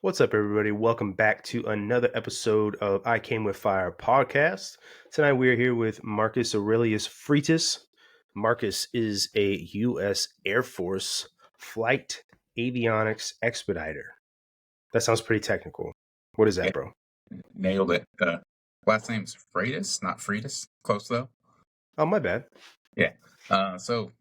What's up, everybody? Welcome back to another episode of I Came With Fire podcast. Tonight we are here with Marcus Aurelius Freitas. Marcus is a U.S. Air Force Flight Avionics Expeditor. That sounds pretty technical. What is that, Yeah, bro? nailed it. Last name's Freitas, not Freitas. Close though. Oh, my bad. Yeah. So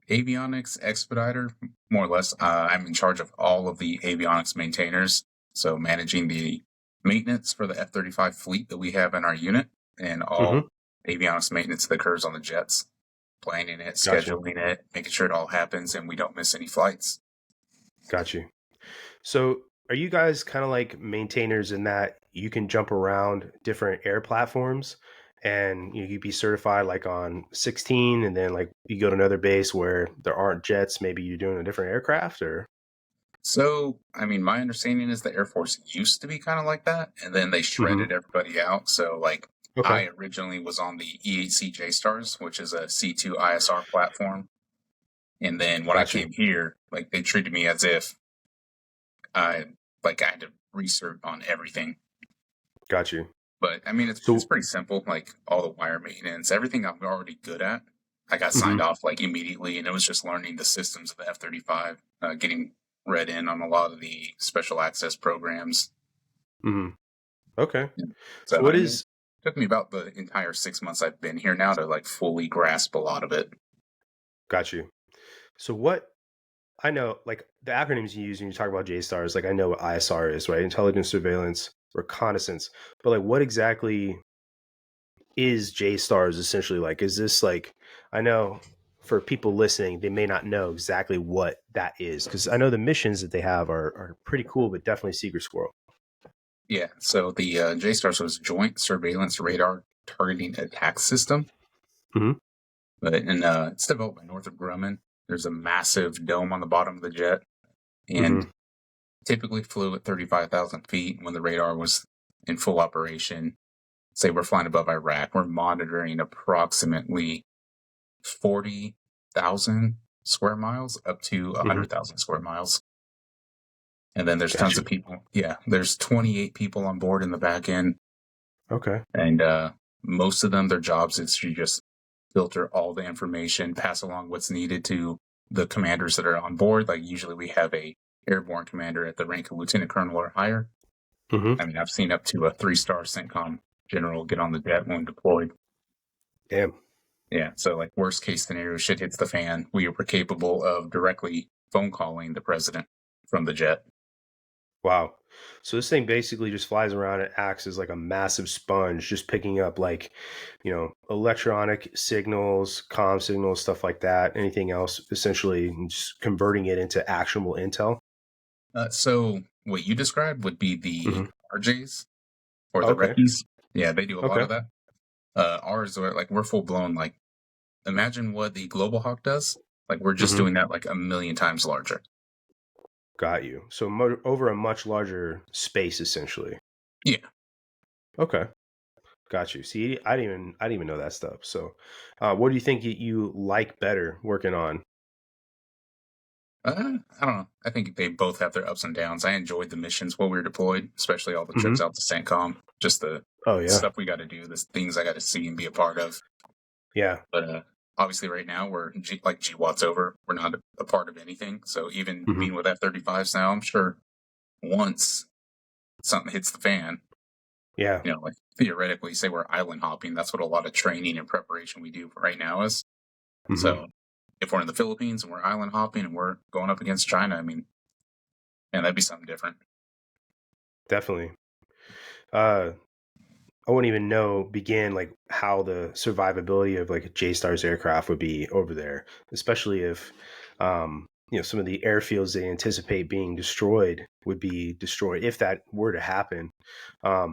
avionics expediter, more or less. I'm in charge of all of the avionics maintainers. So managing the maintenance for the F-35 fleet that we have in our unit, and all avionics maintenance that occurs on the jets. Planning it, Gotcha. scheduling it, making sure it all happens, and we don't miss any flights. Got you. So are you guys kind of like maintainers in that you can jump around different air platforms and you'd be certified like on 16 and then like you go to another base where there aren't jets, maybe you're doing a different aircraft or? So, my understanding is the Air Force used to be kind of like that, and then they shredded everybody out. So, Okay. I originally was on the E8C JSTARS, which is a C2 ISR platform. And then when I Gotcha. came here, they treated me as if I had to research on everything. Got you. But it's pretty simple. Like all the wire maintenance, everything I'm already good at. I got signed off immediately, and it was just learning the systems of the F-35, getting read in on a lot of the special access programs. Okay. Yeah. So it took me about the entire 6 months I've been here now to fully grasp a lot of it. got you. So what I know, like the acronyms you use when you talk about JSTARS, like I know what ISR is, right? Intelligence, surveillance, reconnaissance. But like what exactly is JSTARS essentially like? Is this like, I know for people listening, they may not know exactly what that is because I know the missions that they have are pretty cool, but definitely secret squirrel. Yeah, so the JSTARS was Joint Surveillance Radar Targeting Attack System. But it's developed by Northrop Grumman. There's a massive dome on the bottom of the jet, and typically flew at 35,000 feet when the radar was in full operation. Say we're flying above Iraq, we're monitoring approximately 40,000 square miles up to 100,000 square miles. And then there's tons of people. Yeah, there's 28 people on board in the back end. Okay. And most of them, their jobs is to just filter all the information, pass along what's needed to the commanders that are on board. Like usually we have a airborne commander at the rank of lieutenant colonel or higher. I've seen up to a 3-star CENTCOM general get on the jet when deployed. Damn. Yeah, so worst case scenario, shit hits the fan. We were capable of directly phone calling the president from the jet. Wow. So this thing basically just flies around and acts as like a massive sponge, just picking up electronic signals, comm signals, stuff like that. Anything else, essentially just converting it into actionable intel. So what you described would be the RJs or the Reckies. Yeah, they do a lot of that. Ours are we're full blown. Imagine what the Global Hawk does. We're just doing that a million times larger. Got you. So over a much larger space, essentially. Yeah. Okay. Got you. See, I didn't even know that stuff. So, what do you think you like better working on? I don't know. I think they both have their ups and downs. I enjoyed the missions while we were deployed, especially all the trips out to CENTCOM. Just the stuff we got to do, the things I got to see and be a part of. Yeah. But obviously right now we're GWAT's over. We're not a part of anything. So even being with F-35s now, I'm sure once something hits the fan, theoretically, say we're island hopping. That's what a lot of training and preparation we do right now is. So if we're in the Philippines and we're island hopping and we're going up against China, that'd be something different. Definitely. I wouldn't even begin how the survivability of a JSTARS aircraft would be over there, especially if some of the airfields they anticipate being destroyed would be destroyed if that were to happen. I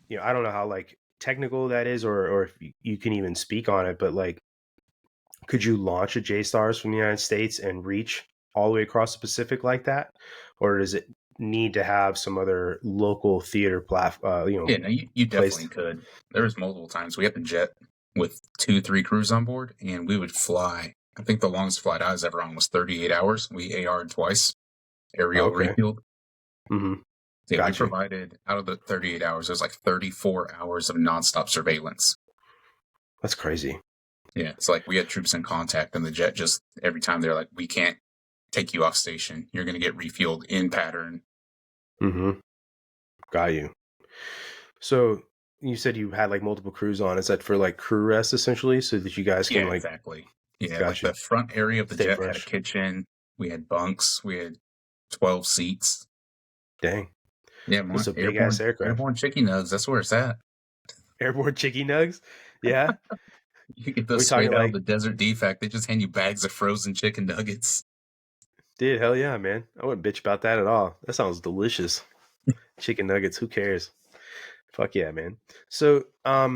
don't know how technical that is or if you can even speak on it, but could you launch a JSTARS from the United States and reach all the way across the Pacific like that? Or does it need to have some other local theater platform? You definitely could. There was multiple times we had the jet with 2-3 crews on board, and we would fly. I think the longest flight I was ever on was 38 hours. We AR'd twice, aerial refueled. So yeah, we Got you. provided, out of the 38 hours, there's like 34 hours of nonstop surveillance. That's crazy. Yeah, it's like we had troops in contact, and the jet just, every time they're like, we can't take you off station. You're going to get refueled in pattern. Mm-hmm. Got you. So you said you had like multiple crews on. Is that for like crew rest essentially, so that you guys can Yeah, like? exactly. Yeah, Got like you. the front area of the Stay jet had a fresh. kitchen. We had bunks. We had 12 seats. Dang, Yeah, that's man. a big ass aircraft. Airborne chicken nugs. That's where it's at. Airborne chicky nugs. Yeah. You get Are we those talking straight out of like, the desert defect. They just hand you bags of frozen chicken nuggets. dude? Hell yeah, man. I wouldn't bitch about that at all. That sounds delicious. Chicken nuggets. Who cares? Fuck yeah, man. So, I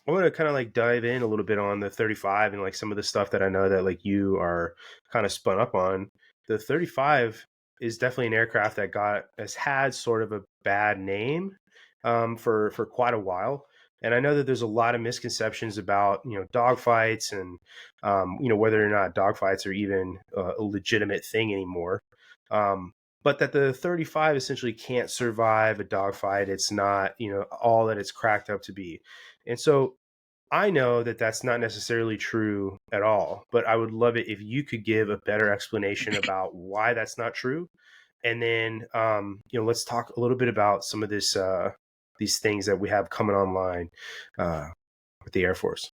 want to kind of like dive in a little bit on the 35 and like some of the stuff that I know that like you are kind of spun up on. The 35 is definitely an aircraft that has had sort of a bad name for quite a while. And I know that there's a lot of misconceptions about dogfights and whether or not dogfights are even a legitimate thing anymore. But that the 35 essentially can't survive a dogfight. It's not all that it's cracked up to be. And so I know that that's not necessarily true at all, but I would love it if you could give a better explanation about why that's not true. And then, let's talk a little bit about some of these things that we have coming online uh, with the Air Force.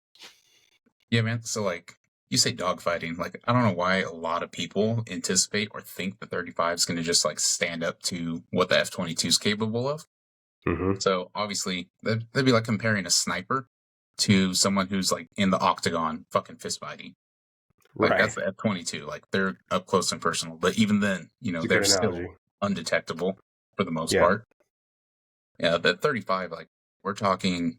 Yeah, man. So, like, you say dogfighting. Like, I don't know why a lot of people anticipate or think the 35 is going to just, like, stand up to what the F-22 is capable of. Mm-hmm. So, obviously, that'd be like comparing a sniper to someone who's, like, in the octagon fucking fist fighting. Like, Right. that's the F-22. Like, they're up close and personal. But even then, It's a they're good still analogy. undetectable for the most Yeah. part. Yeah, the 35, like, we're talking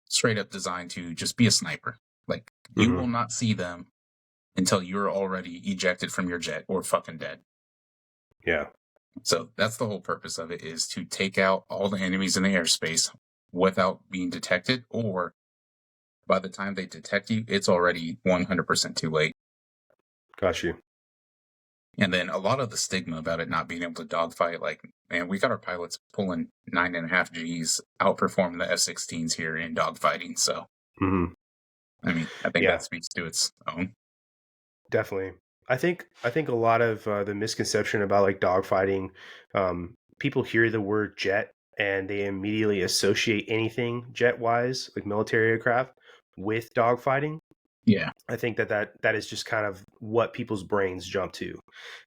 straight up designed to just be a sniper. Like, you Mm-hmm. will not see them until you're already ejected from your jet or fucking dead. Yeah. So that's the whole purpose of it, is to take out all the enemies in the airspace without being detected, or by the time they detect you, it's already 100% too late. Got you. And then a lot of the stigma about it not being able to dogfight, like, man, we got our pilots pulling 9.5 Gs, outperforming the F-16s here in dogfighting. So, Mm-hmm. I mean, I think Yeah. that speaks to its own. Definitely. I think a lot of the misconception about like dogfighting, people hear the word jet and they immediately associate anything jet wise, like military aircraft, with dogfighting. Yeah. I think that is just kind of what people's brains jump to,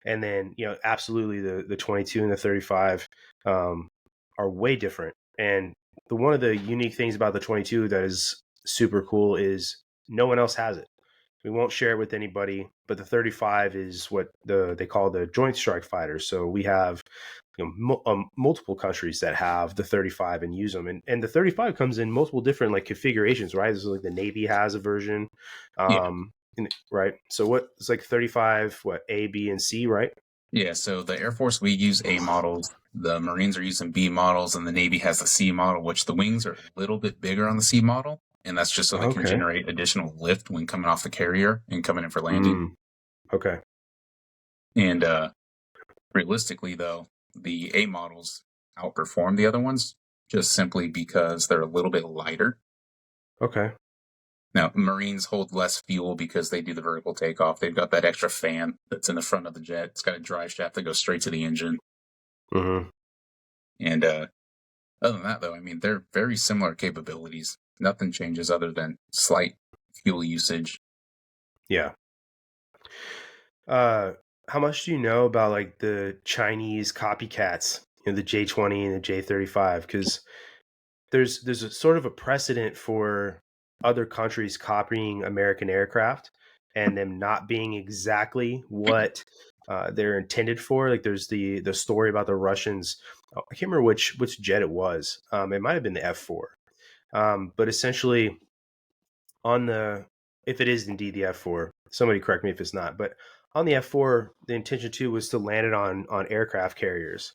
and then absolutely the 22 and the 35 are way different. And one of the unique things about the 22 that is super cool is no one else has it. We won't share it with anybody, but the 35 is what they call the Joint Strike Fighter. So we have multiple countries that have the 35 and use them, and the 35 comes in multiple different like configurations, right? This is like the Navy has a version, Yeah. right? So what it's like 35, what A, B, and C, right? Yeah. So the Air Force, we use A models. The Marines are using B models, and the Navy has the C model, which the wings are a little bit bigger on the C model. And that's just so they can Okay. generate additional lift when coming off the carrier and coming in for landing. Okay. And realistically, though, the A models outperform the other ones just simply because they're a little bit lighter. Okay. Now, Marines hold less fuel because they do the vertical takeoff. They've got that extra fan that's in the front of the jet. It's got a drive shaft that goes straight to the engine. Mm-hmm. And other than that, though, I mean, they're very similar capabilities. Nothing changes other than slight fuel usage. Yeah. How much do you know about like the Chinese copycats, the J-20 and the J-35? Because there's a sort of a precedent for other countries copying American aircraft and them not being exactly what they're intended for. Like there's the story about the Russians. I can't remember which jet it was. It might have been the F4. But essentially, on the if it is indeed the F4, somebody correct me if it's not. But on the F4, the intention too was to land it on aircraft carriers.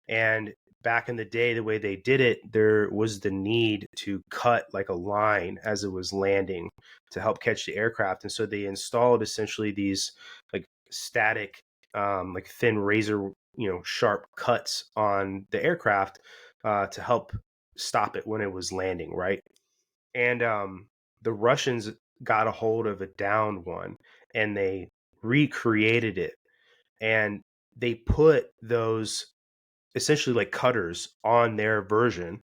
And back in the day, the way they did it, there was the need to cut like a line as it was landing to help catch the aircraft. And so they installed essentially these like static, like thin razor sharp cuts on the aircraft to help stop it when it was landing, right? And the Russians got a hold of a downed one and they recreated it, and they put those essentially like cutters on their version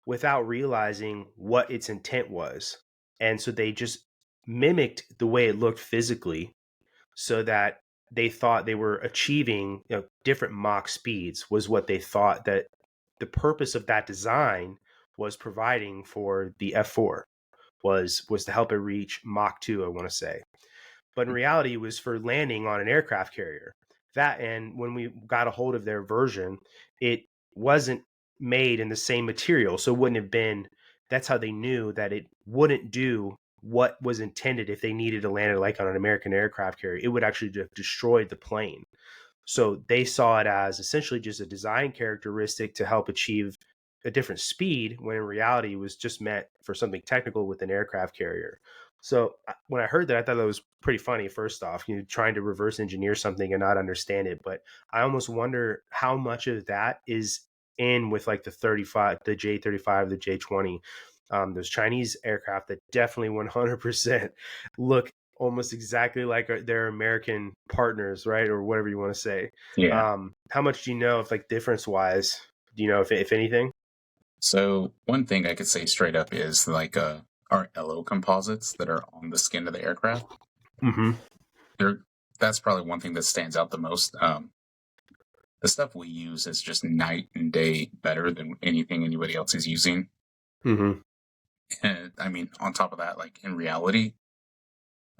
without realizing what its intent was. And so they just mimicked the way it looked physically so that they thought they were achieving different Mach speeds was what they thought that the purpose of that design was providing for the F4 was to help it reach Mach 2, I want to say. But in reality, it was for landing on an aircraft carrier. That, and when we got a hold of their version, it wasn't made in the same material. So it wouldn't have been, that's how they knew that it wouldn't do what was intended if they needed to land it like on an American aircraft carrier. It would actually have destroyed the plane. So they saw it as essentially just a design characteristic to help achieve a different speed, when in reality it was just meant for something technical with an aircraft carrier. So when I heard that, I thought that was pretty funny. First off, trying to reverse engineer something and not understand it. But I almost wonder how much of that is in with like the 35, the J35, the J20, those Chinese aircraft that definitely 100% look almost exactly like their American partners, right? Or whatever you want to say. Yeah. How much do you know if like difference wise, do you know if anything? So one thing I could say straight up is like our LO composites that are on the skin of the aircraft. Mm-hmm. That's probably one thing that stands out the most. The stuff we use is just night and day better than anything anybody else is using. Mm-hmm. And I mean, on top of that, like in reality,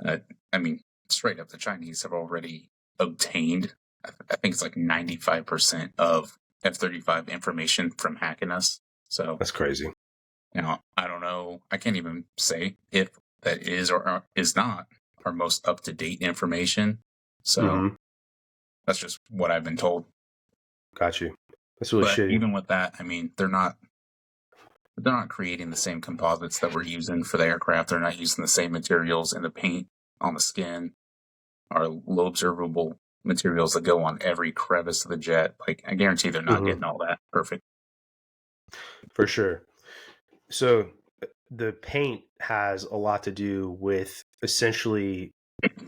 I mean, straight up, the Chinese have already obtained, I think it's like 95% of F-35 information from hacking us. So That's crazy. I don't know. I can't even say if that is or is not our most up-to-date information. So Mm-hmm. that's just what I've been told. Got you. That's really But shitty. even with that, I mean, they're not creating the same composites that we're using for the aircraft. They're not using the same materials in the paint on the skin, or low observable materials that go on every crevice of the jet. Like, I guarantee they're not Mm-hmm. getting all that perfect. For sure. So the paint has a lot to do with essentially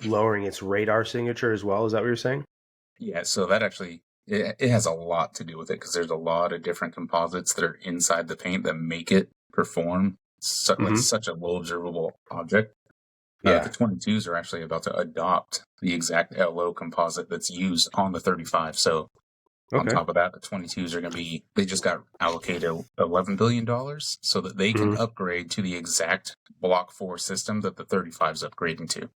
lowering its radar signature as well. Is that what you're saying? Yeah, so that actually it has a lot to do with it, because there's a lot of different composites that are inside the paint that make it perform like Mm-hmm. such a low observable object. The Yeah. 22s are actually about to adopt the exact LO composite that's used on the 35. So on Okay. top of that, the 22s are going to be, they just got allocated $11 billion so that they can Mm-hmm. upgrade to the exact Block 4 system that the 35 is upgrading to.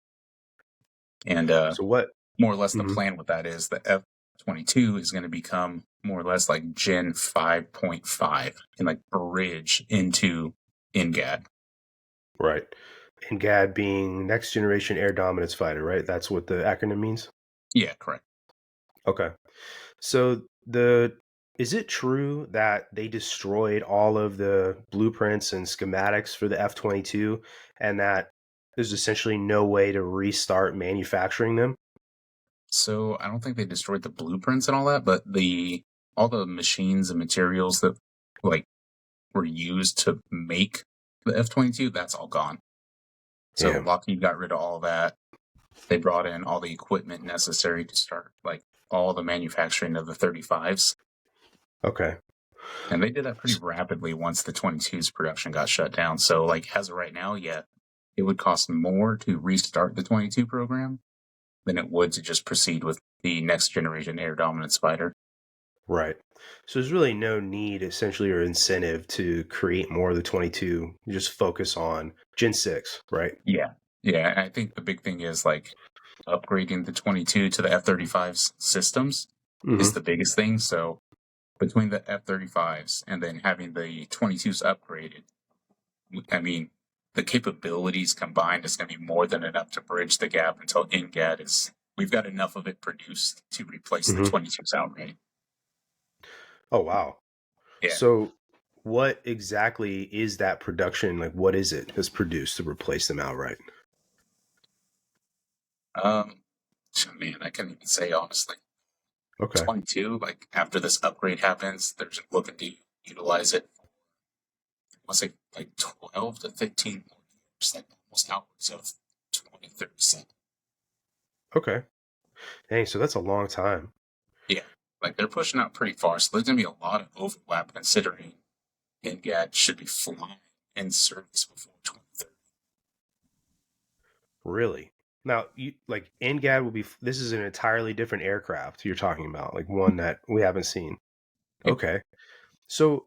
And So what? more or less the Mm-hmm. plan with that is the F-22 is going to become more or less like Gen 5.5 and like bridge into NGAD. Right. And GAD being Next Generation Air Dominance Fighter, right? That's what the acronym means. Yeah, correct. Okay. So the is it true that they destroyed all of the blueprints and schematics for the F-22 and that there's essentially no way to restart manufacturing them? So I don't think they destroyed the blueprints and all that, but all the machines and materials that like were used to make the F-22, that's all gone. So Damn. Lockheed got rid of all that. They brought in all the equipment necessary to start like all the manufacturing of the 35s. Okay. And they did that pretty rapidly once the 22's production got shut down. So like as of right now, yeah, it would cost more to restart the 22 program than it would to just proceed with the next generation air dominance fighter. Right. So there's really no need, essentially, or incentive to create more of the 22. You just focus on Gen 6, right? Yeah. Yeah. I think the big thing is like upgrading the 22 to the F-35's systems is Mm-hmm. the biggest thing. So between the F-35s and then having the 22s upgraded, I mean, the capabilities combined is going to be more than enough to bridge the gap until NGAD is. We've got enough of it produced to replace the Mm-hmm. 22s outright. Oh, wow. Yeah. So what exactly is that production? Like, what is it that's produced to replace them outright? Um, man, I can't even say honestly. Okay. 22, like after this upgrade happens, they're just looking to utilize it. Let's say like 12 to 15 more years, like almost outwards of 2037. Okay. Dang, so that's a long time. Yeah, like they're pushing out pretty far, so there's gonna be a lot of overlap considering NGAD should be flying in service before 2030. Really? Now, you like NGAD will be. This is an entirely different aircraft you're talking about, like one that we haven't seen. Yeah. Okay. So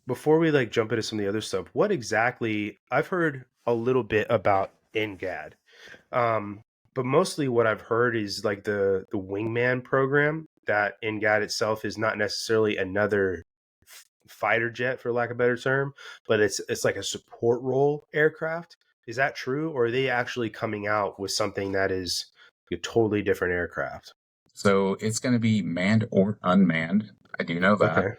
before we like jump into some of the other stuff, what exactly? I've heard a little bit about NGAD, um, but mostly what I've heard is like the wingman program. That NGAD itself is not necessarily another fighter jet, for lack of a better term, but it's like a support role aircraft. Is that true, or are they actually coming out with something that is a totally different aircraft? So it's going to be manned or unmanned. I do know that. Okay.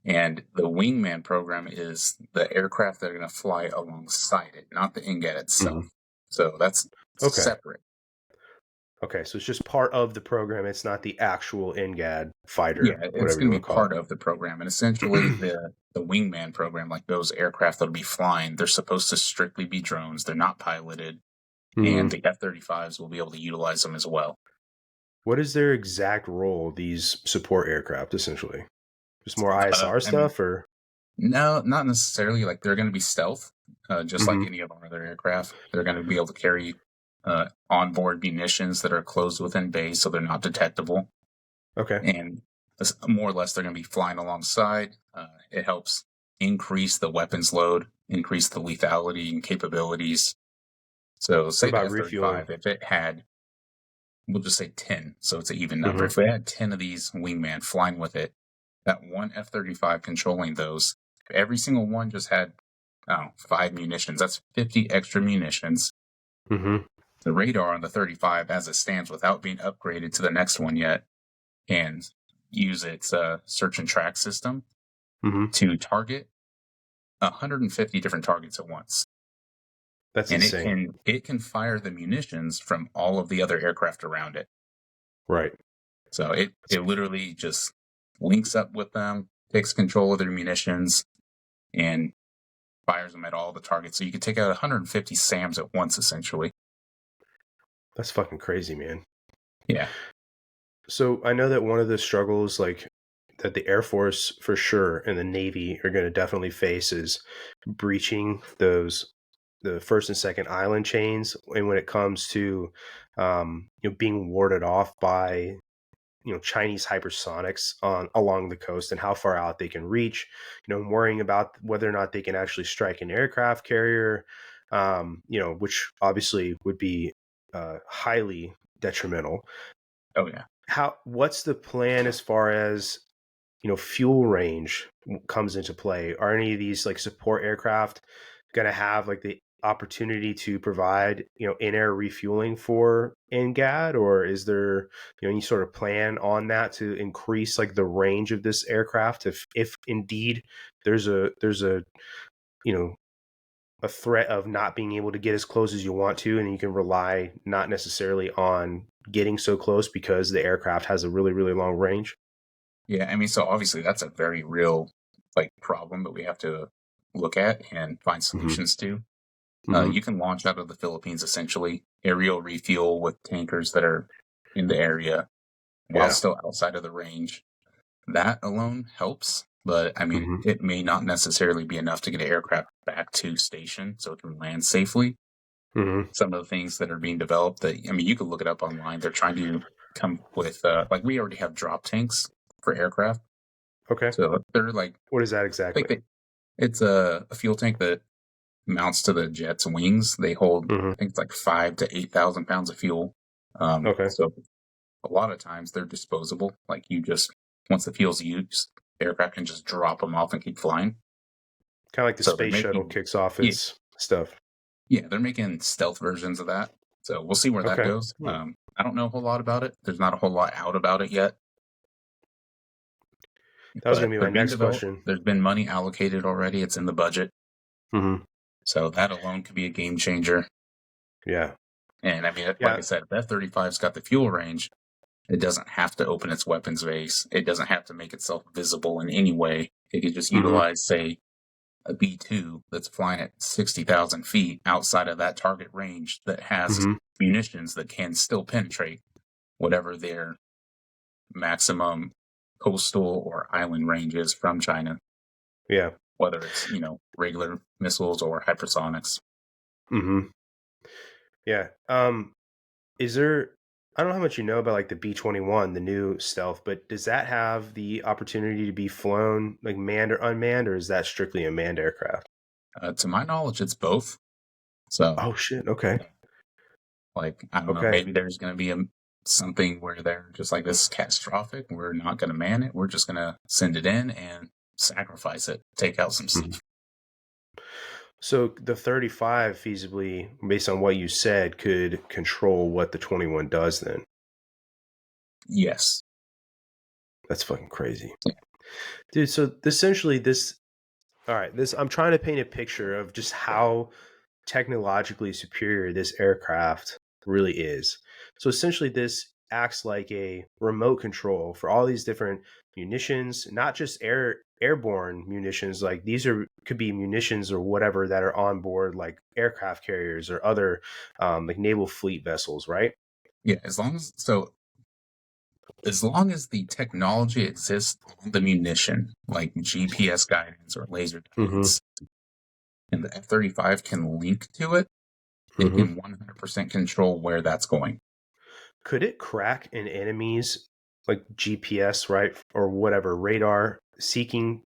And the wingman program is the aircraft that are going to fly alongside it, not the NGAD itself. Mm-hmm. So that's Okay. separate. Okay, so it's just part of the program. It's not the actual NGAD Yeah, fighter, it's whatever you going to want be to call part of the program. And essentially, the wingman program, like those aircraft that'll be flying, they're supposed to strictly be drones. They're not piloted. it. And Mm-hmm. the F-35s will be able to utilize them as well. What is their exact role, these support aircraft, essentially? Just more ISR I mean, stuff, or? no, not necessarily. Like they're going to be stealth, just like Mm-hmm. any of our other aircraft. They're going to be able to carry onboard munitions that are closed within bays, so they're not detectable. Okay. And more or less, they're going to be flying alongside. It helps increase the weapons load, increase the lethality and capabilities. So, What say the about refueling? F-35, if it had, we'll just say 10, so it's an even number. Mm-hmm. If we had 10 of these wingman flying with it, that one F-35 controlling those, if every single one just had 5 munitions. That's 50 extra munitions. Mm-hmm. The radar on the 35, as it stands, without being upgraded to the next one yet, can use its search and track system Mm-hmm. to target 150 different targets at once. That's And insane. it can fire the munitions from all of the other aircraft around it. Right. So it literally just links up with them, takes control of their munitions, and fires them at all the targets. So you could take out 150 SAMs at once, essentially. That's fucking crazy, man. Yeah. So I know that one of the struggles, like that the Air Force for sure and the Navy are going to definitely face is breaching the first and second island chains, and when it comes to being warded off by Chinese hypersonics on along the coast and how far out they can reach, and worrying about whether or not they can actually strike an aircraft carrier, which obviously would be highly detrimental. Oh, yeah. What's the plan as far as fuel range comes into play? Are any of these like support aircraft going to have like the opportunity to provide in-air refueling for NGAD, or is there any sort of plan on that to increase like the range of this aircraft if indeed there's a you know a threat of not being able to get as close as you want to, and you can rely not necessarily on getting so close because the aircraft has a really, really long range? Yeah, I mean, so obviously that's a very real problem that we have to look at and find Mm-hmm. solutions to. Mm-hmm. You can launch out of the Philippines essentially aerial refuel with tankers that are in the area while Yeah. still outside of the range. That alone helps, but I mean, Mm-hmm. it may not necessarily be enough to get an aircraft back to station so it can land safely. Mm-hmm. Some of the things that are being developed that, I mean, you can look it up online. They're trying to come with, we already have drop tanks for aircraft. Okay. So they're What is that exactly? it's a fuel tank that mounts to the jet's wings. They hold, Mm-hmm. I think it's like 5,000 to 8,000 pounds of fuel. Okay. So a lot of times they're disposable. Like you just, once the fuel's used, the aircraft can just drop them off and keep flying. Kind of like the So they're space shuttle making, kicks off yeah, its stuff. yeah, they're making stealth versions of that. So we'll see where that Okay. goes. I don't know a whole lot about it. There's not a whole lot out about it yet. That was going But to be they're my being next developed. question. There's been money allocated already. It's in the budget. Mm-hmm. So that alone could be a game changer. Yeah. And I mean, like Yeah. I said, if F-35's got the fuel range, It doesn't have to open its weapons base. It doesn't have to make itself visible in any way. It could just utilize, say, a B-2 that's flying at 60,000 feet outside of that target range that has munitions that can still penetrate whatever their maximum coastal or island range is from China. Yeah. Whether it's, regular missiles or hypersonics. Yeah. Is there, I don't know how much you know about like the B-21, the new stealth, but does that have the opportunity to be flown like manned or unmanned, or is that strictly a manned aircraft? To my knowledge, it's both. So, oh shit, okay. Like, I don't know, maybe there's going to be something where they're just like, this is catastrophic. We're not going to man it. We're just going to send it in and sacrifice it, take out some stuff. So the 35 feasibly, based on what you said, could control what the 21 does then? Yes. That's fucking crazy. Yeah. Dude, so essentially I'm trying to paint a picture of just how technologically superior this aircraft really is. So essentially this acts like a remote control for all these different munitions, not just airborne munitions. Like these could be munitions or whatever that are on board, like aircraft carriers or other like naval fleet vessels, right? Yeah, as long as the technology exists on the munition, like GPS guidance or laser guidance, and the F-35 can link to it, it can 100% control where that's going. Could it crack an enemy's like GPS, right, or whatever radar seeking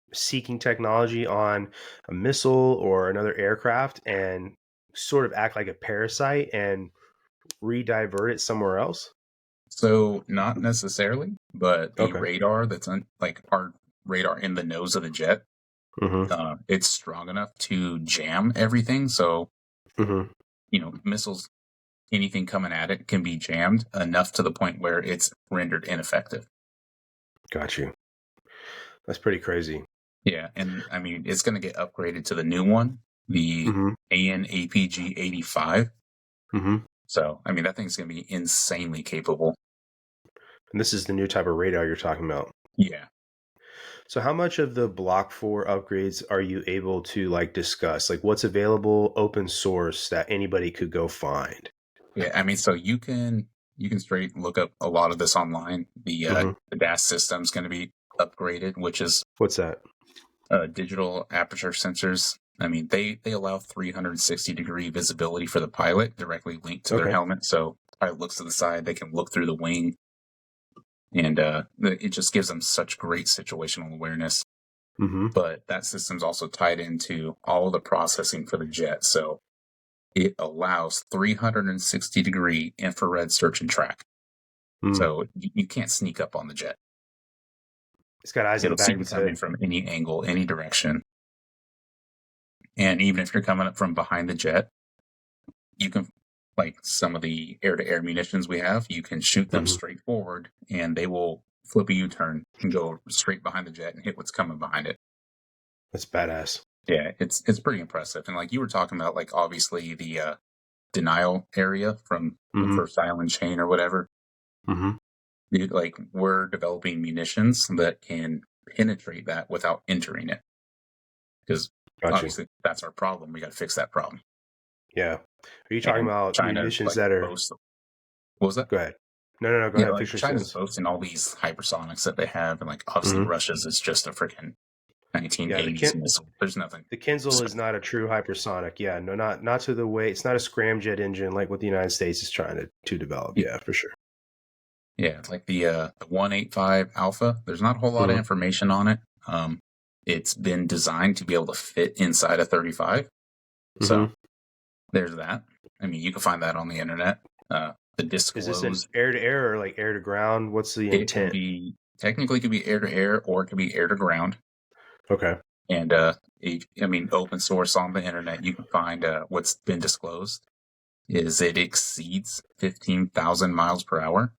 technology on a missile or another aircraft and sort of act like a parasite and re-divert it somewhere else? So not necessarily, but the radar that's like our radar in the nose of the jet, it's strong enough to jam everything. So, missiles, anything coming at it can be jammed enough to the point where it's rendered ineffective. Got you. That's pretty crazy. Yeah, and I mean, it's going to get upgraded to the new one, the AN/APG 85. So, I mean, that thing's going to be insanely capable. And this is the new type of radar you're talking about. Yeah. So how much of the Block 4 upgrades are you able to like discuss? Like what's available open source that anybody could go find? Yeah, I mean, so you can straight look up a lot of this online. The DAS system's going to be upgraded, which is what's that? Digital aperture sensors. I mean, they allow 360-degree visibility for the pilot directly linked to their helmet. So the pilot looks to the side, they can look through the wing, and it just gives them such great situational awareness. But that system's also tied into all of the processing for the jet. So it allows 360-degree infrared search and track. So you can't sneak up on the jet. It's got eyes in the back of its head. It'll see you coming from any angle, any direction. And even if you're coming up from behind the jet, you can, like some of the air-to-air munitions we have, you can shoot them straight forward, and they will flip a U-turn and go straight behind the jet and hit what's coming behind it. That's badass. Yeah, it's pretty impressive. And like you were talking about, like obviously the denial area from the first island chain or whatever. Like we're developing munitions that can penetrate that without entering it. Because obviously that's our problem. We got to fix that problem. Yeah. Are you talking about munitions that are... What was that? Go ahead. No, go ahead. Like China's boasting all these hypersonics that they have, and like obviously Russia's is just a freaking 1980s missile. There's nothing. The Kinzhal is not a true hypersonic. Yeah, no, not to the way. It's not a scramjet engine like what the United States is trying to develop. Yeah, for sure. Yeah, it's like the 185 Alpha. There's not a whole lot of information on it. It's been designed to be able to fit inside a 35. So there's that. I mean, you can find that on the internet. The disclose. Is this an air-to-air or like air-to-ground? What's the intent? Technically, it could be air-to-air or it could be air-to-ground. Okay. And, I mean, open source on the internet, you can find what's been disclosed is it exceeds 15,000 miles per hour.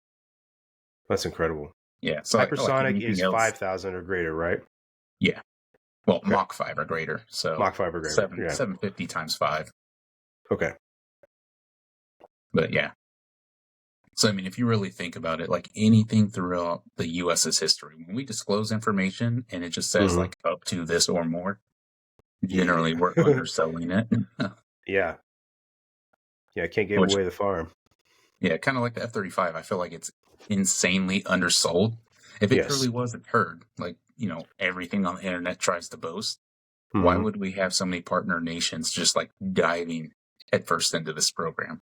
That's incredible. Yeah. So hypersonic is 5,000 or greater, right? Yeah. Well, Mach 5 or greater. So Mach 5 or greater. 750 times 5. Okay. But yeah. So, I mean, if you really think about it, like anything throughout the US's history, when we disclose information and it just says like up to this or more, generally we're Yeah. underselling it. Yeah. Yeah. Can't give Which, away the farm. yeah, kind of like the F-35. I feel like it's insanely undersold. If it Yes. truly was a turd, like, everything on the internet tries to boast, why Hmm. would we have so many partner nations just like diving headfirst into this program?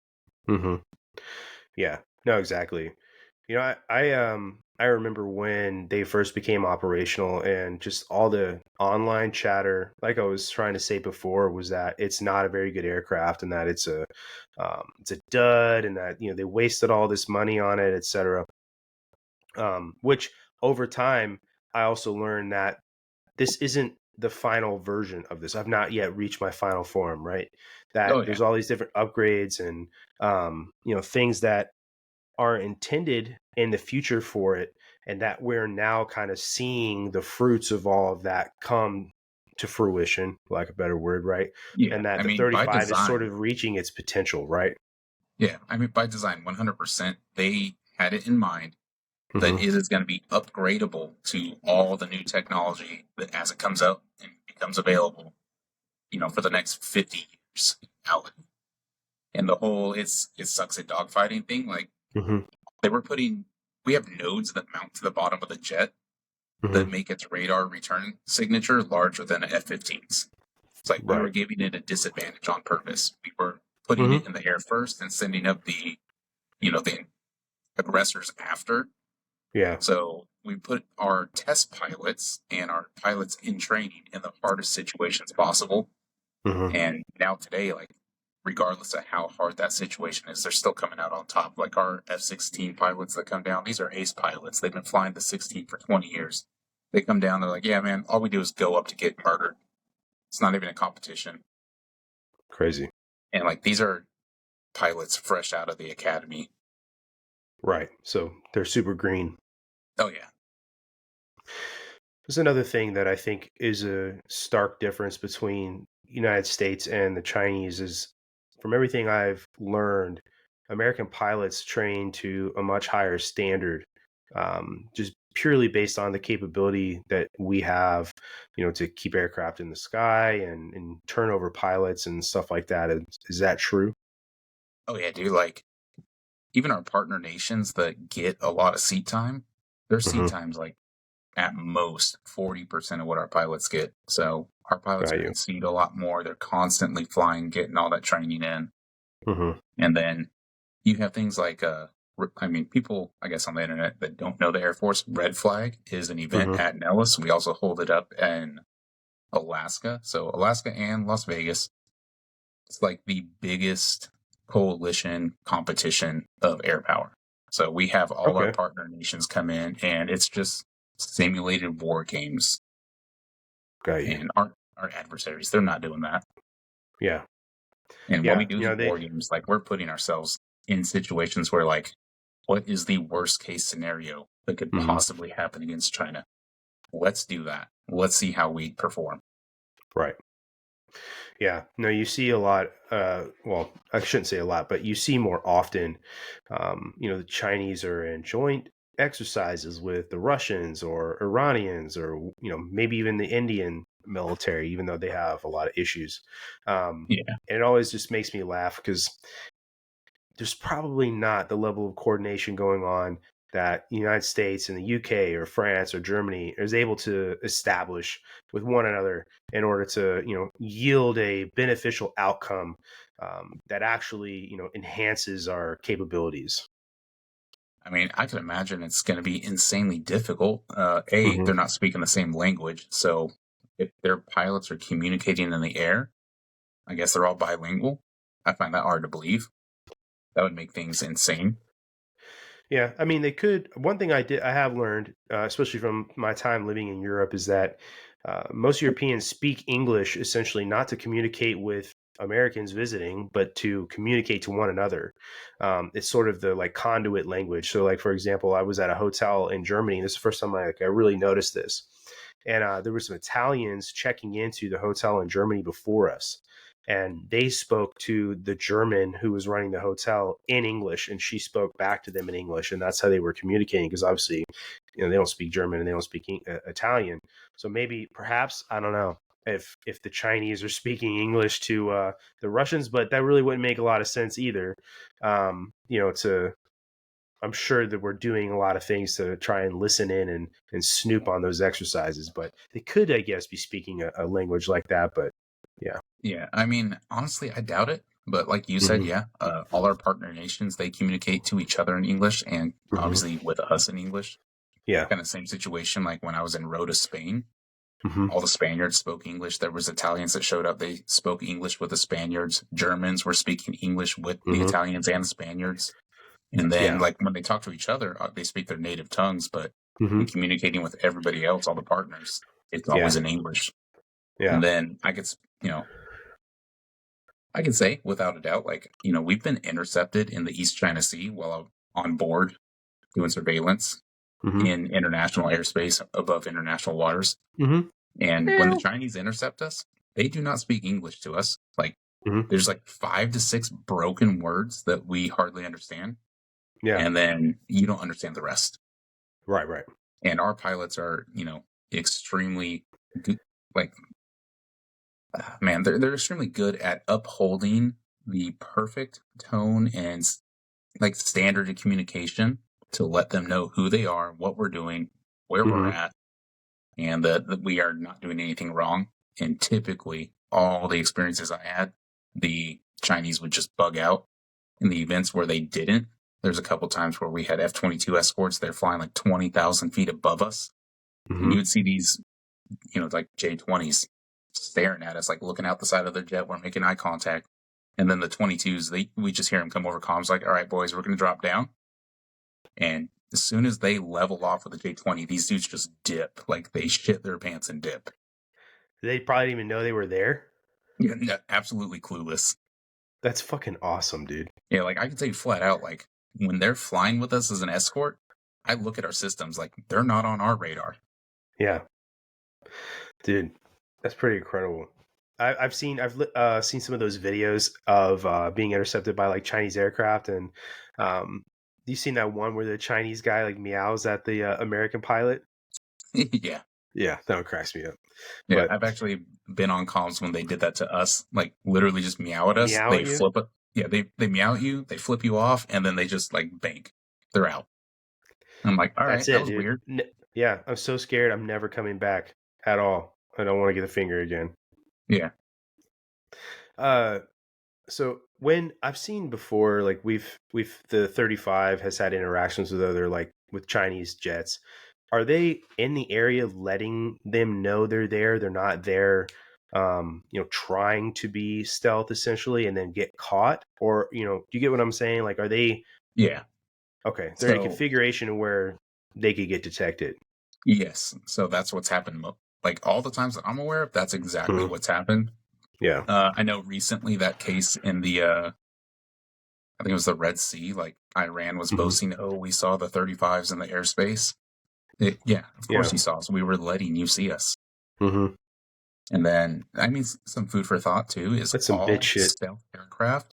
Hmm. Yeah. No, exactly. I remember when they first became operational and just all the online chatter, like I was trying to say before, was that it's not a very good aircraft and that it's a dud and that they wasted all this money on it, etc. Which over time I also learned that this isn't the final version of this. I've not yet reached my final form, right? Oh That yeah, there's all these different upgrades and things that are intended in the future for it, and that we're now kind of seeing the fruits of all of that come to fruition, like a better word, right? yeah. And that I the mean, by 35 is sort design, of reaching its potential, right? yeah. I mean, by design, 100%. They had it in mind that Hmm. it is going to be upgradable to all the new technology that as it comes out and becomes available, for the next 50 years out. And the whole it sucks at dogfighting thing, like Hmm. they were we have nodes that mount to the bottom of the jet that Hmm. make its radar return signature larger than an F-15's. It's like we were Right. giving it a disadvantage on purpose. We were putting Hmm. it in the air first and sending up the aggressors after. Yeah. So we put our test pilots and our pilots in training in the hardest situations possible. Hmm. And now today, like, regardless of how hard that situation is, they're still coming out on top. Like our F-16 pilots that come down, these are ace pilots. They've been flying the 16 for 20 years. They come down, they're like, yeah, man, all we do is go up to get murdered. It's not even a competition. Crazy. And like, these are pilots fresh out of the academy. Right. So they're super green. Oh, yeah. There's another thing that I think is a stark difference between United States and the Chinese is from everything I've learned, American pilots train to a much higher standard, just purely based on the capability that we have, to keep aircraft in the sky and turn over pilots and stuff like that. Is that true? Oh, yeah, dude. Like, even our partner nations that get a lot of seat time, their seat Hmm. time's like at most 40% of what our pilots get. So our pilots Got are you. in seat a lot more. They're constantly flying, getting all that training in. Hmm. And then you have things like, I mean, people, I guess, on the internet that don't know the Air Force, Red Flag is an event Hmm. at Nellis. We also hold it up in Alaska. So Alaska and Las Vegas. It's like the biggest coalition competition of air power. So we have all our Okay. partner nations come in, and it's just simulated war games. Got you. And our adversaries, they're not doing that. Yeah. And when we Yeah. do these They. war games, like we're putting ourselves in situations where, like, what is the worst case scenario that could Mhm. possibly happen against China? Let's do that. Let's see how we perform. Right. Yeah. No, you see a lot. Well, I shouldn't say a lot, but you see more often. The Chinese are in joint exercises with the Russians or Iranians, or maybe even the Indian military, even though they have a lot of issues. Yeah. And it always just makes me laugh because there's probably not the level of coordination going on that the United States and the UK or France or Germany is able to establish with one another in order to, yield a beneficial outcome that actually, enhances our capabilities. I mean, I can imagine it's going to be insanely difficult. Hmm. They're not speaking the same language. So if their pilots are communicating in the air, I guess they're all bilingual. I find that hard to believe. That would make things insane. Yeah, I mean, they could. One thing I have learned, especially from my time living in Europe, is that most Europeans speak English essentially not to communicate with Americans visiting, but to communicate to one another. It's sort of the like conduit language. So, like for example, I was at a hotel in Germany. And this is the first time I really noticed this, and there were some Italians checking into the hotel in Germany before us. and they spoke to the German who was running the hotel in English, and she spoke back to them in English, and that's how they were communicating, because obviously, they don't speak German and they don't speak Italian. So maybe, perhaps, I don't know if the Chinese are speaking English to the Russians, but that really wouldn't make a lot of sense either. To I'm sure that we're doing a lot of things to try and listen in and snoop on those exercises, but they could, I guess, be speaking a language like that. But yeah. Yeah, I mean, honestly, I doubt it. But like you said, yeah, all our partner nations, they communicate to each other in English and obviously with us in English. Yeah. Kind of same situation like when I was in Rota, Spain. Mm-hmm. All the Spaniards spoke English. There was Italians that showed up. They spoke English with the Spaniards. Germans were speaking English with the Italians and the Spaniards. And then, like, when they talk to each other, they speak their native tongues, but in communicating with everybody else, all the partners, it's always in English. Yeah. And then I could say without a doubt, like, we've been intercepted in the East China Sea while on board doing surveillance in international airspace above international waters. And when the Chinese intercept us, they do not speak English to us. Like, there's like 5 to 6 broken words that we hardly understand. Yeah. And then you don't understand the rest. Right. And our pilots are, extremely good. Like, man, they're extremely good at upholding the perfect tone and like standard of communication to let them know who they are, what we're doing, where we're at, and that we are not doing anything wrong. And typically, all the experiences I had, the Chinese would just bug out. In the events where they didn't, there's a couple times where we had F-22 escorts. They're flying like 20,000 feet above us. And you would see these, like J-20s staring at us, like looking out the side of their jet. We're making eye contact. And then the 22s, we just hear them come over comms like, all right, boys, we're going to drop down. And as soon as they level off with the J-20, these dudes just dip. Like, they shit their pants and dip. They probably didn't even know they were there. Yeah, absolutely clueless. That's fucking awesome, dude. Yeah, like, I can tell you flat out, like, when they're flying with us as an escort, I look at our systems like they're not on our radar. Yeah. Dude, that's pretty incredible. I've seen some of those videos of being intercepted by like Chinese aircraft, and you seen that one where the Chinese guy like meows at the American pilot? Yeah, that one cracks me up. yeah. But I've actually been on comms when they did that to us. Like, literally just meow at us. meow They at you? flip it. Yeah, they meow at you. They flip you off, and then they just like bank. They're out. I'm like, all right, That's that it, was dude. weird. Yeah, I'm so scared. I'm never coming back at all. I don't want to get a finger again. Yeah. So when I've seen before, like we've the 35 has had interactions with other like with Chinese jets. Are they in the area letting them know they're there? They're not there, trying to be stealth essentially and then get caught? Or, do you get what I'm saying? Like, are they? Yeah. Okay, they're in a So, configuration where they could get detected. yes. So that's what's happened. Like, all the times that I'm aware of, that's exactly what's happened. Yeah. I know recently that case in the, I think it was the Red Sea, like Iran was boasting, oh, we saw the 35s in the airspace. Yeah, of course you saw us. We were letting you see us. And then, I mean, some food for thought too is that's some bitch shit. Stealth aircraft,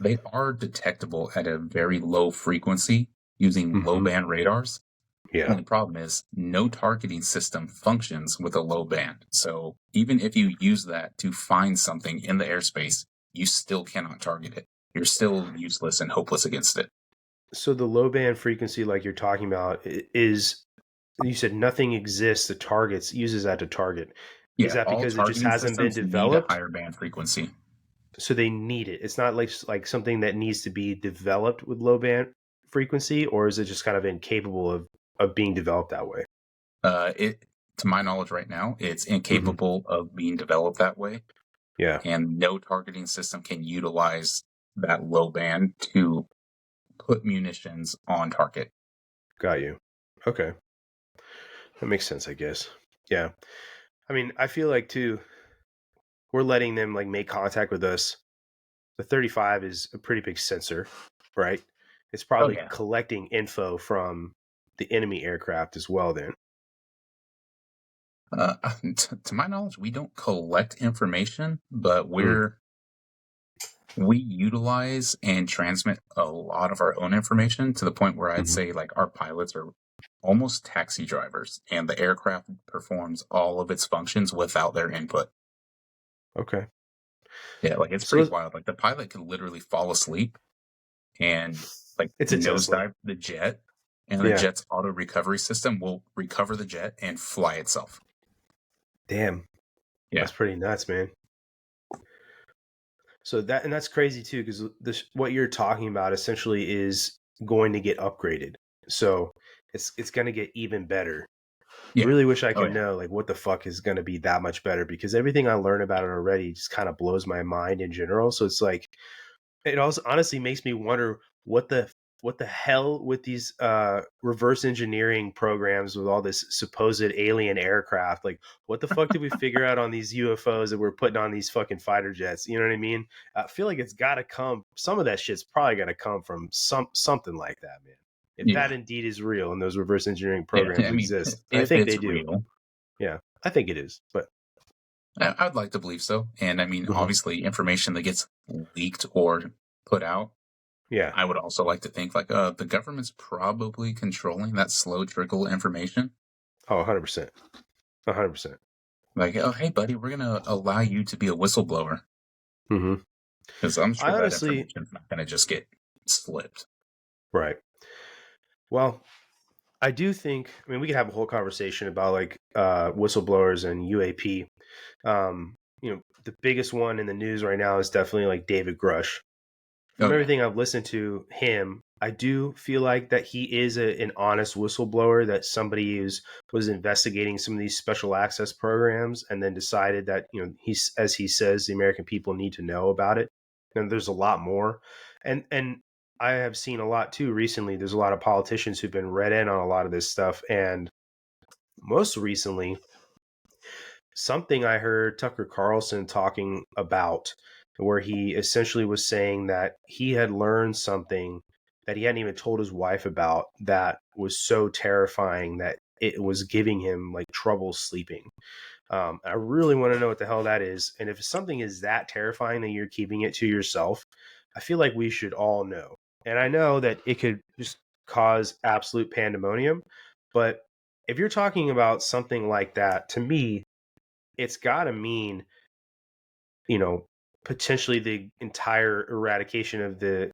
they are detectable at a very low frequency using low band radars. Yeah. Only problem is no targeting system functions with a low band. So even if you use that to find something in the airspace, you still cannot target it. You're still useless and hopeless against it. So the low band frequency, like you're talking about, is, you said nothing exists that uses that to target. Yeah, Is that all because it just targeting hasn't been systems need a developed? higher band frequency. So they need it. It's not like something that needs to be developed with low band frequency, or is it just kind of incapable of being developed that way? To my knowledge right now, it's incapable of being developed that way. Yeah. And no targeting system can utilize that low band to put munitions on target. Got you. Okay. That makes sense, I guess. Yeah. I mean, I feel like too, we're letting them like make contact with us. The 35 is a pretty big sensor, right? It's probably collecting info from the enemy aircraft as well then. To my knowledge, we don't collect information, but Mm, we utilize and transmit a lot of our own information to the point where I'd mhm. say like our pilots are almost taxi drivers, and the aircraft performs all of its functions without their input. Okay. Yeah, like it's So pretty wild. Like the pilot can literally fall asleep and like it's a Tesla. nosedive the jet, and the Yeah. jet's auto recovery system will recover the jet and fly itself. Damn. Yeah, That's pretty nuts, man. So that's crazy too, because this what you're talking about essentially is going to get upgraded. So it's going to get even better. yeah, Really wish I oh could yeah, know like what the fuck is going to be that much better, because everything I learn about it already just kind of blows my mind in general. So it's like it also honestly makes me wonder what the hell with these reverse engineering programs with all this supposed alien aircraft. Like what the fuck did we figure out on these UFOs that we're putting on these fucking fighter jets? You know what I mean? I feel like it's got to come, some of that shit's probably got to come from something like that, man, if that yeah, indeed is real and those reverse engineering yeah. programs I mean, exist. And I if think they it's do. real, Yeah, I think it is. But I'd like to believe so. And I mean, mhm. obviously, information that gets leaked or put out, Yeah. I would also like to think like the government's probably controlling that slow trickle information. Oh, 100%. 100%. Like, oh, hey, buddy, we're gonna allow you to be a whistleblower Hmm. because I'm I sure that honestly, information's not gonna just get slipped. right. Well, I do think, I mean, we could have a whole conversation about like whistleblowers and UAP. The biggest one in the news right now is definitely like David Grush. Oh From yeah, everything I've listened to him, I do feel like that he is an honest whistleblower, that somebody was investigating some of these special access programs and then decided that, he's, as he says, the American people need to know about it. And there's a lot more. And I have seen a lot too recently. There's a lot of politicians who've been read in on a lot of this stuff. And most recently, something I heard Tucker Carlson talking about, where he essentially was saying that he had learned something that he hadn't even told his wife about, that was so terrifying that it was giving him like trouble sleeping. I really want to know what the hell that is. And if something is that terrifying that you're keeping it to yourself, I feel like we should all know. And I know that it could just cause absolute pandemonium. But if you're talking about something like that, to me, it's got to mean, you know, potentially the entire eradication of the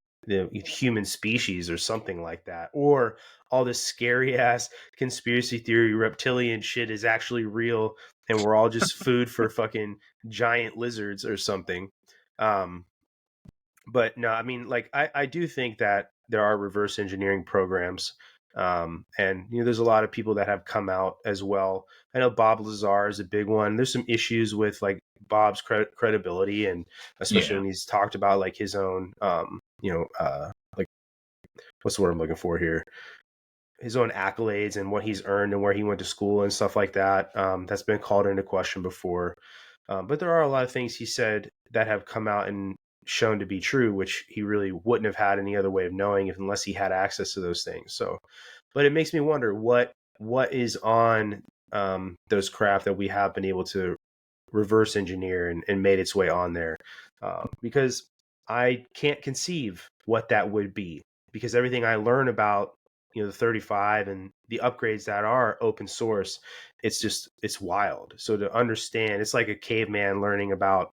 human species or something like that, or all this scary ass conspiracy theory reptilian shit is actually real and we're all just food for fucking giant lizards or something. um but no, I mean, like, I do think that there are reverse engineering programs. And there's a lot of people that have come out as well. I know Bob Lazar is a big one. There's some issues with like Bob's credibility, and especially yeah, when he's talked about like his own like, what's the word I'm looking for here, his own accolades and what he's earned and where he went to school and stuff like that. That's been called into question before. But there are a lot of things he said that have come out and shown to be true, which he really wouldn't have had any other way of knowing if, unless he had access to those things. So, but it makes me wonder what is on those craft that we have been able to reverse engineer and made its way on there, because I can't conceive what that would be, because everything I learn about the 35 and the upgrades that are open source, it's wild. So to understand, it's like a caveman learning about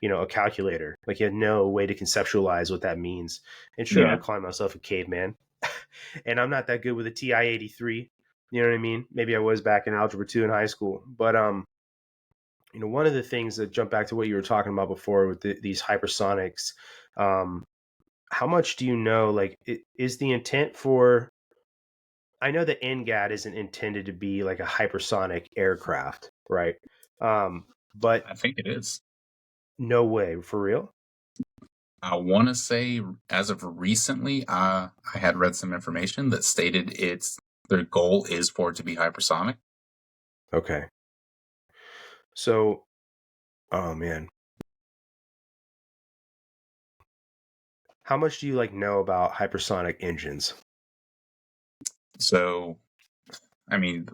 a calculator. Like, he had no way to conceptualize what that means. And sure, I yeah, would call myself a caveman, and I'm not that good with a TI-83. You know what I mean? Maybe I was back in algebra 2 in high school, but one of the things that jump back to what you were talking about before with these hypersonics, um, how much do you know? Like, is the intent for? I know that NGAD isn't intended to be like a hypersonic aircraft, right? But I think it is. no way, for real. I want to say, as of recently, I had read some information that stated their goal is for it to be hypersonic. Okay, so, oh man, how much do you like know about hypersonic engines? So, I mean,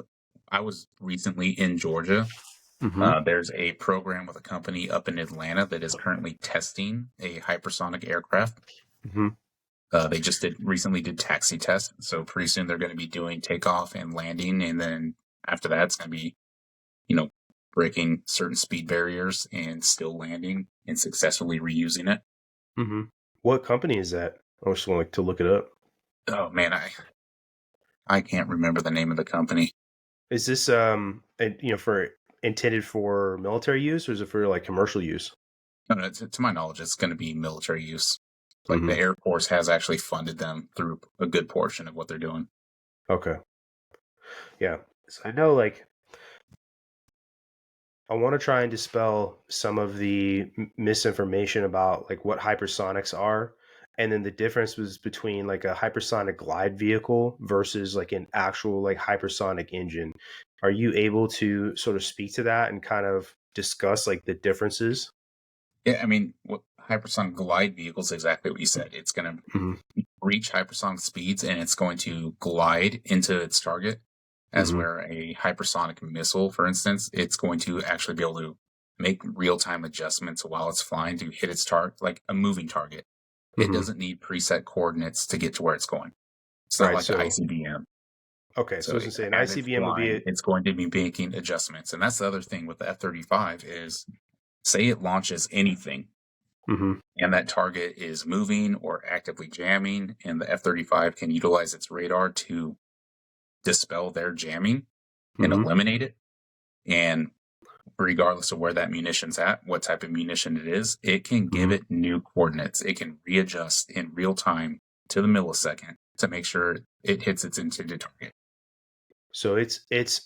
I was recently in Georgia. There's a program with a company up in Atlanta that is currently testing a hypersonic aircraft. They just recently did taxi tests, so pretty soon they're going to be doing takeoff and landing, and then after that it's going to be, breaking certain speed barriers and still landing and successfully reusing it. What company is that? I just want to look it up. Oh man, I can't remember the name of the company. Is this for intended for military use, or is it for like commercial use? No, to my knowledge, it's going to be military use. Like the Air Force has actually funded them through a good portion of what they're doing. Okay. Yeah. So I know, like, I want to try and dispel some of the misinformation about like what hypersonics are, and then the differences between like a hypersonic glide vehicle versus like an actual like hypersonic engine. Are you able to sort of speak to that and kind of discuss like the differences? Yeah, I mean, what hypersonic glide vehicles, exactly what you said. It's going to reach hypersonic speeds and it's going to glide into its target. As where a hypersonic missile, for instance, it's going to actually be able to make real-time adjustments while it's flying to hit its target, like a moving target. It doesn't need preset coordinates to get to where it's going. It's not like the ICBM. Okay, so I was going to say an ICBM would be... It's going to be making adjustments. And that's the other thing with the F-35 is, say it launches anything, and that target is moving or actively jamming, and the F-35 can utilize its radar to dispel their jamming and eliminate it. And regardless of where that munition's at, what type of munition it is, it can give it new coordinates. It can readjust in real time to the millisecond to make sure it hits its intended target. So it's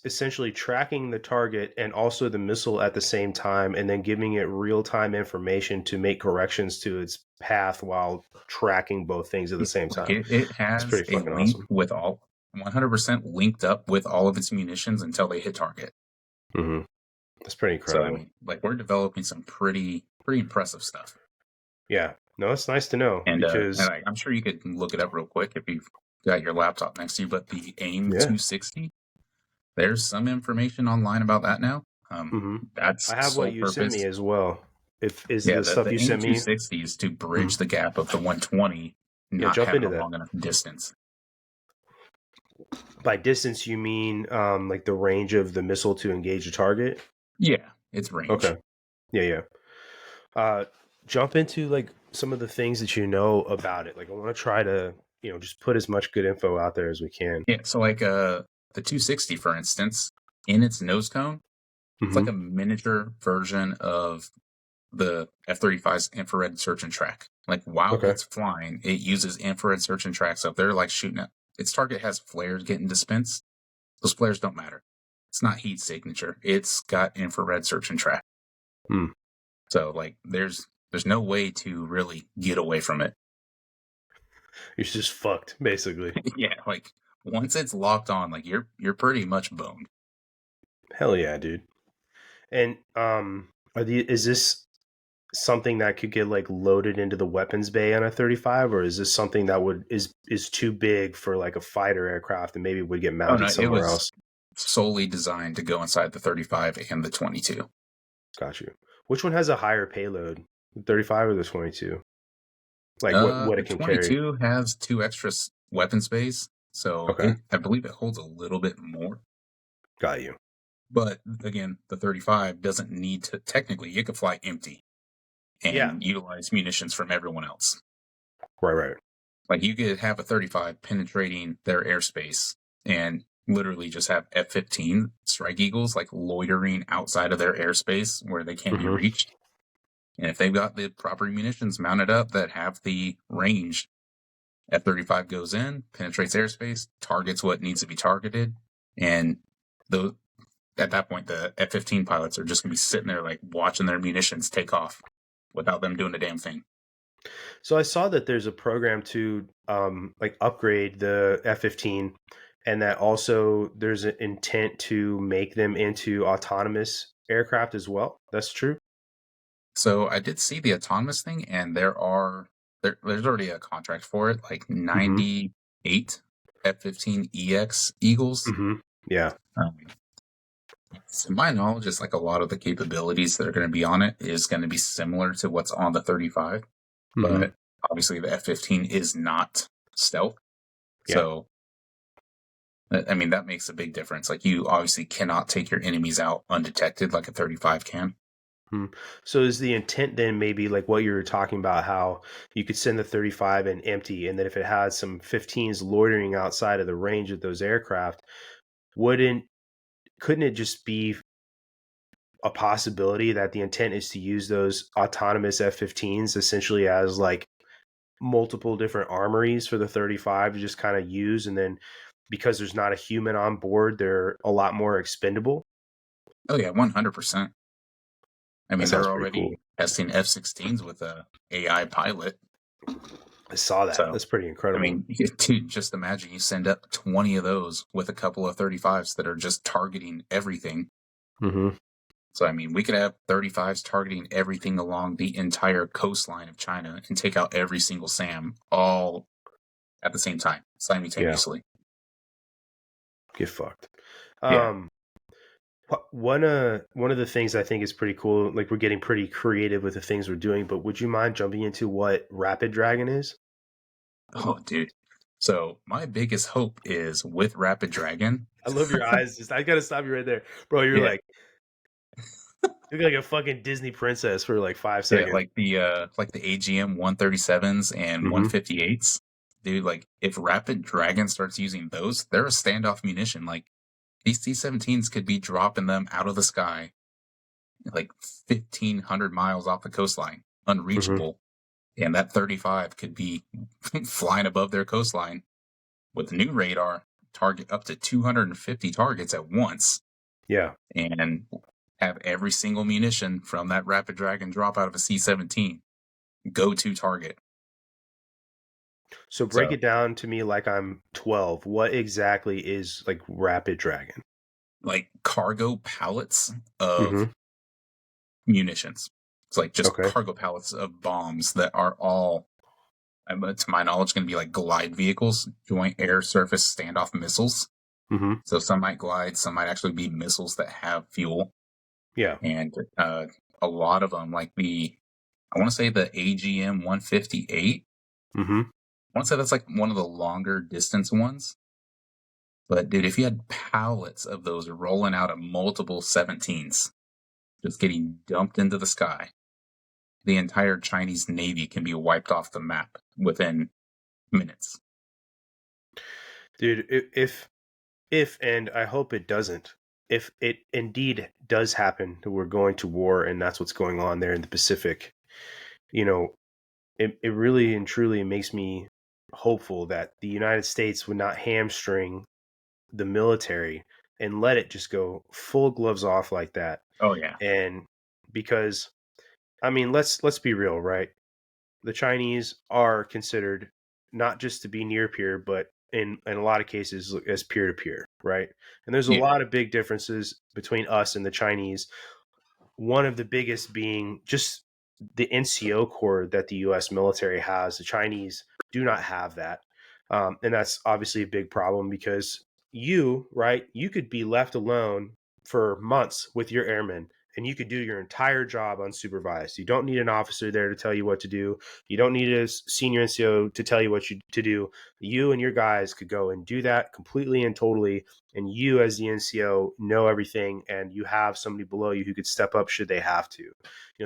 essentially tracking the target and also the missile at the same time, and then giving it real-time information to make corrections to its path while tracking both things at the same time. It has a link with all 100% linked up with all of its munitions until they hit target. That's pretty incredible. So I mean, like, we're developing some pretty impressive stuff. Yeah, no, it's nice to know, and because I'm sure you could look it up real quick if you've got your laptop next to you. But the AIM 260, there's some information online about that now. That's I have what you sent me as well. The stuff you sent me? The AIM 260 is to bridge the gap of the 120 not having a long enough distance. By distance, you mean like the range of the missile to engage a target? Yeah, it's range. Okay. Yeah. Jump into like some of the things that you know about it. Like, I want to try to, just put as much good info out there as we can. Yeah. So like the 260, for instance, in its nose cone, it's like a miniature version of the F-35's infrared search and track. Like, while it's flying, it uses infrared search and track. So if they're like shooting at its target, has flares getting dispensed, those flares don't matter. It's not heat signature. It's got infrared search and track. So like, there's no way to really get away from it. You're just fucked, basically. Yeah, like, once it's locked on, like, you're pretty much boned. Hell yeah, dude. And is this something that could get like loaded into the weapons bay on a 35, or is this something that is too big for like a fighter aircraft and maybe would get mounted somewhere else? Solely designed to go inside the 35 and the 22. Got you. Which one has a higher payload, the 35 or the 22? Like what it can carry? The 22 has 2 extra weapons bays, so I believe it holds a little bit more. Got you. But again, the 35 doesn't need to. Technically, it could fly empty and utilize munitions from everyone else. Right. Like, you could have a 35 penetrating their airspace and literally just have F-15 Strike Eagles like loitering outside of their airspace where they can't be reached. And if they've got the proper munitions mounted up that have the range, F-35 goes in, penetrates airspace, targets what needs to be targeted, and at that point, the F-15 pilots are just going to be sitting there like watching their munitions take off without them doing a damn thing. So I saw that there's a program to like upgrade the F-15, and that also there's an intent to make them into autonomous aircraft as well. That's true? So I did see the autonomous thing, and there's already a contract for it, like 98 F-15EX Eagles. Yeah. To my knowledge, it's like a lot of the capabilities that are going to be on it is going to be similar to what's on the 35, but obviously the F-15 is not stealth. Yeah. So, I mean, that makes a big difference. Like, you obviously cannot take your enemies out undetected like a 35 can. So is the intent then maybe like what you were talking about, how you could send the 35 and empty, and then if it has some 15s loitering outside of the range of those aircraft, couldn't it just be a possibility that the intent is to use those autonomous F-15s essentially as like multiple different armories for the 35 to just kind of use, and then because there's not a human on board, they're a lot more expendable? Oh, yeah, 100%. I That mean, sounds they're pretty cool. already testing F-16s with a AI pilot. I saw that. So, That's pretty I incredible. mean, dude, just imagine you send up 20 of those with a couple of 35s that are just targeting everything. So, I mean, we could have 35s targeting everything along the entire coastline of China and take out every single SAM all at the same time, simultaneously. Get fucked. Yeah. One of the things I think is pretty cool, like we're getting pretty creative with the things we're doing, but would you mind jumping into what Rapid Dragon is? Oh, dude. So, my biggest hope is with Rapid Dragon. I love your eyes. Just I gotta stop you right there, bro. You're Yeah. like a fucking Disney princess for like 5 Yeah, seconds. like the AGM 137s and 158s. Dude, like if Rapid Dragon starts using those, they're a standoff munition. Like these C-17s could be dropping them out of the sky like 1,500 miles off the coastline, unreachable. And that 35 could be flying above their coastline with new radar, target up to 250 targets at once. Yeah. And have every single munition from that Rapid Dragon drop out of a C-17 go to target. So break it down to me like I'm 12. What exactly is like Rapid Dragon? Like cargo pallets of munitions. It's like just cargo pallets of bombs that are all, to my knowledge, going to be like glide vehicles, joint air surface standoff missiles. So some might glide, some might actually be missiles that have fuel. Yeah. And a lot of them, like I want to say the AGM 158. I want to say that's like one of the longer distance ones. But dude, if you had pallets of those rolling out of multiple 17s, just getting dumped into the sky, the entire Chinese Navy can be wiped off the map within minutes. Dude, if and I hope it doesn't, if it indeed does happen that we're going to war and that's what's going on there in the Pacific, it really and truly makes me hopeful that the United States would not hamstring the military and let it just go full gloves off like that. Oh yeah. And because I mean, let's be real, right? The Chinese are considered not just to be near peer, but in a lot of cases as peer to peer, right? And there's a lot of big differences between us and the Chinese. One of the biggest being just the NCO corps that the U.S. military has. The Chinese do not have that. And that's obviously a big problem because you could be left alone for months with your airmen and you could do your entire job unsupervised. You don't need an officer there to tell you what to do. You don't need a senior NCO to tell you what to do. You and your guys could go and do that completely and totally. And you, as the NCO, know everything, and you have somebody below you who could step up should they have to.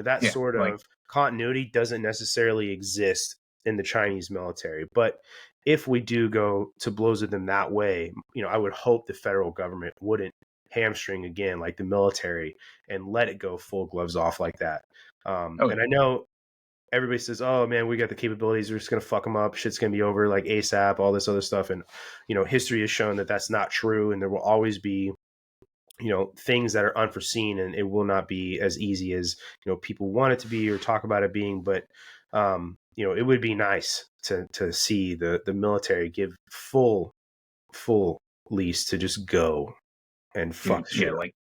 That sort of continuity doesn't necessarily exist in the Chinese military. But if we do go to blows with them that way, I would hope the federal government wouldn't hamstring again like the military and let it go full gloves off like that. And I know everybody says, oh man, we got the capabilities, we're just going to fuck them up, shit's going to be over like ASAP, all this other stuff. And history has shown that that's not true, and there will always be things that are unforeseen, and it will not be as easy as people want it to be or talk about it being. But it would be nice to see the military give full lease to just go and fuck shit up. Like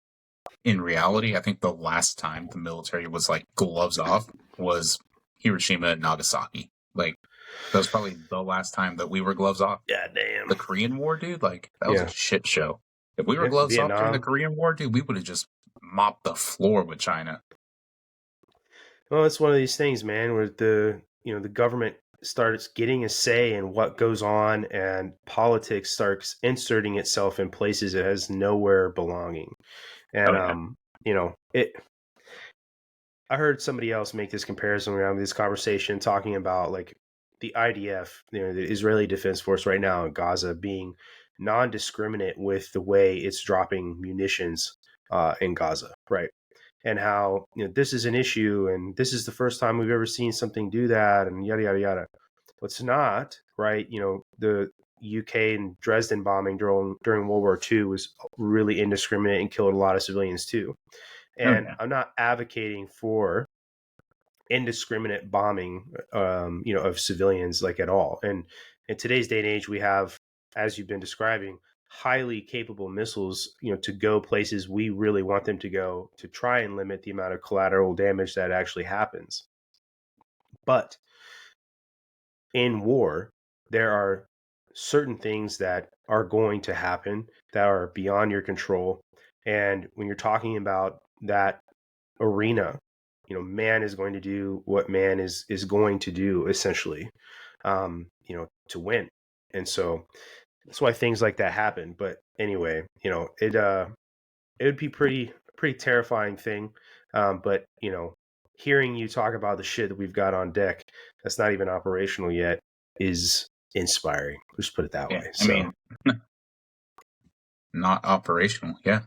in reality, I think the last time the military was like gloves off was Hiroshima and Nagasaki. Like that was probably the last time that we were gloves off. Yeah, damn. The Korean War, dude, like that was a shit show. If we were gloves off during the Vietnam. Korean War, dude, we would have just mopped the floor with China. Well, it's one of these things, man, where the government starts getting a say in what goes on, and politics starts inserting itself in places it has nowhere belonging. Oh And yeah. it. I heard somebody else make this comparison around this conversation, talking about like the IDF, the Israeli Defense Force right now in Gaza, being non-discriminate with the way it's dropping munitions in Gaza, right? And how this is an issue, and this is the first time we've ever seen something do that, and yada yada yada. What's not right? The UK and Dresden bombing during World War II was really indiscriminate and killed a lot of civilians too. Oh And yeah. I'm not advocating for indiscriminate bombing, of civilians like at all. And in today's day and age, we have, as you've been describing, highly capable missiles, to go places we really want them to go, to try and limit the amount of collateral damage that actually happens. But in war, there are certain things that are going to happen that are beyond your control. And when you're talking about that arena, man is going to do what man is going to do, essentially, to win. And so that's why things like that happen. But anyway, it would be pretty terrifying thing. But hearing you talk about the shit that we've got on deck that's not even operational yet is inspiring. Let's put it that Yeah. way. I So mean, not operational. Yeah.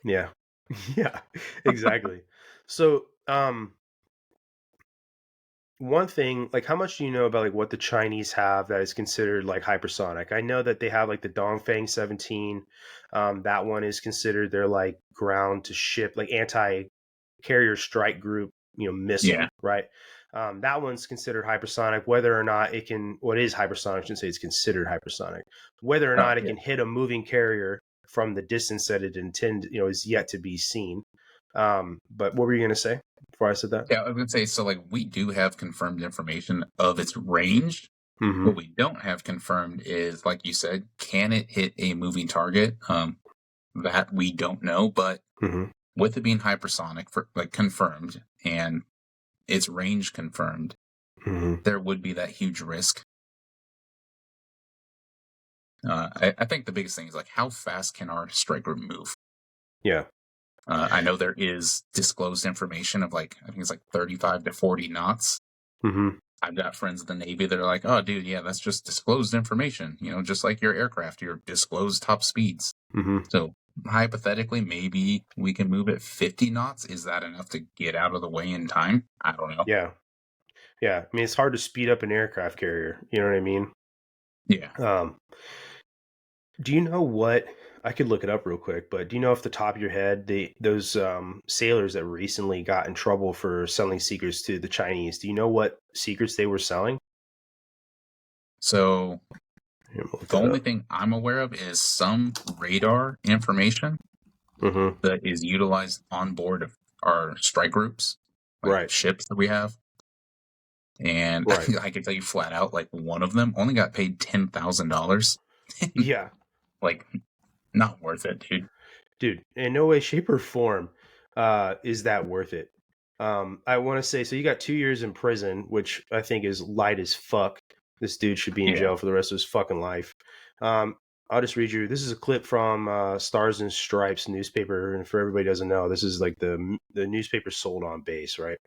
yeah. Yeah, exactly. So one thing, like, how much do you know about like what the Chinese have that is considered like hypersonic? I know that they have like the Dongfeng 17. That one is considered their like ground to ship, like anti carrier strike group, missile, Yeah. right? That one's considered hypersonic. Whether or not it can, what is hypersonic? I shouldn't say it's considered hypersonic. Whether or Oh not it yeah. can hit a moving carrier from the distance that it intended, is yet to be seen. But what were you going to say before I said that? Yeah, I was gonna say, so like we do have confirmed information of its range. Mm-hmm. What we don't have confirmed is, like you said, can it hit a moving target? That we don't know, but Mm-hmm. with it being hypersonic for like confirmed and its range confirmed, Mm-hmm. there would be that huge risk. I think the biggest thing is like how fast can our strike group move? Yeah. I know there is disclosed information of like I think it's like 35 to 40 knots. Mm-hmm. I've got friends in the Navy that are like, oh, dude, yeah, that's just disclosed information. Just like your aircraft, your disclosed top speeds. Mm-hmm. So hypothetically, maybe we can move at 50 knots. Is that enough to get out of the way in time? I don't know. Yeah. Yeah. I mean, it's hard to speed up an aircraft carrier. You know what I mean? Yeah. Um, do you know what? I could look it up real quick, but do you know off the top of your head those sailors that recently got in trouble for selling secrets to the Chinese? Do you know what secrets they were selling? So Here, we'll look the that only up. thing I'm aware of is some radar information Mm-hmm. that is utilized on board of our strike groups, like Right. ships that we have. And Right. I can tell you flat out, like one of them only got paid $10,000. Yeah. Like, not worth it, dude. Dude, in no way, shape, or form is that worth it. I want to say, so you got 2 years in prison, which I think is light as fuck. This dude should be in Yeah. jail for the rest of his fucking life. I'll just read you. This is a clip from Stars and Stripes newspaper, and for everybody who doesn't know, this is like the newspaper sold on base, right?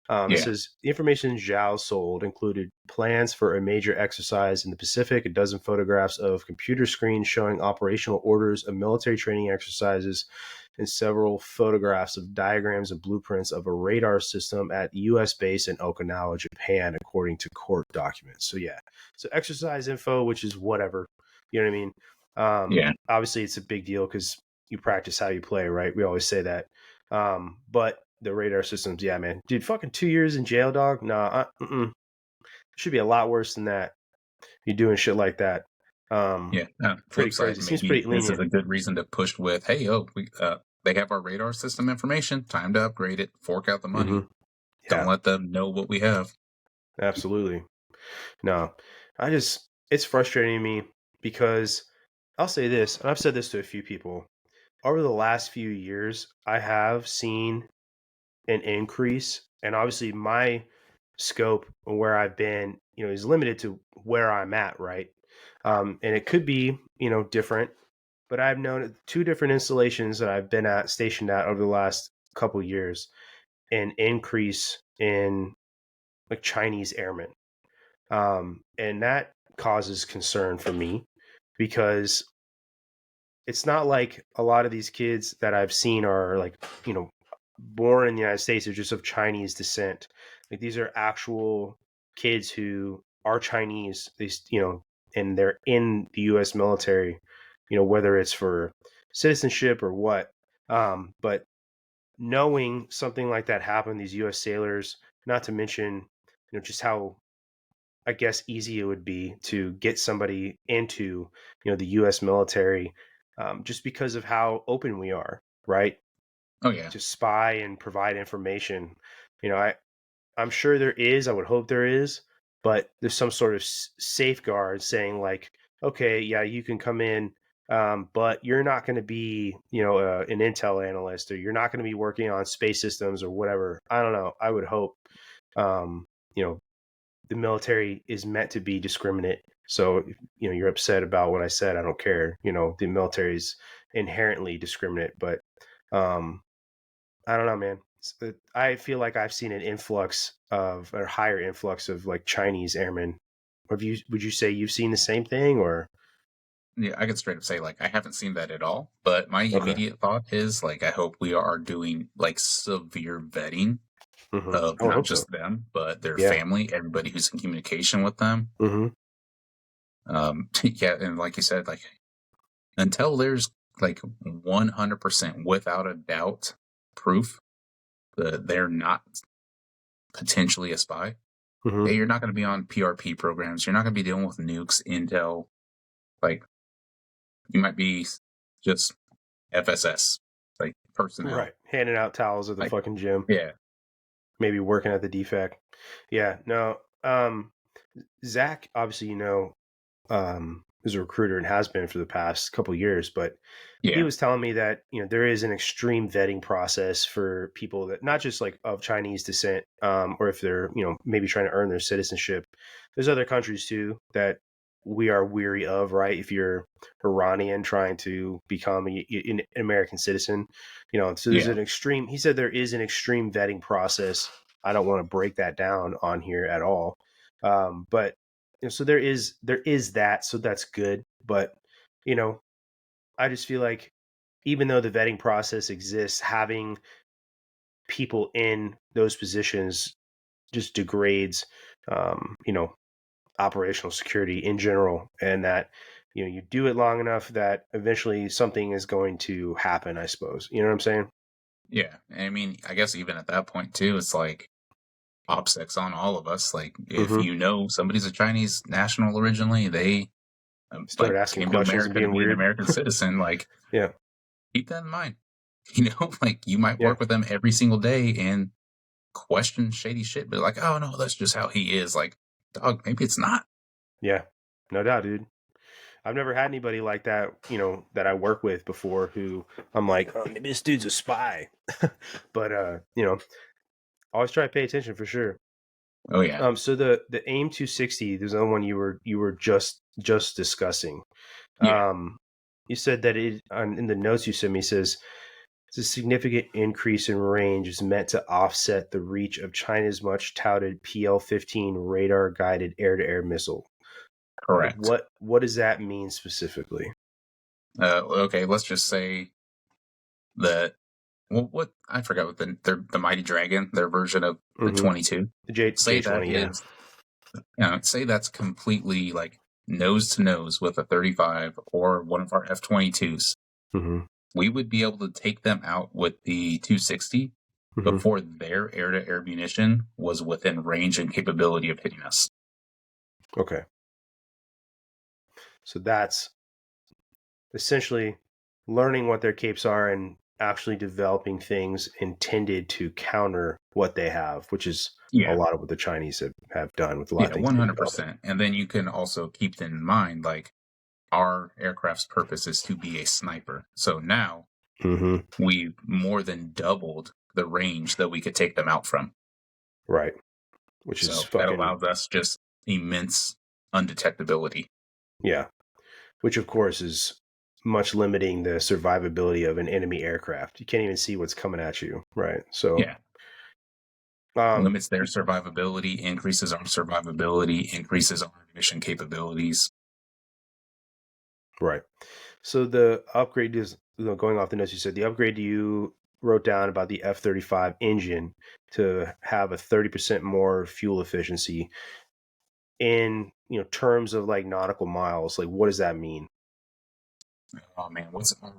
It Yeah. says the information Zhao sold included plans for a major exercise in the Pacific, a dozen photographs of computer screens showing operational orders of military training exercises, and several photographs of diagrams and blueprints of a radar system at U.S. base in Okinawa, Japan, according to court documents. So yeah, so exercise info, which is whatever, you know what I mean? Yeah. Obviously, it's a big deal because you practice how you play, right? We always say that. But the radar systems, yeah, man, dude, fucking 2 years in jail, dog. Nah, should be a lot worse than that. You're doing shit like that. Yeah. Pretty Flip side, crazy. Seems maybe pretty this is lenient. a good reason to push with, hey, they have our radar system information. Time to upgrade it. Fork out the money. Mm-hmm. Yeah, Don't let them know what we have. absolutely. No, it's frustrating to me because I'll say this, and I've said this to a few people. over the last few years, I have seen an increase, and obviously my scope where I've been, is limited to where I'm at, right? And it could be, different, but I've known two different installations that I've been stationed at over the last couple years, an increase in like Chinese airmen, and that causes concern for me because it's not like a lot of these kids that I've seen are like, born in the United States are just of Chinese descent. Like these are actual kids who are Chinese, and they're in the U.S. military, whether it's for citizenship or what. But knowing something like that happened, these U.S. sailors, not to mention, just how I guess easy it would be to get somebody into, the U.S. military, just because of how open we are, right? Oh yeah. To spy and provide information. I'm sure there is. I would hope there is, but there's some sort of safeguard saying like, okay, yeah, you can come in, but you're not going to be, an intel analyst, or you're not going to be working on space systems or whatever. I don't know. I would hope, um, you know, the military is meant to be discriminate. So, if, you're upset about what I said, I don't care. The military is inherently discriminate, but um, I don't know, man. I feel like I've seen an influx of or higher influx of like Chinese airmen. Would you say you've seen the same thing or? Yeah, I could straight up say like I haven't seen that at all. But my Okay. immediate thought is like I hope we are doing like severe vetting Mm-hmm. of I would not hope so. just them, but their Yeah. family, everybody who's in communication with them. Mm-hmm. Yeah, and like you said, like until there's like 100% without a doubt proof that they're not potentially a spy, Mm-hmm. yeah, you're not going to be on PRP programs. You're not going to be dealing with nukes, intel. Like you might be just FSS, like personnel. Right. Handing out towels at the Like, fucking gym. yeah, Maybe working at the defect. Yeah. No. Zach, obviously, is a recruiter and has been for the past couple years, but he yeah, was telling me that there is an extreme vetting process for people that not just like of Chinese descent, or if they're maybe trying to earn their citizenship. There's other countries too that we are weary of, right? If you're Iranian trying to become an American citizen, so there's yeah, an extreme. He said there is an extreme vetting process. I don't want to break that down on here at all, but so there is that, so that's good. But you know, I just feel like even though the vetting process exists, having people in those positions just degrades, operational security in general, and that you do it long enough that eventually something is going to happen. I suppose you know what I'm saying. yeah. I mean, I guess even at that point too, it's like OPSEC's on all of us. Like, if Mm-hmm. you know somebody's a Chinese national originally, they Start like asking came to questions and America to being be an weird. American citizen. Like, Yeah, keep that in mind. You know, like you might yeah, work with them every single day and question shady shit, but like, oh no, that's just how he is. Like, dog, maybe it's not. yeah. No doubt, dude. I've never had anybody like that, that I work with before who I'm like, oh, maybe this dude's a spy. But always try to pay attention for sure. Oh yeah, So the AIM 260, there's another one you were just discussing. yeah, Um, you said that in the notes you sent me says it's a significant increase in range is meant to offset the reach of China's much touted PL-15 radar guided air to air missile. Like correct. what does that mean specifically? Okay, let's just say that. Well, what I forgot what the Mighty Dragon, their version of the Mm-hmm. 22. The J Say that 20, yeah. is, say that's completely like nose to nose with a 35 or one of our F-22s. Mm-hmm. We would be able to take them out with the 260 Mm-hmm. before their air-to-air munition was within range and capability of hitting us. Okay. So that's essentially learning what their capes are and actually developing things intended to counter what they have, which is a Yeah, lot of what the Chinese have done with a lot of yeah, things they've developed. 100%. And then you can also keep in mind, like, our aircraft's purpose is to be a sniper. So now we more than doubled the range that we could take them out from. Right. Which is that fucking... allows us just immense undetectability. Yeah. Which, of course, is much limiting the survivability of an enemy aircraft. You can't even see what's coming at you, right? So yeah. Limits their survivability, increases our survivability, increases our mission capabilities. Right. So the upgrade is, going off the notes you said, the upgrade you wrote down about the F-35 engine to have a 30% more fuel efficiency in, terms of like nautical miles. Like, what does that mean? Oh man, what's our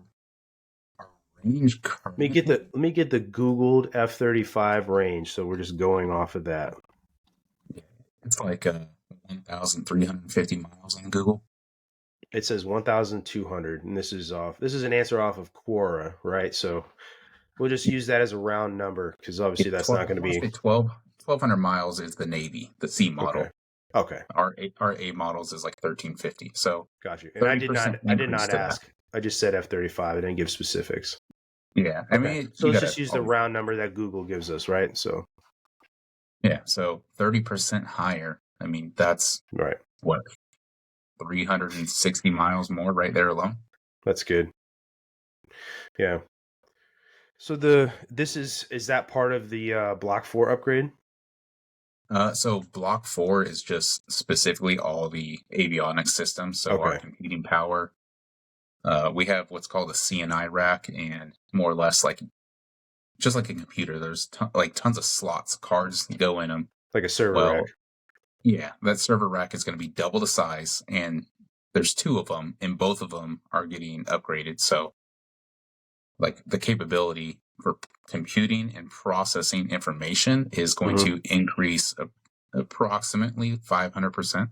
range currently? Let me get the Googled F-35 range. So we're just going off of that. It's like 1,350 miles on Google. It says 1,200, and this is an answer off of Quora, right? So we'll just use that as a round number because obviously that's not going to be... 1,200 miles is the Navy, the C model. Okay. Our A models is like 1,350. So got you. And I did not ask. I just said F-35. I didn't give specifics. Yeah, I mean, so let's just use the round number that Google gives us, right? So yeah, so 30% higher. I mean, that's right. What, 360 miles more right there alone? That's good. Yeah. So is that part of the Block 4 upgrade? So Block 4 is just specifically all the avionics systems. So our computing power. We have what's called a CNI rack, and more or less just like a computer. There's tons of slots, cards go in them. Like a server rack. Yeah, that server rack is going to be double the size, and there's 2 of them, and both of them are getting upgraded. So, the capability for computing and processing information is going to increase approximately 500%.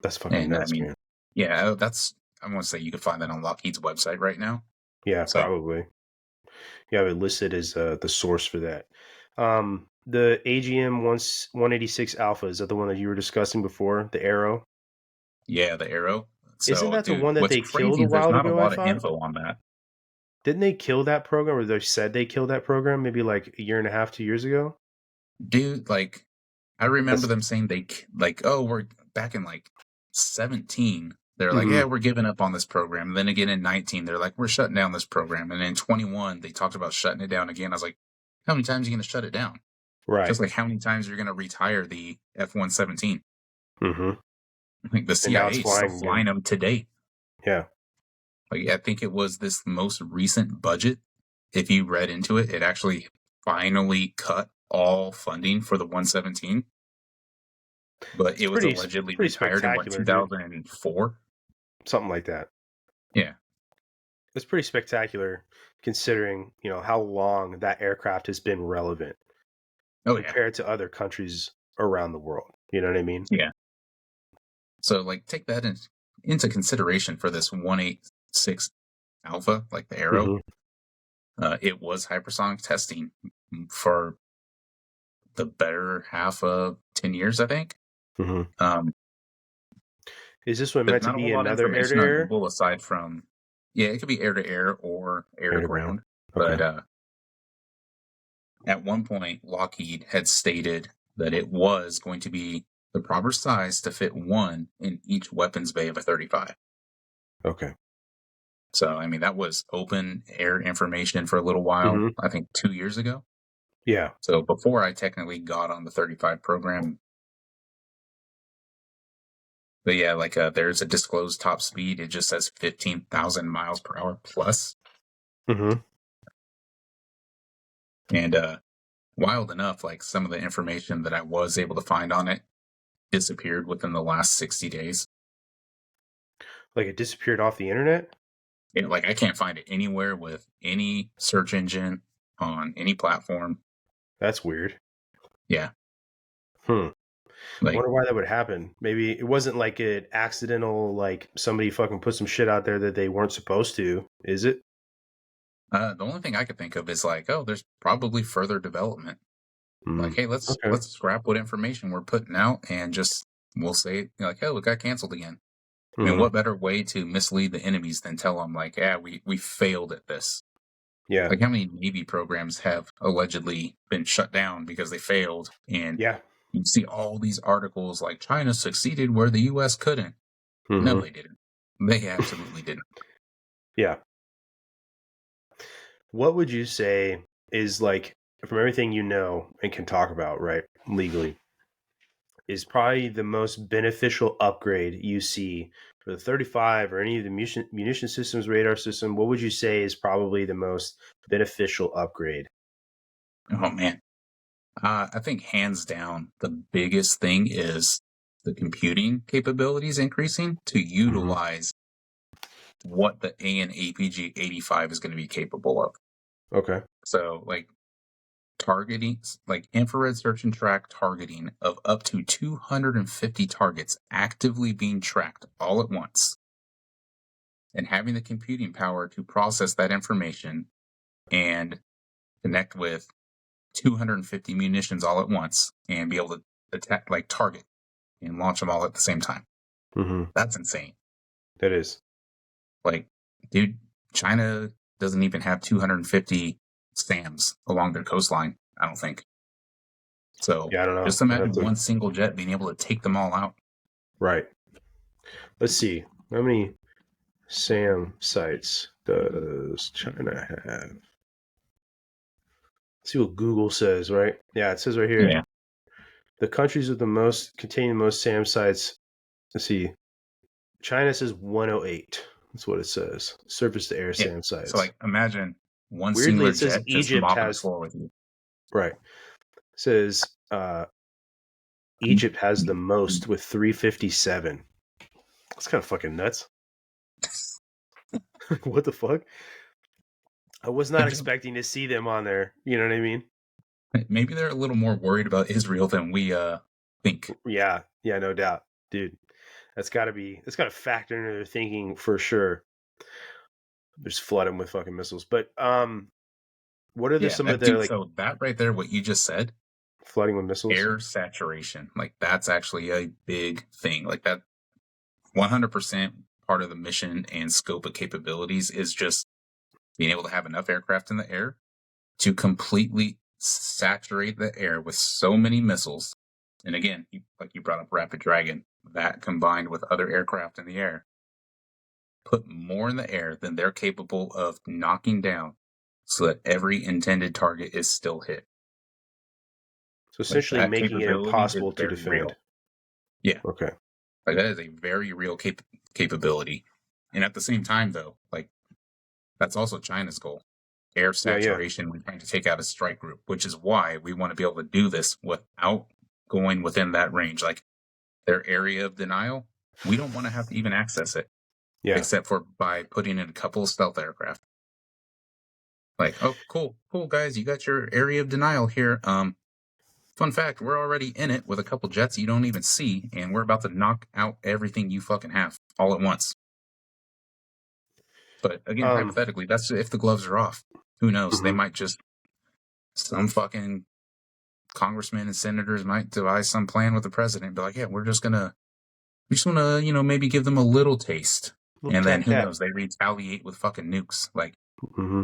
That's fucking nuts, man. Yeah, I want to say you can find that on Lockheed's website right now. Yeah, probably. You have it listed as the source for that. The AGM 186 Alpha, is that the one that you were discussing before? The Arrow? Yeah, the Arrow. So, isn't that the one that they killed a while ago? There's not a lot of info on that. Didn't they kill that program, or they said they killed that program maybe like a year and a half, 2 years ago? Dude, I remember them saying we're back in 17. They're like, yeah, we're giving up on this program. And then again in 19, they're like, we're shutting down this program. And in 21, they talked about shutting it down again. I was like, how many times are you going to shut it down? Right. Just how many times are you going to retire the F-117? The CIA is still flying them today. Yeah. I think it was this most recent budget. If you read into it, it actually finally cut all funding for the 117. But it was allegedly retired in 2004? Something like that. Yeah. It's pretty spectacular considering, how long that aircraft has been relevant compared to other countries around the world. You know what I mean? Yeah. So, take that into consideration for this 186 Alpha, the Arrow. It was hypersonic testing for the better half of 10 years, I think. Is this one meant to be another air-to-air? Aside from, it could be air-to-air or air-to-ground. Okay. But at one point, Lockheed had stated that it was going to be the proper size to fit one in each weapons bay of a 35. Okay. So, that was open air information for a little while, I think 2 years ago. Yeah. So, before I technically got on the 35 program. But yeah, there's a disclosed top speed. It just says 15,000 miles per hour plus. And wild enough, some of the information that I was able to find on it disappeared within the last 60 days. It disappeared off the internet? Yeah, I can't find it anywhere with any search engine on any platform. That's weird. Yeah. I wonder why that would happen. Maybe it wasn't an accidental, somebody fucking put some shit out there that they weren't supposed to, is it? The only thing I could think of is there's probably further development. Hey, let's scrap what information we're putting out and just we'll say it, oh, it got canceled again. I mean, what better way to mislead the enemies than tell them, like, yeah, we failed at this. Yeah. Like, how many Navy programs have allegedly been shut down because they failed? And Yeah. you see all these articles like China succeeded where the U.S. couldn't. No, they didn't. They absolutely didn't. Yeah. What would you say is, like, from everything you know and can talk about, right, legally, is probably the most beneficial upgrade you see for the 35 or any of the munition systems, radar system? What would you say is probably the most beneficial upgrade? Oh, man. I think hands down, the biggest thing is the computing capabilities increasing to utilize what the AN APG 85 is going to be capable of. Okay. So, like, targeting, like infrared search and track targeting of up to 250 targets actively being tracked all at once, and having the computing power to process that information and connect with 250 munitions all at once and be able to attack, like target and launch them all at the same time. That's insane. That is. Like, dude, China doesn't even have 250 SAMs along their coastline, I don't think. So Yeah, I don't know. just imagine one single jet being able to take them all out. Right. Let's see. How many SAM sites does China have? Let's see what Google says, right? Yeah, it says right here. Yeah. The countries with the most containing the most SAM sites. Let's see. China says 108. That's what it says. Surface to air SAM sites. So, like, imagine one Weirdly, singular it says jet just mopping the floor with you. Right. It says Egypt has the most with 357. That's kind of fucking nuts. What the fuck? I was not expecting to see them on there. You know what I mean? Maybe they're a little more worried about Israel than we think. Yeah, no doubt, dude. That's got to factor into their thinking for sure. Just flood them with fucking missiles. But what are some of their, like, so that right there, what you just said, flooding with missiles? Air saturation, like, that's actually a big thing. Like, that 100% part of the mission and scope of capabilities is just being able to have enough aircraft in the air to completely saturate the air with so many missiles. And again, like you brought up Rapid Dragon, that combined with other aircraft in the air, put more in the air than they're capable of knocking down so that every intended target is still hit. So essentially, like, making it impossible to defend. Real. Yeah. Okay. Like, that is a very real capability. And at the same time, though, like, that's also China's goal. Air saturation, we're trying to take out a strike group, which is why we want to be able to do this without going within that range. Like, their area of denial, we don't want to have to even access it. Yeah. Except for by putting in a couple of stealth aircraft. Like, oh, cool, guys, you got your area of denial here. Fun fact, we're already in it with a couple jets you don't even see, and we're about to knock out everything you fucking have all at once. But again, hypothetically, that's if the gloves are off. Who knows? They might just, some fucking congressmen and senators might devise some plan with the president and be like, yeah, we just want to, maybe give them a little taste. And then who knows? They retaliate with fucking nukes. Like,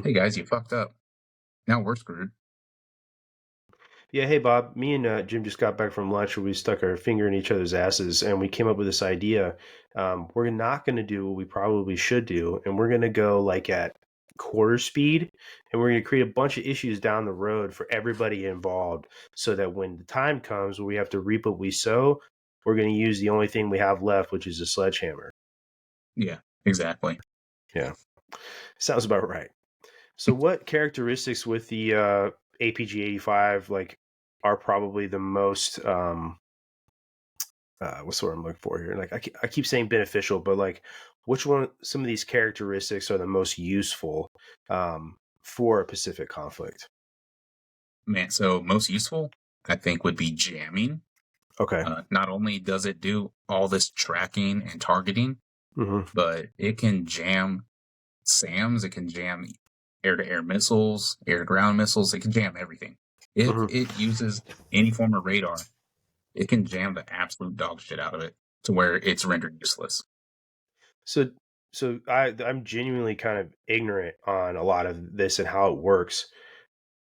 hey guys, you fucked up. Now we're screwed. Yeah, hey Bob, me and Jim just got back from lunch where we stuck our finger in each other's asses and we came up with this idea. We're not going to do what we probably should do, and we're going to go like at quarter speed, and we're going to create a bunch of issues down the road for everybody involved so that when the time comes where we have to reap what we sow, we're going to use the only thing we have left, which is a sledgehammer. Yeah, exactly. Yeah, sounds about right. So what characteristics with the APG-85 like are probably the most what's the word I'm looking for here? Like I keep saying beneficial, but like which one? Some of these characteristics are the most useful for a Pacific conflict? Man, so most useful, I think, would be jamming. Okay. Not only does it do all this tracking and targeting, but it can jam SAMs. It can jam air-to-air missiles, air-to-ground missiles. It can jam everything. If it uses any form of radar, it can jam the absolute dog shit out of it to where it's rendered useless. So I'm genuinely kind of ignorant on a lot of this and how it works.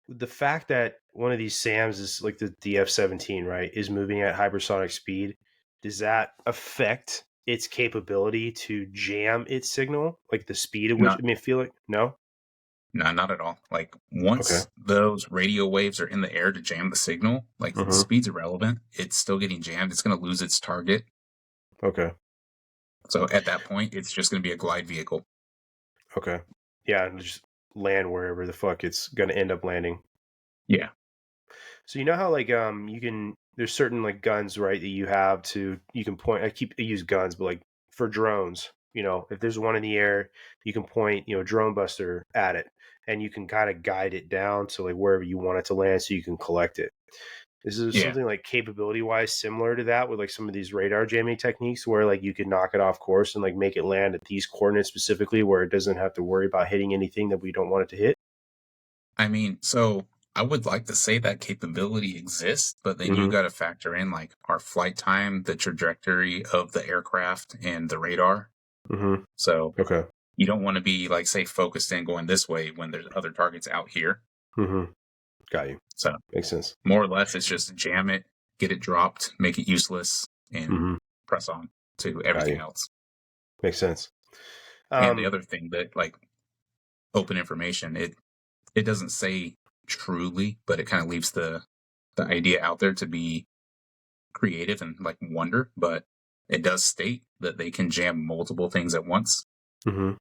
The fact that one of these SAMs is like the DF-17, right, is moving at hypersonic speed, does that affect its capability to jam its signal, like the speed at which? Not, I mean, I feel like no. no, not at all. Like Okay. once those radio waves are in the air to jam the signal, like Mm-hmm. speed's irrelevant. It's still getting jammed. It's going to lose its target. Okay. So at that point, it's just going to be a glide vehicle. Okay. Yeah, and just land wherever the fuck it's gonna end up landing. Yeah. So you know how like you can there's certain like guns, right, that you have to you can point. I use guns, but like for drones, if there's one in the air, you can point, drone buster at it, and you can kind of guide it down to like wherever you want it to land, so you can collect it. Is there Yeah. something like capability wise similar to that with like some of these radar jamming techniques where like you could knock it off course and like make it land at these coordinates specifically where it doesn't have to worry about hitting anything that we don't want it to hit? I mean, so I would like to say that capability exists, but then you Mm-hmm. got to factor in like our flight time, the trajectory of the aircraft, and the radar. Mm-hmm. So Okay. you don't want to be like, say, focused in going this way when there's other targets out here. Mm-hmm. Got you. So Makes sense. more or less, it's just jam it, get it dropped, make it useless, and Mm-hmm. press on to Got everything you. else. Makes sense. And the Um, other thing that like open information, it doesn't say truly, but it kind of leaves the idea out there to be creative and like wonder, but it does state that they can jam multiple things at once. mhm.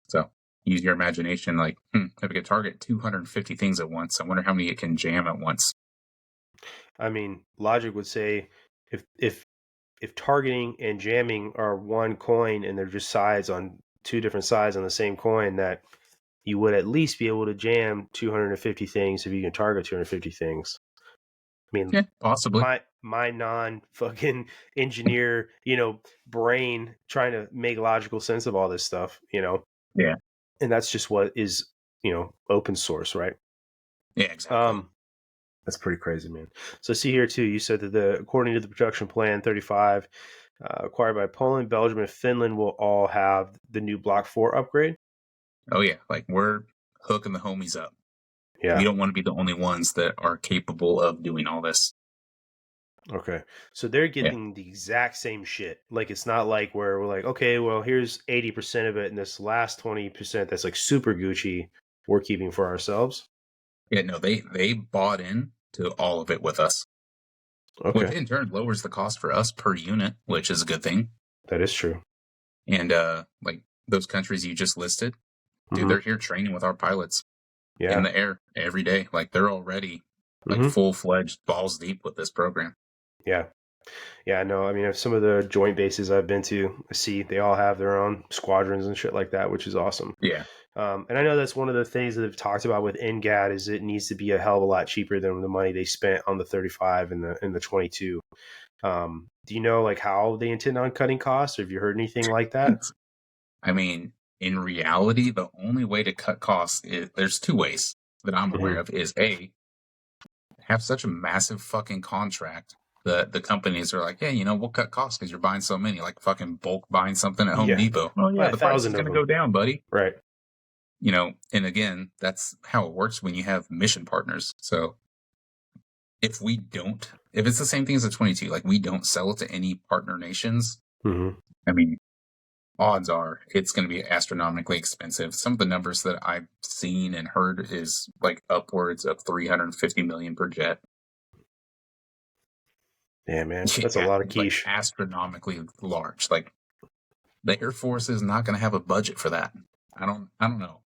So use your imagination. Like, if it could target 250 things at once, I wonder how many it can jam at once. I mean, logic would say if targeting and jamming are one coin and they're just sides on two different sides on the same coin, that you would at least be able to jam 250 things if you can target 250 things. I mean, Yeah, possibly. my non fucking engineer, brain trying to make logical sense of all this stuff, Yeah, and that's just what is, open source, right? yeah, exactly. Um, That's pretty crazy, man. So see here too, you said that according to the production plan 35, acquired by Poland, Belgium, and Finland will all have the new Block 4 upgrade. Oh yeah, like we're hooking the homies up. We Yeah. don't want to be the only ones that are capable of doing all this. Okay. So they're Yeah, getting the exact same shit. Like it's not like where we're like, okay, well here's 80% of it, and this last 20% that's like super Gucci, we're keeping for ourselves. yeah. No, they bought in to all of it with us, which Okay, in turn lowers the cost for us per unit, which is a good thing. that is true. And like those countries you just listed, dude, Hmm. they're here training with our pilots in Yeah. the air every day. Like they're already like Hmm. full-fledged balls deep with this program. Yeah. Yeah, no, I mean, some of the joint bases I've been to, I see they all have their own squadrons and shit like that, which is awesome. Yeah. And I know that's one of the things that they've talked about with NGAD is it needs to be a hell of a lot cheaper than the money they spent on the 35 and the 22. Do you know like how they intend on cutting costs, or have you heard anything like that? I mean, in reality, the only way to cut costs is there's two ways that I'm aware Hmm. of is A, have such a massive fucking contract that the companies are like, yeah, we'll cut costs because you're buying so many, like fucking bulk buying something at Home Yeah, Depot. Oh buy yeah, a the price is thousand going of to go them. down, buddy. Right. And again, that's how it works when you have mission partners. So if it's the same thing as a 22, like we don't sell it to any partner nations, Hmm. I mean, odds are it's going to be astronomically expensive. Some of the numbers that I've seen and heard is like upwards of 350 million per jet. Yeah, man, that's a Yeah, lot of like quiche. astronomically large. Like the Air Force is not going to have a budget for that. I don't know.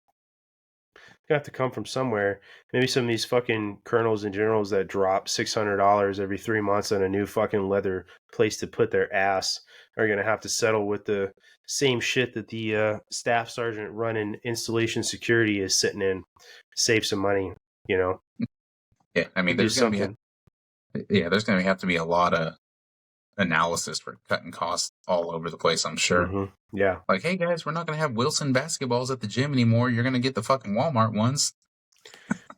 Have to come from somewhere. Maybe some of these fucking colonels and generals that drop $600 every 3 months on a new fucking leather place to put their ass are gonna have to settle with the same shit that the staff sergeant running installation security is sitting in. Save some money, you know. Yeah, I mean, Could do there's going to something. there's going to have to be a lot of analysis for cutting costs all over the place, I'm sure. Mm-hmm. Yeah. Like, hey guys, we're not going to have Wilson basketballs at the gym anymore. You're going to get the fucking Walmart ones.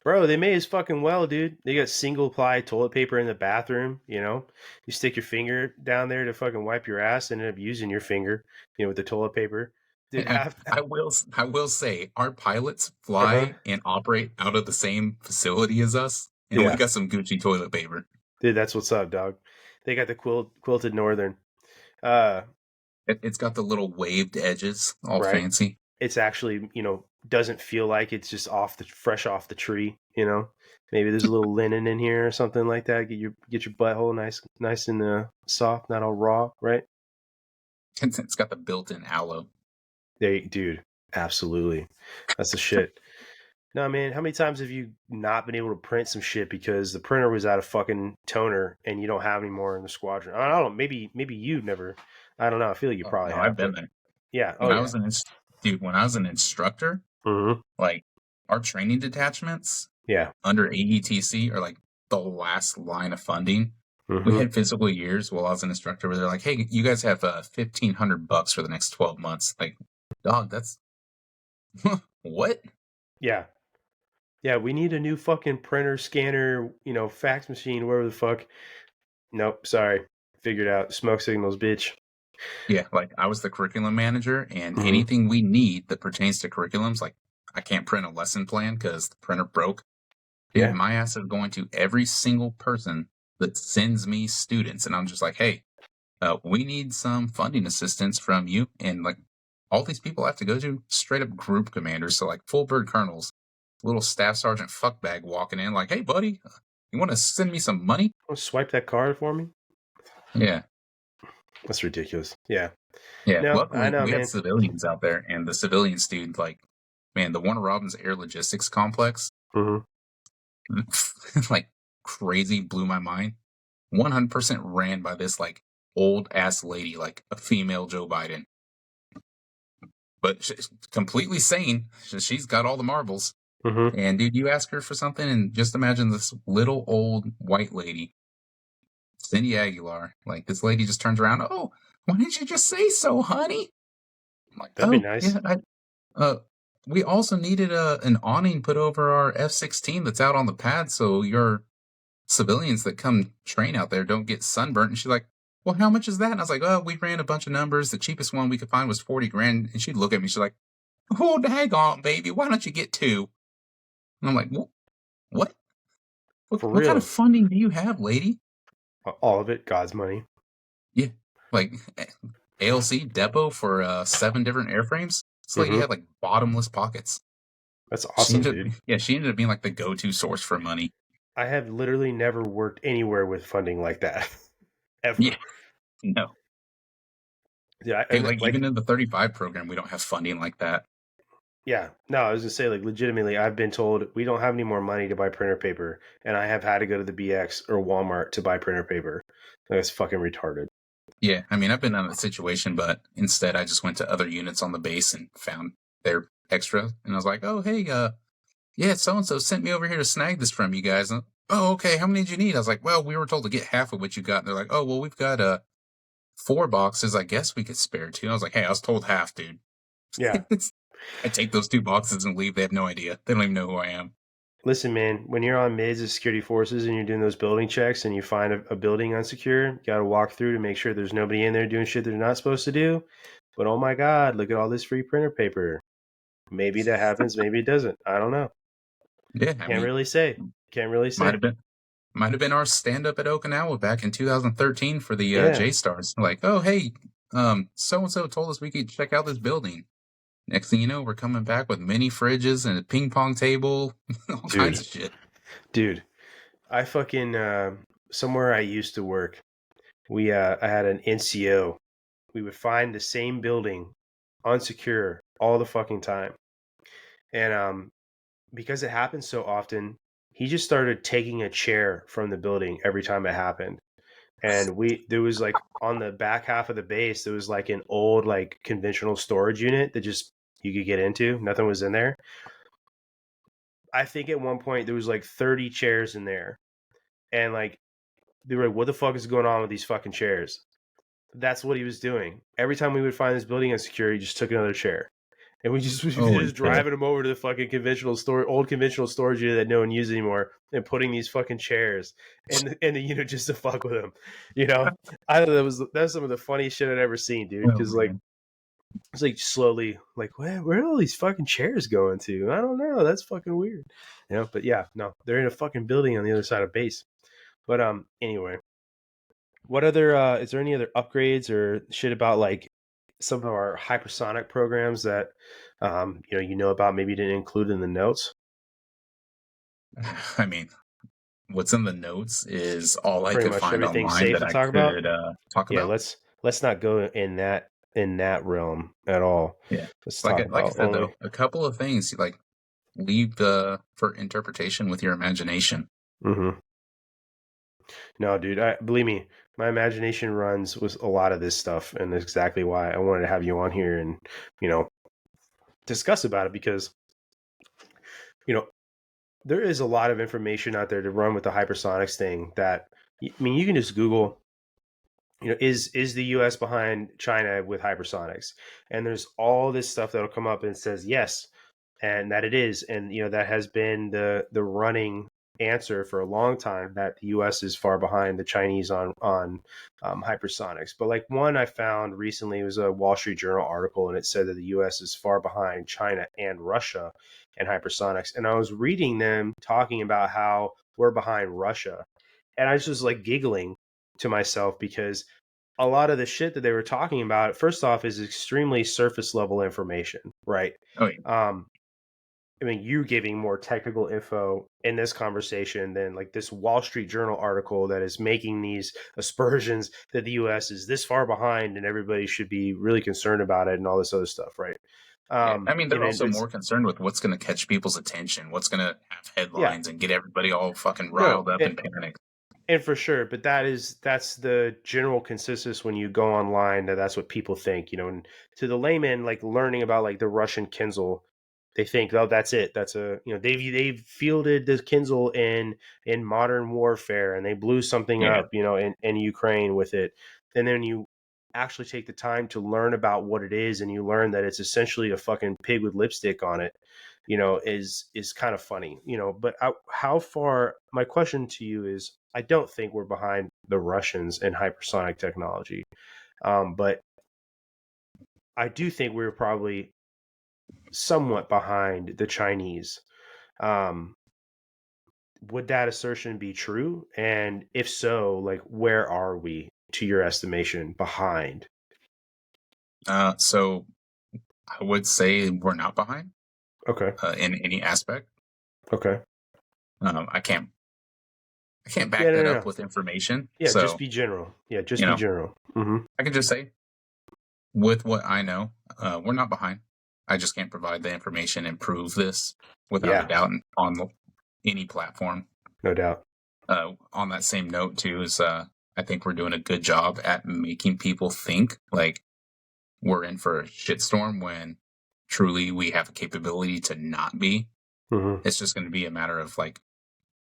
Bro, they may as fucking well, dude. They got single ply toilet paper in the bathroom, you know? You stick your finger down there to fucking wipe your ass and end up using your finger, with the toilet paper. Dude, I, I will say our pilots uh-huh. fly and operate out of the same facility as us, and we Yeah. got some Gucci toilet paper. Dude, that's what's up, dog. They got the quilted northern. Uh, It's got the little waved edges, all right. fancy. It's actually, doesn't feel like it's just fresh off the tree, Maybe there's a little linen in here or something like that. Get your butthole nice and soft, not all raw, right? It's got the built-in aloe. Dude, absolutely. That's the shit. No, man, how many times have you not been able to print some shit because the printer was out of fucking toner and you don't have any more in the squadron? I don't know. Maybe you never. I don't know. I feel like you Oh, probably no, have, I've but been there. yeah. Oh When I yeah. was when I was an instructor, Mm-hmm. like our training detachments Yeah. under AETC are like the last line of funding. We Mm-hmm. had physical years while I was an instructor where they're like, "Hey, you guys have $1,500 for the next 12 months." Like, dog, that's what? Yeah. Yeah. We need a new fucking printer, scanner, fax machine, whatever the fuck. Nope. Sorry. Figured out. Smoke signals, bitch. Yeah, like I was the curriculum manager, and Mm-hmm. anything we need that pertains to curriculums, like I can't print a lesson plan because the printer broke. Dude, Yeah. my ass is going to every single person that sends me students, and I'm just like, hey, we need some funding assistance from you. And like all these people I have to go to straight up group commanders, so like full bird colonels, little staff sergeant fuckbag walking in, like, hey, buddy, you want to send me some money? Swipe that card for me. Yeah. That's ridiculous. Yeah. Yeah, No, I luckily know, we had man. civilians out there, and the civilians, dude, like, man, the Warner Robins Air Logistics Complex, Mm-hmm. like, crazy blew my mind. 100% ran by this, like, old ass lady, like a female Joe Biden, but she's completely sane. She's got all the marbles. Mm-hmm. And dude, you ask her for something, and just imagine this little old white lady, Cindy Aguilar. Like, this lady just turns around, oh, why didn't you just say so, honey? I'm like, That'd be oh, nice. yeah, Uh, we also needed an awning put over our F-16 that's out on the pad, so your civilians that come train out there don't get sunburnt. And she's like, "Well, how much is that?" And I was like, "Oh, we ran a bunch of numbers. The cheapest one we could find was 40 grand." And she'd look at me. She's like, "Oh, daggone, baby, why don't you get two?" And I'm like, "What? What? For What kind of real. funding do you have, lady?" All of it, God's money. Yeah, like ALC depot for 7 different airframes. This lady Mm-hmm. had like bottomless pockets. That's awesome, dude. She ended up being like the go-to source for money. I have literally never worked anywhere with funding like that. Yeah, Ever. no. Yeah, Hey, and like even in the 35 program, we don't have funding like that. yeah. No, I was gonna say, like, legitimately, I've been told we don't have any more money to buy printer paper, and I have had to go to the BX or Walmart to buy printer paper. That's fucking retarded. Yeah, I mean, I've been in that situation, but instead I just went to other units on the base and found their extra. And I was like, oh, hey, yeah, so-and-so sent me over here to snag this from you guys. And, oh, okay, how many did you need? I was like, well, we were told to get half of what you got. And they're like, oh, well, we've got 4 boxes. I guess we could spare 2. I was like, hey, I was told half, dude. Yeah. I take those 2 boxes and leave. They have no idea. They don't even know who I am. Listen, man, when you're on mids of security forces and you're doing those building checks and you find a building unsecure, you got to walk through to make sure there's nobody in there doing shit they're not supposed to do. But oh my God, look at all this free printer paper. Maybe that happens, maybe it doesn't. I don't know. Yeah, I Can't mean, really say. Can't really might say. have been. Might have been our stand up at Okinawa back in 2013 for the Yeah, JSTARS. Like, oh, hey, so and so told us we could check out this building. Next thing you know, we're coming back with mini fridges and a ping pong table, all kinds dude, of shit. dude. I fucking somewhere I used to work. I had an NCO. We would find the same building unsecure all the fucking time, and because it happened so often, he just started taking a chair from the building every time it happened. And there was like on the back half of the base, there was like an old like conventional storage unit that just you could get into. Nothing was in there. I think at one point there was like 30 chairs in there, and like they were like, "What the fuck is going on with these fucking chairs?" That's what he was doing. Every time we would find this building insecure, he just took another chair. And we just Holy just shit. driving them over to the fucking old conventional storage unit that no one uses anymore, and putting these fucking chairs in the unit just to fuck with them. I thought that was some of the funniest shit I'd ever seen, dude. Oh, Because like man. it's like slowly like where are all these fucking chairs going to? I don't know. That's fucking weird. But yeah, no, they're in a fucking building on the other side of base. But anyway, what other is there any other upgrades or shit about like some of our hypersonic programs that about, maybe you didn't include in the notes? I mean, what's in the notes is all I Pretty could much find everything online safe that to I talk about. could talk Yeah, about. let's not go in that realm at all. Yeah. Let's Like talk I about said only. though, a couple of things like leave the for interpretation with your imagination. Mm-hmm. No, dude, believe me, my imagination runs with a lot of this stuff, and that's exactly why I wanted to have you on here and you know discuss about it because you know there is a lot of information out there to run with the hypersonics thing. That I mean, you can just Google. Is the U.S. behind China with hypersonics? And there's all this stuff that'll come up and it says yes, and that it is, and that has been the running answer for a long time that the U.S. is far behind the Chinese on hypersonics. But like one I found recently was a Wall Street Journal article, and it said that the U.S. is far behind China and Russia in hypersonics. And I was reading them talking about how we're behind Russia, and I was just like giggling to myself because a lot of the shit that they were talking about, first off, is extremely surface level information, right? Oh yeah. Um, I mean, you giving more technical info in this conversation than like this Wall Street Journal article that is making these aspersions that the U.S. is this far behind and everybody should be really concerned about it and all this other stuff, right? Yeah. I mean, they're also It's more concerned with what's going to catch people's attention, what's going to have yeah, headlines and get everybody all fucking no, riled up and panicked. and for sure, but that's the general consensus when you go online, that's what people think, and to the layman, like learning about like the Russian Kinzhal, they think, oh, that's it. That's they've fielded the Kinzhal in modern warfare, and they blew something Yeah. up, in Ukraine with it. And then you actually take the time to learn about what it is, and you learn that it's essentially a fucking pig with lipstick on it, is kind of funny, but how far, my question to you is, I don't think we're behind the Russians in hypersonic technology, but I do think we're probably somewhat behind the Chinese. um, would that assertion be true, and if so, like where are we, to your estimation, behind? So I would say we're not behind Okay. in any aspect. Okay. I can't Yeah, back no, that no, up no. with information. Yeah, just So be general. Yeah, just you be know, general. Mm-hmm. I can just say with what I know, we're not behind. I just can't provide the information and prove this without a Yeah, doubt on any platform. no doubt. On that same note, too, is I think we're doing a good job at making people think like we're in for a shitstorm when truly we have a capability to not be. Mm-hmm. It's just going to be a matter of like,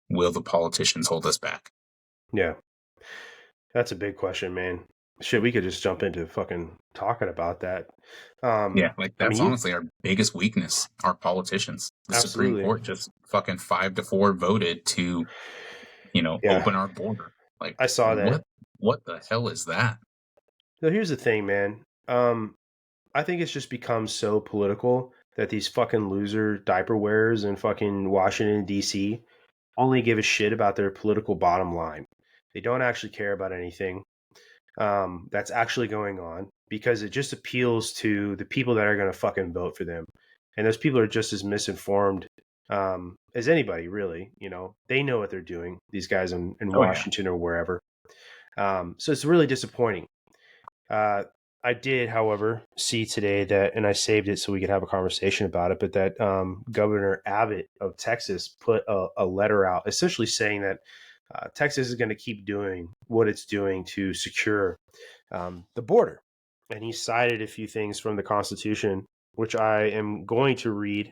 will the politicians hold us back? Yeah. That's a big question, man. Shit, we could just jump into fucking talking about that. Yeah, like I mean, that's honestly our biggest weakness, our politicians. The Supreme absolutely. Court just fucking 5-4 voted to, Yeah, open our border. Like I saw that. what the hell is that? So here's the thing, man. I think it's just become so political that these fucking loser diaper wearers in fucking Washington D.C. only give a shit about their political bottom line. They don't actually care about anything that's actually going on, because it just appeals to the people that are going to fucking vote for them. And those people are just as misinformed as anybody, really. They know what they're doing, these guys in Oh yeah. Washington or wherever. So it's really disappointing. Uh, I did, however, see today that, and I saved it so we could have a conversation about it, but that Governor Abbott of Texas put a letter out essentially saying that Texas is going to keep doing what it's doing to secure the border. And he cited a few things from the Constitution, which I am going to read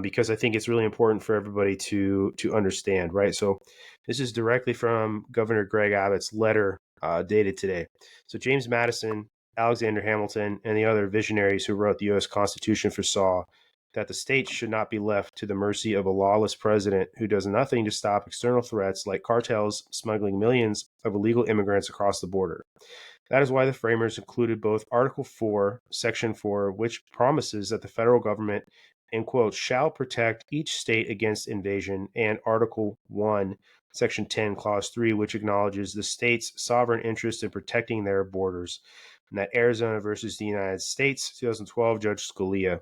because I think it's really important for everybody to understand, right? So this is directly from Governor Greg Abbott's letter dated today. So James Madison Alexander Hamilton, and the other visionaries who wrote the U.S. Constitution foresaw that the states should not be left to the mercy of a lawless president who does nothing to stop external threats like cartels smuggling millions of illegal immigrants across the border. That is why the framers included both Article 4, Section 4, which promises that the federal government, in quotes, shall protect each state against invasion, and Article 1, Section 10, Clause 3, which acknowledges the state's sovereign interest in protecting their borders. And that Arizona versus the United States, 2012, Judge Scalia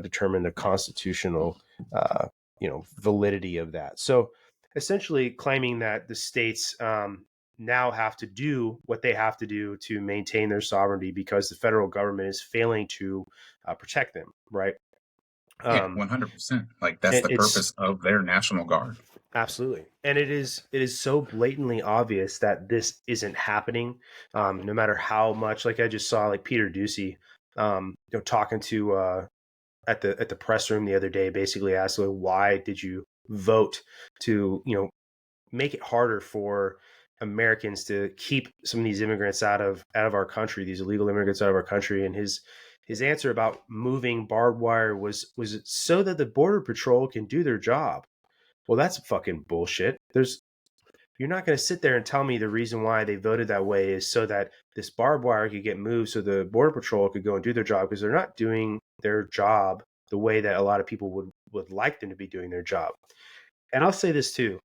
determined the constitutional, validity of that. So essentially claiming that the states now have to do what they have to do to maintain their sovereignty because the federal government is failing to protect them, right? Yeah, 100%. Like that's the It's purpose of their National Guard. absolutely, and it is so blatantly obvious that this isn't happening. No matter how much, like I just saw, like Peter Ducey, talking to at the press room the other day, basically asking why did you vote to make it harder for Americans to keep some of these immigrants out of our country, these illegal immigrants out of our country. And his answer about moving barbed wire was so that the border patrol can do their job. Well, that's fucking bullshit. You're not going to sit there and tell me the reason why they voted that way is so that this barbed wire could get moved so the border patrol could go and do their job, because they're not doing their job the way that a lot of people would like them to be doing their job. And I'll say this too,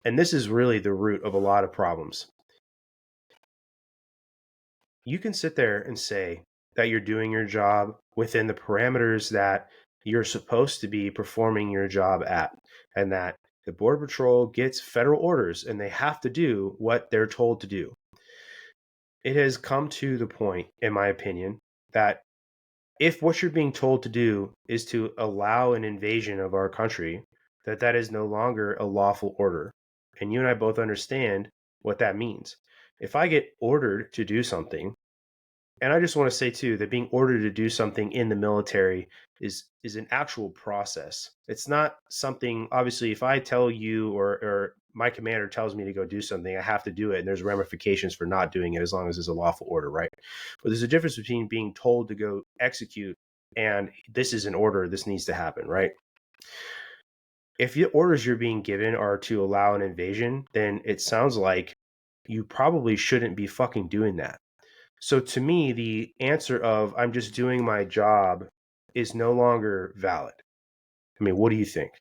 and this is really the root of a lot of problems. You can sit there and say that you're doing your job within the parameters that you're supposed to be performing your job at, and that the Border Patrol gets federal orders and they have to do what they're told to do. It has come to the point, in my opinion, that if what you're being told to do is to allow an invasion of our country, that is no longer a lawful order. And you and I both understand what that means. If I get ordered to do something, and I just want to say too that being ordered to do something in the military is an actual process. It's not something, obviously, if I tell you or my commander tells me to go do something, I have to do it, and there's ramifications for not doing it as long as it's a lawful order, right? But there's a difference between being told to go execute and this is an order, this needs to happen, right? If the orders you're being given are to allow an invasion, then it sounds like you probably shouldn't be fucking doing that. So to me, the answer of I'm just doing my job is no longer valid. I mean, what do you think?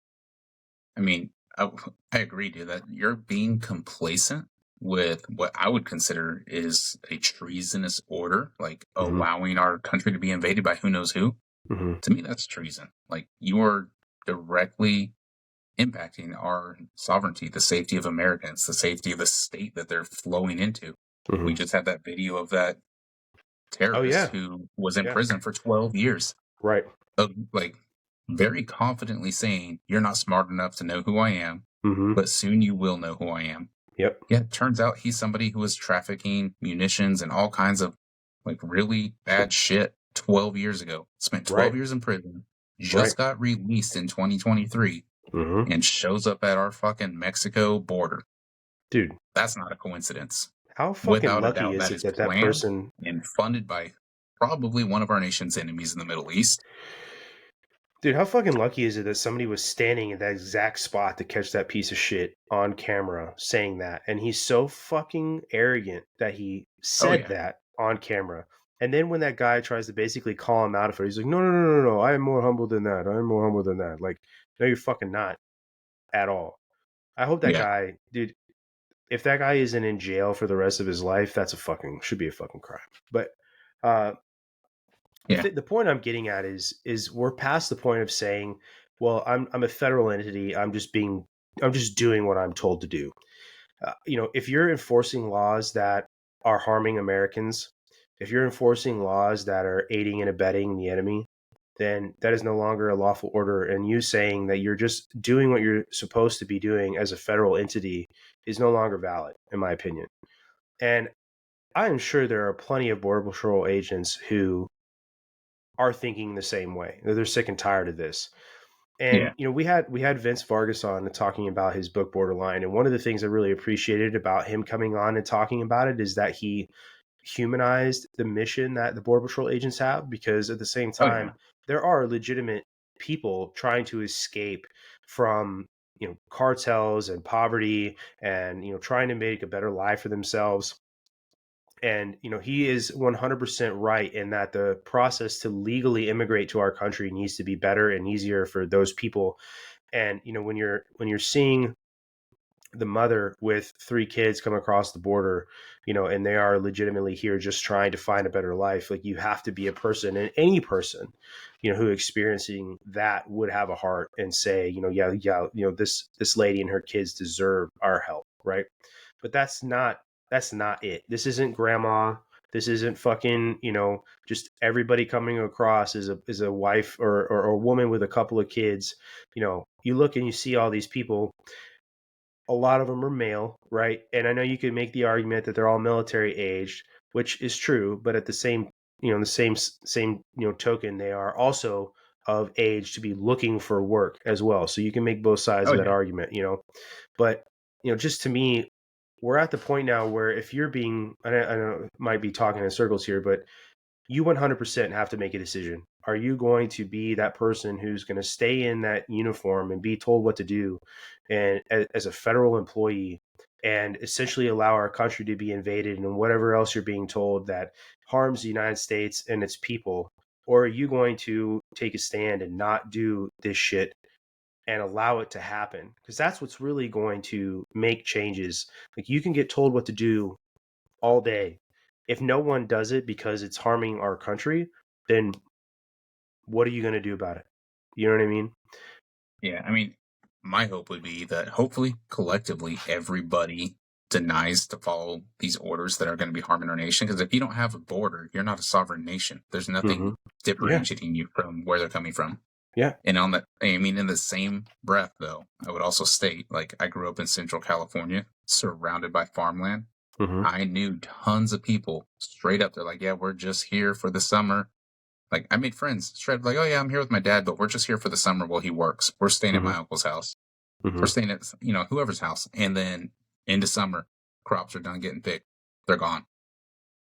I mean, I agree, dude, that you're being complacent with what I would consider is a treasonous order, like allowing our country to be invaded by who knows who. To me, that's treason. Like you are directly impacting our sovereignty, the safety of Americans, the safety of the state that they're flowing into. We just had that video of that terrorist who was in prison for 12 years. Right. Like very confidently saying, you're not smart enough to know who I am, but soon you will know who I am. Yep. Yeah, it turns out he's somebody who was trafficking munitions and all kinds of like really bad shit 12 years ago. Spent 12 years in prison, just got released in 2023, and shows up at our fucking Mexico border. Dude, that's not a coincidence. How fucking Without a lucky doubt, is that it is that planned person and funded by probably one of our nation's enemies in the Middle East. Dude, how fucking lucky is it that somebody was standing at that exact spot to catch that piece of shit on camera saying that? And he's so fucking arrogant that he said that on camera. And then when that guy tries to basically call him out for it, he's like, no, I am more humble than that. I am more humble than that. Like, no, you're fucking not at all. I hope that guy, dude, if that guy isn't in jail for the rest of his life, that's should be a fucking crime. But the point I'm getting at is we're past the point of saying, well, I'm a federal entity. I'm just doing what I'm told to do. If you're enforcing laws that are harming Americans, if you're enforcing laws that are aiding and abetting the enemy, then that is no longer a lawful order. And you saying that you're just doing what you're supposed to be doing as a federal entity is no longer valid, in my opinion. And I am sure there are plenty of Border Patrol agents who are thinking the same way. They're sick and tired of this. And we had Vince Vargas on talking about his book Borderline, and one of the things I really appreciated about him coming on and talking about it is that he humanized the mission that the Border Patrol agents have, because at the same Oh yeah. time, there are legitimate people trying to escape from cartels and poverty, and trying to make a better life for themselves. And he is 100% right in that the process to legally immigrate to our country needs to be better and easier for those people. And when you're seeing the mother with 3 kids come across the border, and they are legitimately here just trying to find a better life, like, you have to be a person, and any person, who experiencing that would have a heart and say, yeah, this lady and her kids deserve our help, right? But that's not it. This isn't grandma. This isn't fucking, just everybody coming across as a wife or a woman with a couple of kids. You look and you see all these people. A lot of them are male, right? And I know you could make the argument that they're all military aged, which is true, but at the same, the same token, they are also of age to be looking for work as well. So you can make both sides Oh of that yeah. argument, But just to me, we're at the point now where if you're being, I know might be talking in circles here, but you 100% have to make a decision. Are you going to be that person who's going to stay in that uniform and be told what to do, and as a federal employee, and essentially allow our country to be invaded and whatever else you're being told that harms the United States and its people? Or are you going to take a stand and not do this shit and allow it to happen? Because that's what's really going to make changes. Like, you can get told what to do all day. If no one does it because it's harming our country, then what are you going to do about it? You know what I mean? Yeah. I mean, my hope would be that hopefully collectively everybody denies to follow these orders that are going to be harming our nation. Because if you don't have a border, you're not a sovereign nation. There's nothing Yeah. differentiating you from where they're coming from. Yeah. And in the same breath, though, I would also state, like, I grew up in Central California, surrounded by farmland. Mm-hmm. I knew tons of people straight up. They're like, yeah, we're just here for the summer. Like, I made friends straight up, like, oh yeah, I'm here with my dad, but we're just here for the summer while he works. We're staying at Mm-hmm. my uncle's house. We're Mm-hmm. staying at, whoever's house. And then into summer, crops are done getting picked. They're gone.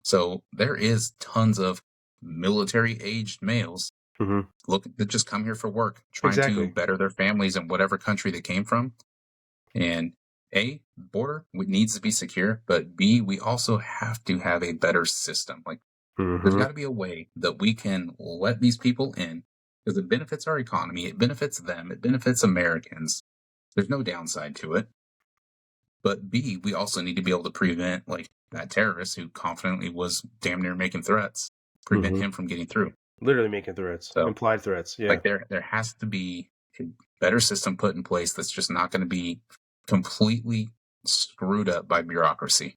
So there is tons of military aged males Mm-hmm. that just come here for work, trying to Exactly. better their families in whatever country they came from. And A, border needs to be secure, but B, we also have to have a better system. Like, there's Mm-hmm. got to be a way that we can let these people in, because it benefits our economy, it benefits them, it benefits Americans. There's no downside to it. But B, we also need to be able to prevent, like, that terrorist who confidently was damn near making threats, prevent Mm-hmm. him from getting through. Literally making threats, So, implied threats. Yeah. like, there has to be a better system put in place that's just not going to be completely screwed up by bureaucracy.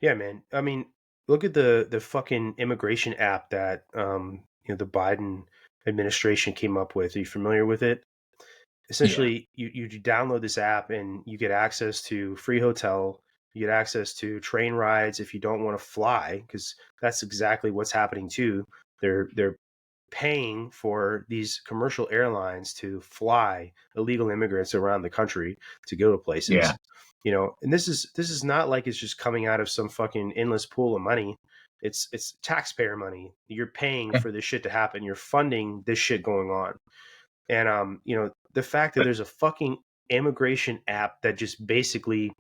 Yeah, man. I mean, look at the fucking immigration app that the Biden administration came up with. Are you familiar with it? Yeah, Essentially, you download this app and you get access to free hotel. You get access to train rides if you don't want to fly, because that's exactly what's happening too. They're paying for these commercial airlines to fly illegal immigrants around the country to go to yeah, places. And this is not like it's just coming out of some fucking endless pool of money. It's taxpayer money. You're paying yeah. for this shit to happen. You're funding this shit going on. And the fact that But there's a fucking immigration app that just basically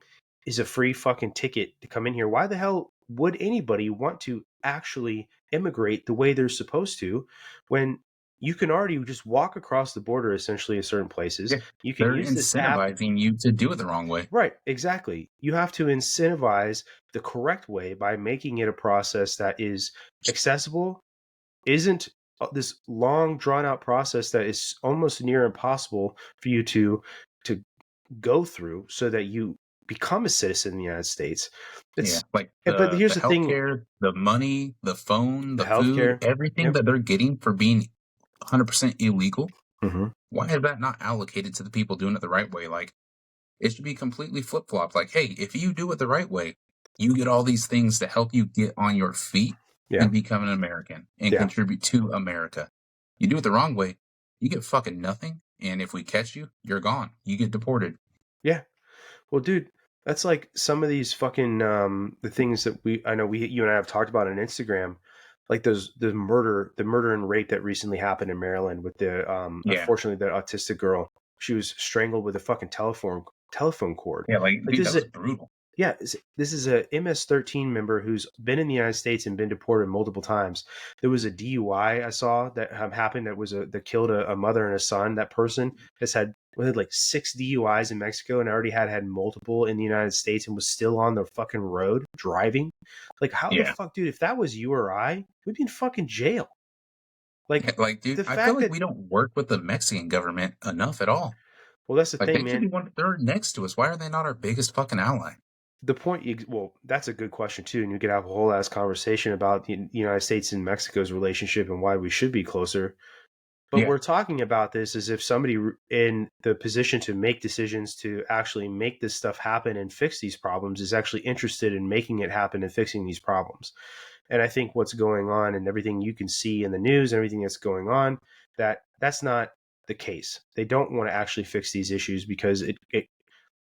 is a free fucking ticket to come in here. Why the hell would anybody want to actually immigrate the way they're supposed to, when you can already just walk across the border essentially in certain places? yeah, You can they're use this app. incentivizing you to do it the wrong way. Right, exactly. You have to incentivize the correct way by making it a process that is accessible, isn't this long drawn out process that is almost near impossible for you to go through, so that you become a citizen in the United States. Yeah, It's like but the here's the the thing: healthcare, the money, the phone, the the food, healthcare. everything Yep. that they're getting for being 100% illegal. Mm-hmm. Why is that not allocated to the people doing it the right way? Like, it should be completely flip flopped. Like, hey, if you do it the right way, you get all these things to help you get on your feet Yeah. and become an American and Yeah. contribute to America. You do it the wrong way, you get fucking nothing. And if we catch you, you're gone. You get deported. Yeah. Well, dude. That's like some of these fucking the things that I know you and I have talked about on Instagram, like the murder and rape that recently happened in Maryland with the Yeah. unfortunately that autistic girl. She was strangled with a fucking telephone cord. Yeah, like, Like dude, this that is was brutal. yeah, this is a MS-13 member who's been in the United States and been deported multiple times. There was a DUI I saw that happened that killed a mother and a son. That person has had like 6 DUIs in Mexico and already had multiple in the United States and was still on the fucking road driving. Like, how the Yeah. fuck, dude? If that was you or I, we'd be in fucking jail. Like, Yeah, like, dude, the I feel fact like that we don't work with the Mexican government enough at all. well, that's the Like, thing, they should man. be they're next to us. Why are they not our biggest fucking ally? The point, well, that's a good question too, and you could have a whole ass conversation about the United States and Mexico's relationship and why we should be closer. But Yeah. we're talking about this as if somebody in the position to make decisions to actually make this stuff happen and fix these problems is actually interested in making it happen and fixing these problems. And I think what's going on and everything you can see in the news, everything that's going on, that's not the case. They don't want to actually fix these issues because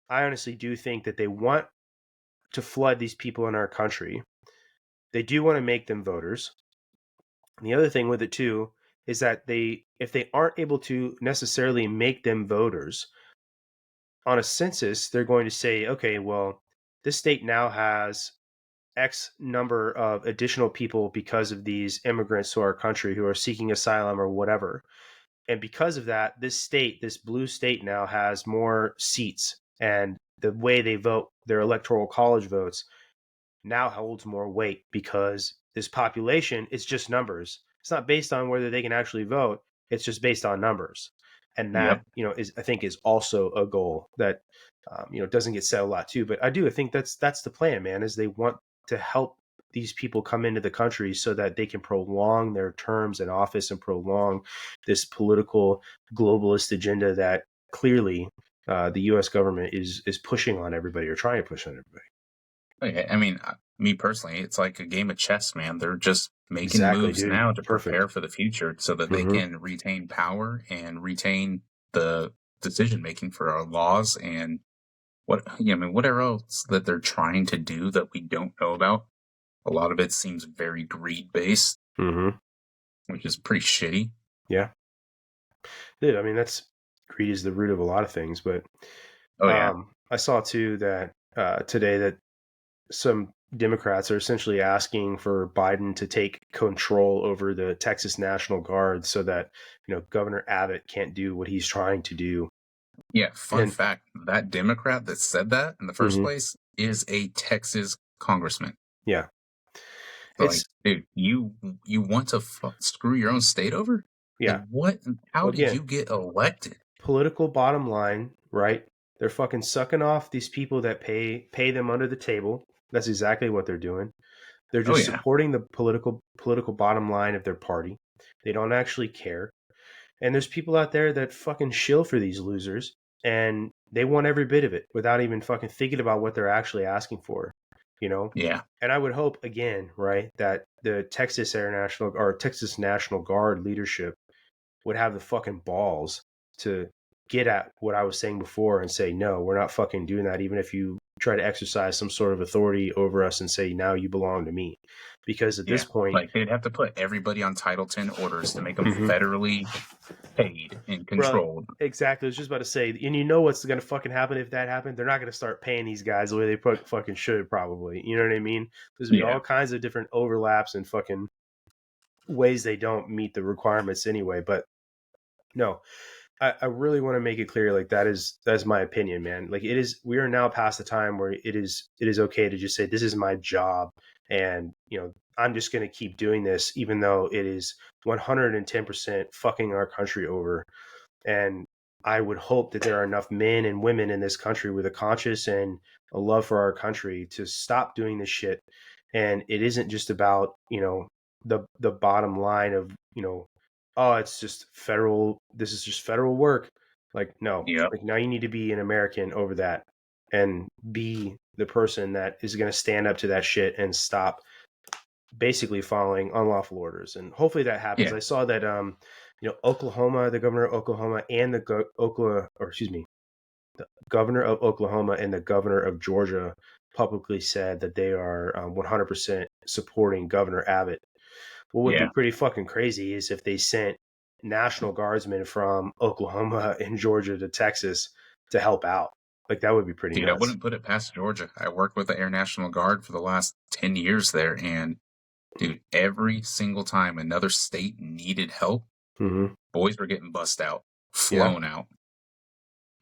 I honestly do think that they want to flood these people in our country. They do want to make them voters. And the other thing with it too is that if they aren't able to necessarily make them voters on a census, they're going to say, okay, well, this state now has X number of additional people because of these immigrants to our country who are seeking asylum or whatever. And because of that, this blue state now has more seats. And the way they vote, their electoral college votes, now holds more weight because this population, it's just numbers. It's not based on whether they can actually vote. It's just based on numbers. And that, Yep. is, I think, is also a goal that, doesn't get said a lot too. But I do think that's the plan, man, is they want to help these people come into the country so that they can prolong their terms in office and prolong this political globalist agenda that clearly the U.S. government is pushing on everybody or trying to push on everybody. Okay. I mean, me personally, it's like a game of chess, man. They're just making Exactly, moves dude. now to Perfect. prepare for the future so that they Mm-hmm. can retain power and retain the decision making for our laws and I mean, whatever else that they're trying to do that we don't know about. A lot of it seems very greed based, Mm-hmm. which is pretty shitty. Yeah. Dude, I mean, that's greed is the root of a lot of things. But Oh yeah. I saw too that today that some Democrats are essentially asking for Biden to take control over the Texas National Guard so that, Governor Abbott can't do what he's trying to do. Yeah, fun And fact, that Democrat that said that in the first mhm, place is a Texas congressman. yeah, So like, it's dude, you want to screw your own state over? Like yeah. what? How Well, did again, you get elected? political bottom line, right? They're fucking sucking off these people that pay them under the table. That's exactly what they're doing. They're Oh just yeah, supporting the political bottom line of their party. They don't actually care. And there's people out there that fucking shill for these losers and they want every bit of it without even fucking thinking about what they're actually asking for, you know? yeah, And I would hope again, right, that the Texas National Guard leadership would have the fucking balls to get at what I was saying before and say, no, we're not fucking doing that. Even if you try to exercise some sort of authority over us and say, now you belong to me. Because at this yeah. point, Like they'd have to put everybody on Title 10 orders to make them mm-hmm. federally paid and Bro, controlled. exactly. I was just about to say, and you know what's going to fucking happen if that happened? They're not going to start paying these guys the way they fucking should, probably. You know what I mean? There's going to be Yeah, all kinds of different overlaps and fucking ways they don't meet the requirements anyway. But no, I really want to make it clear, like that's my opinion, man. Like it is, we are now past the time where it is okay to just say this is my job, and I'm just going to keep doing this, even though it is 110% fucking our country over. And I would hope that there are enough men and women in this country with a conscience and a love for our country to stop doing this shit. And it isn't just about, the bottom line of, oh, it's just federal, this is just federal work. Like, no, yep, like now you need to be an American over that and be the person that is going to stand up to that shit and stop basically following unlawful orders. And hopefully that happens. yeah, I saw that Oklahoma, the governor of Oklahoma and the Oklahoma, or excuse me, the governor of Oklahoma and the governor of Georgia publicly said that they are 100% supporting Governor Abbott. What would be pretty fucking crazy is if they sent National Guardsmen from Oklahoma and Georgia to Texas to help out. Like, that would be pretty Dude, I nuts. wouldn't put it past Georgia. I worked with the Air National Guard for the last 10 years there, and dude, every single time another state needed help, boys were getting bussed out, flown out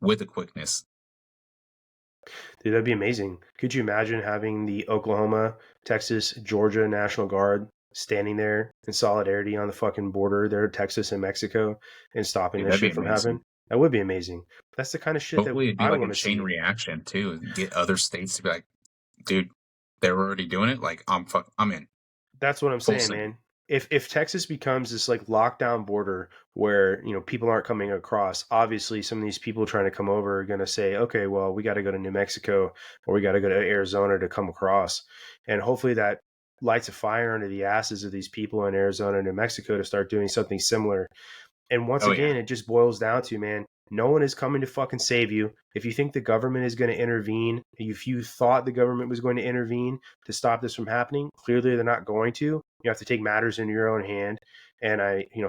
with a quickness. Dude, that'd be amazing. Could you imagine having the Oklahoma, Texas, Georgia National Guard standing there in solidarity on the fucking border there, Texas and Mexico, and stopping this shit from happening? That would be amazing. That's the kind of shit Hopefully, it'd be I like want a to chain see. reaction too, and get other states to be like, dude, they're already doing it. Like, I'm in. That's what I'm saying, man. If Texas becomes this like lockdown border where, you know, people aren't coming across, obviously some of these people trying to come over are going to say, okay, well, we got to go to New Mexico or we got to go to Arizona to come across. And hopefully that lights a fire under the asses of these people in Arizona and New Mexico to start doing something similar. And once again, it just boils down to, man, no one is coming to fucking save you. If you think the government is going to intervene, if you thought the government was going to intervene to stop this from happening, clearly they're not going to. You have to take matters into your own hand. And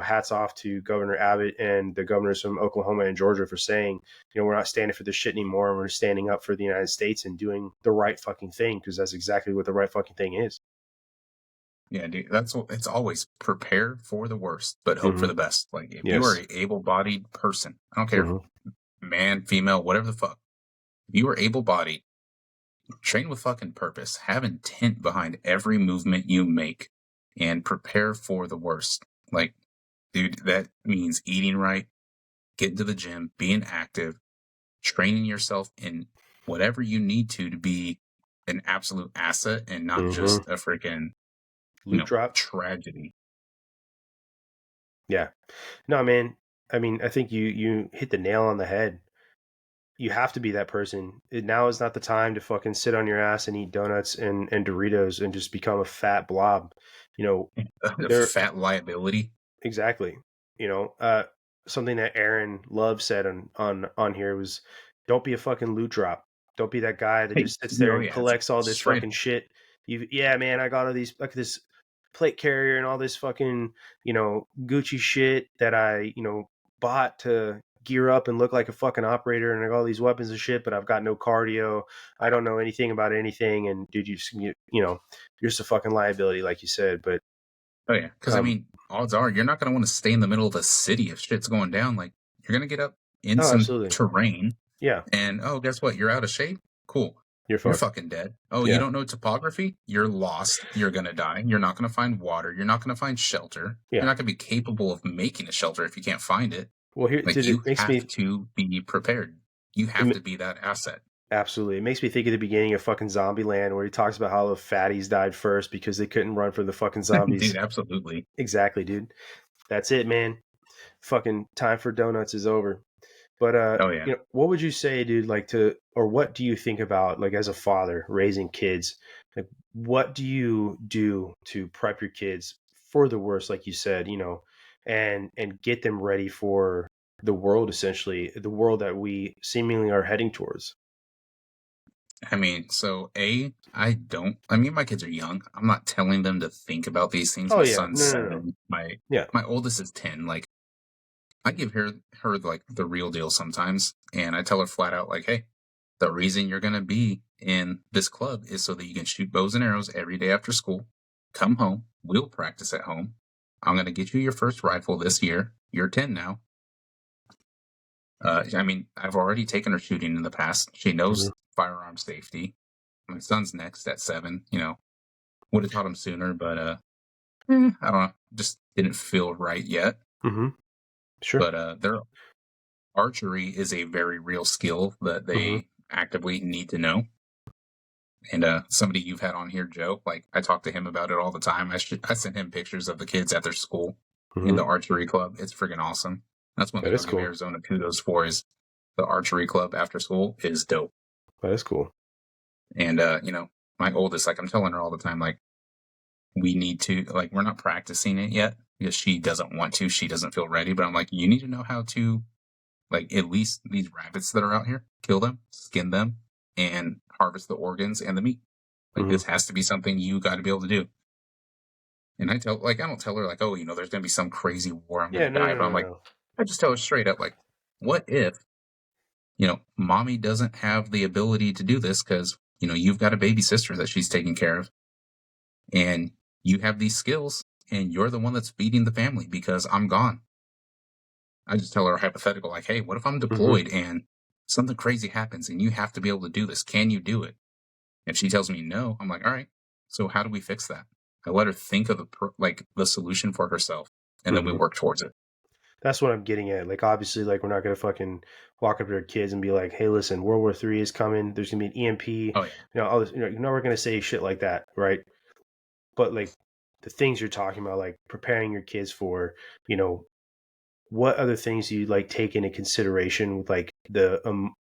hats off to Governor Abbott and the governors from Oklahoma and Georgia for saying, we're not standing for this shit anymore. We're standing up for the United States and doing the right fucking thing, because that's exactly what the right fucking thing is. Yeah, dude, it's always prepare for the worst, but hope for the best. Like, if you are an able-bodied person, I don't care, man, female, whatever the fuck, if you are able-bodied, train with fucking purpose, have intent behind every movement you make, and prepare for the worst. Like, dude, that means eating right, getting to the gym, being active, training yourself in whatever you need to be an absolute asset and not just a freaking loot drop tragedy. Yeah. No, man. I mean, I think you hit the nail on the head. You have to be that person. Now is not the time to fucking sit on your ass and eat donuts and Doritos and just become a fat blob. A fat liability. Exactly. Something that Aaron Love said on here was, don't be a fucking loot drop. Don't be that guy that just sits there and collects all this fucking shit. Man, I got all these, like, this plate carrier and all this fucking, Gucci shit that I, bought to gear up and look like a fucking operator, and I got all these weapons and shit, but I've got no cardio. I don't know anything about anything. And dude, you're just a fucking liability, like you said. But because I mean, odds are you're not going to want to stay in the middle of a city if shit's going down. Like, you're going to get up in some terrain. Yeah. And guess what? You're out of shape. Cool. You're fucking dead. You don't know topography? You're lost. You're going to die. You're not going to find water. You're not going to find shelter. You're not going to be capable of making a shelter if you can't find it. Well, here, you have to be prepared. You have to be that asset. Absolutely. It makes me think of the beginning of fucking Zombieland, where he talks about how the fatties died first because they couldn't run from the fucking zombies. Dude, absolutely. Exactly, dude. That's it, man. Fucking time for donuts is over. But what would you say, dude, or what do you think about, like, as a father raising kids? Like, what do you do to prep your kids for the worst, like you said, and get them ready for the world, essentially, the world that we seemingly are heading towards? I mean, so my kids are young. I'm not telling them to think about these things. My son's 7. My oldest is 10. Like, I give her like the real deal sometimes, and I tell her flat out, like, hey, the reason you're going to be in this club is so that you can shoot bows and arrows every day after school. Come home. We'll practice at home. I'm going to get you your first rifle this year. You're 10 now. I mean, I've already taken her shooting in the past. She knows firearm safety. My son's next at 7. Would have taught him sooner, but I don't know. Just didn't feel right yet. Sure. But their archery is a very real skill that they actively need to know. And somebody you've had on here, Joe, like, I talk to him about it all the time. I sent him pictures of the kids at their school in the archery club. It's freaking awesome. That's one thing I'll give Arizona kudos for, is the archery club after school is dope. That is cool. And, my oldest, like, I'm telling her all the time, like, we need to, like, we're not practicing it yet because she doesn't want to. She doesn't feel ready. But I'm like, you need to know how to Like, at least these rabbits that are out here, kill them, skin them, and harvest the organs and the meat. Like, this has to be something you got to be able to do. And I don't tell her, like, oh, there's going to be some crazy war, I'm going to die. But I'm like, No. I just tell her straight up, like, what if, mommy doesn't have the ability to do this because, you've got a baby sister that she's taking care of. And you have these skills, and you're the one that's feeding the family because I'm gone. I just tell her a hypothetical, like, hey, what if I'm deployed and something crazy happens and you have to be able to do this? Can you do it? If she tells me no, I'm like, all right, so how do we fix that? I let her think of the solution for herself, and then we work towards it. That's what I'm getting at. Like, obviously, like, we're not going to fucking walk up to our kids and be like, hey, listen, World War III is coming. There's going to be an EMP. Oh, yeah. All this, you're never going to say shit like that, right? But, like, the things you're talking about, like preparing your kids for, what other things do you like take into consideration with like the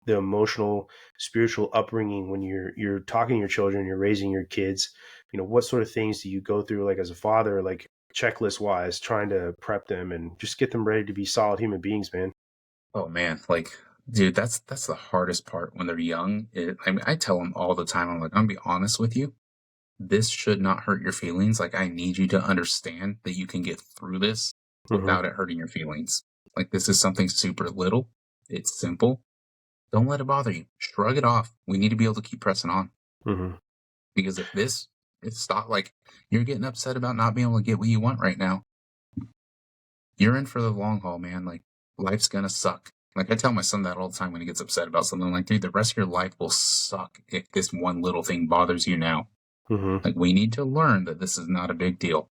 emotional, spiritual upbringing when you're talking to your children, you're raising your kids? What sort of things do you go through, like as a father, like checklist wise, trying to prep them and just get them ready to be solid human beings, man? Oh man, like, dude, that's the hardest part when they're young. I tell them all the time, I'm like, I'm gonna be honest with you. This should not hurt your feelings. Like, I need you to understand that you can get through this without it hurting your feelings. Like, this is something super little. It's simple. Don't let it bother you. Shrug it off. We need to be able to keep pressing on. Because if stop, like, you're getting upset about not being able to get what you want right now, you're in for the long haul, man. Like, life's gonna suck. Like, I tell my son that all the time when he gets upset about something. I'm like, dude, the rest of your life will suck if this one little thing bothers you now. Like, we need to learn that this is not a big deal.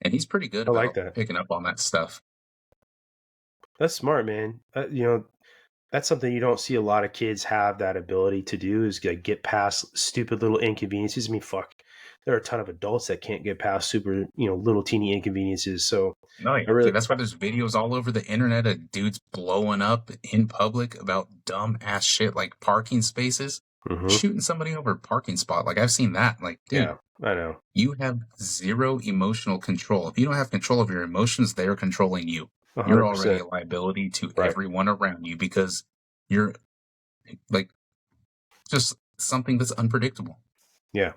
And he's pretty good I like about that. picking up on that stuff. That's smart, man. That's something you don't see a lot of kids have that ability to do, is like get past stupid little inconveniences. I mean, fuck, there are a ton of adults that can't get past super, little teeny inconveniences. So No, yeah, I really, dude, that's why there's videos all over the internet of dudes blowing up in public about dumb ass shit like parking spaces, shooting somebody over a parking spot. Like, I've seen that. Like, dude, yeah, I know. you have zero emotional control. If you don't have control of your emotions, they're controlling you. You're already 100%. a liability to Right. everyone around you because you're like just something that's unpredictable. Yeah.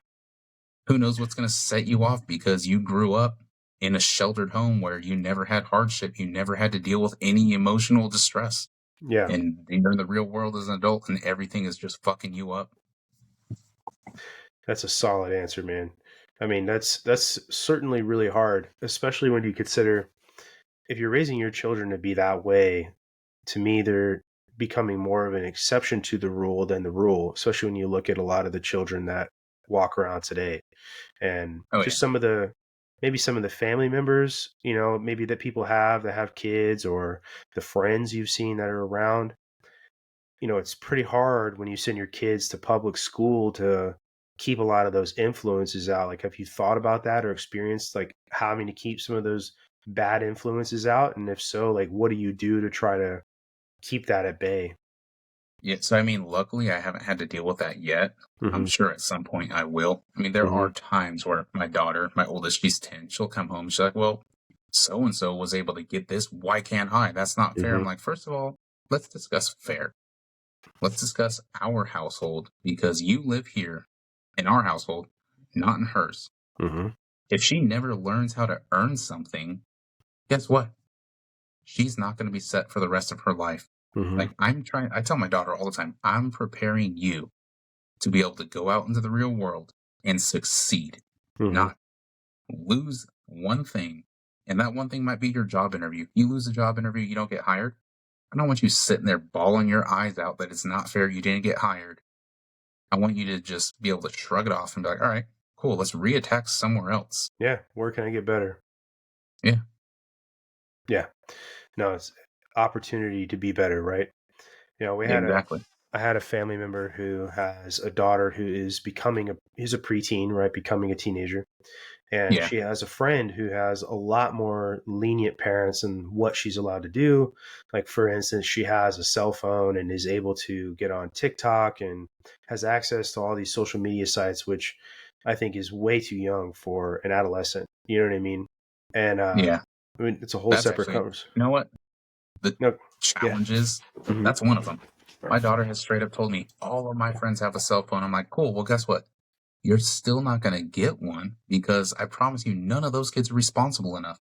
Who knows what's going to set you off because you grew up in a sheltered home where you never had hardship, you never had to deal with any emotional distress. Yeah. And you're in the real world as an adult and everything is just fucking you up. That's a solid answer, man. I mean, that's certainly really hard, especially when you consider if you're raising your children to be that way. To me, they're becoming more of an exception to the rule than the rule, especially when you look at a lot of the children that walk around today. And Oh, just yeah. maybe some of the family members, maybe that people have that have kids, or the friends you've seen that are around. It's pretty hard when you send your kids to public school to keep a lot of those influences out. Like, have you thought about that or experienced like having to keep some of those bad influences out? And if so, like, what do you do to try to keep that at bay? Yeah. So, I mean, luckily I haven't had to deal with that yet. I'm sure at some point I will. I mean, there are times where my daughter, my oldest, she's 10, she'll come home. She's like, well, so and so was able to get this. Why can't I? That's not fair. I'm like, first of all, let's discuss fair. Let's discuss our household because you live here in our household, not in hers. If she never learns how to earn something, guess what? She's not going to be set for the rest of her life. Like, I tell my daughter all the time, I'm preparing you to be able to go out into the real world and succeed, not lose one thing. And that one thing might be your job interview. You lose a job interview, you don't get hired. I don't want you sitting there bawling your eyes out that it's not fair you didn't get hired. I want you to just be able to shrug it off and be like, all right, cool, let's reattack somewhere else. Yeah. Where can I get better? Yeah. Yeah. No, it's opportunity to be better, right? Exactly. I had a family member who has a daughter who is he's a preteen, right? Becoming a teenager. And Yeah. she has a friend who has a lot more lenient parents and what she's allowed to do. Like, for instance, she has a cell phone and is able to get on TikTok and has access to all these social media sites, which I think is way too young for an adolescent. You know what I mean? And Yeah. I mean, it's a whole That's separate actually, conversation. you know what? the No. challenges. Yeah. Mm-hmm. That's one of them. My daughter has straight up told me all of my friends have a cell phone. I'm like, cool. Well, guess what? You're still not going to get one because I promise you, none of those kids are responsible enough.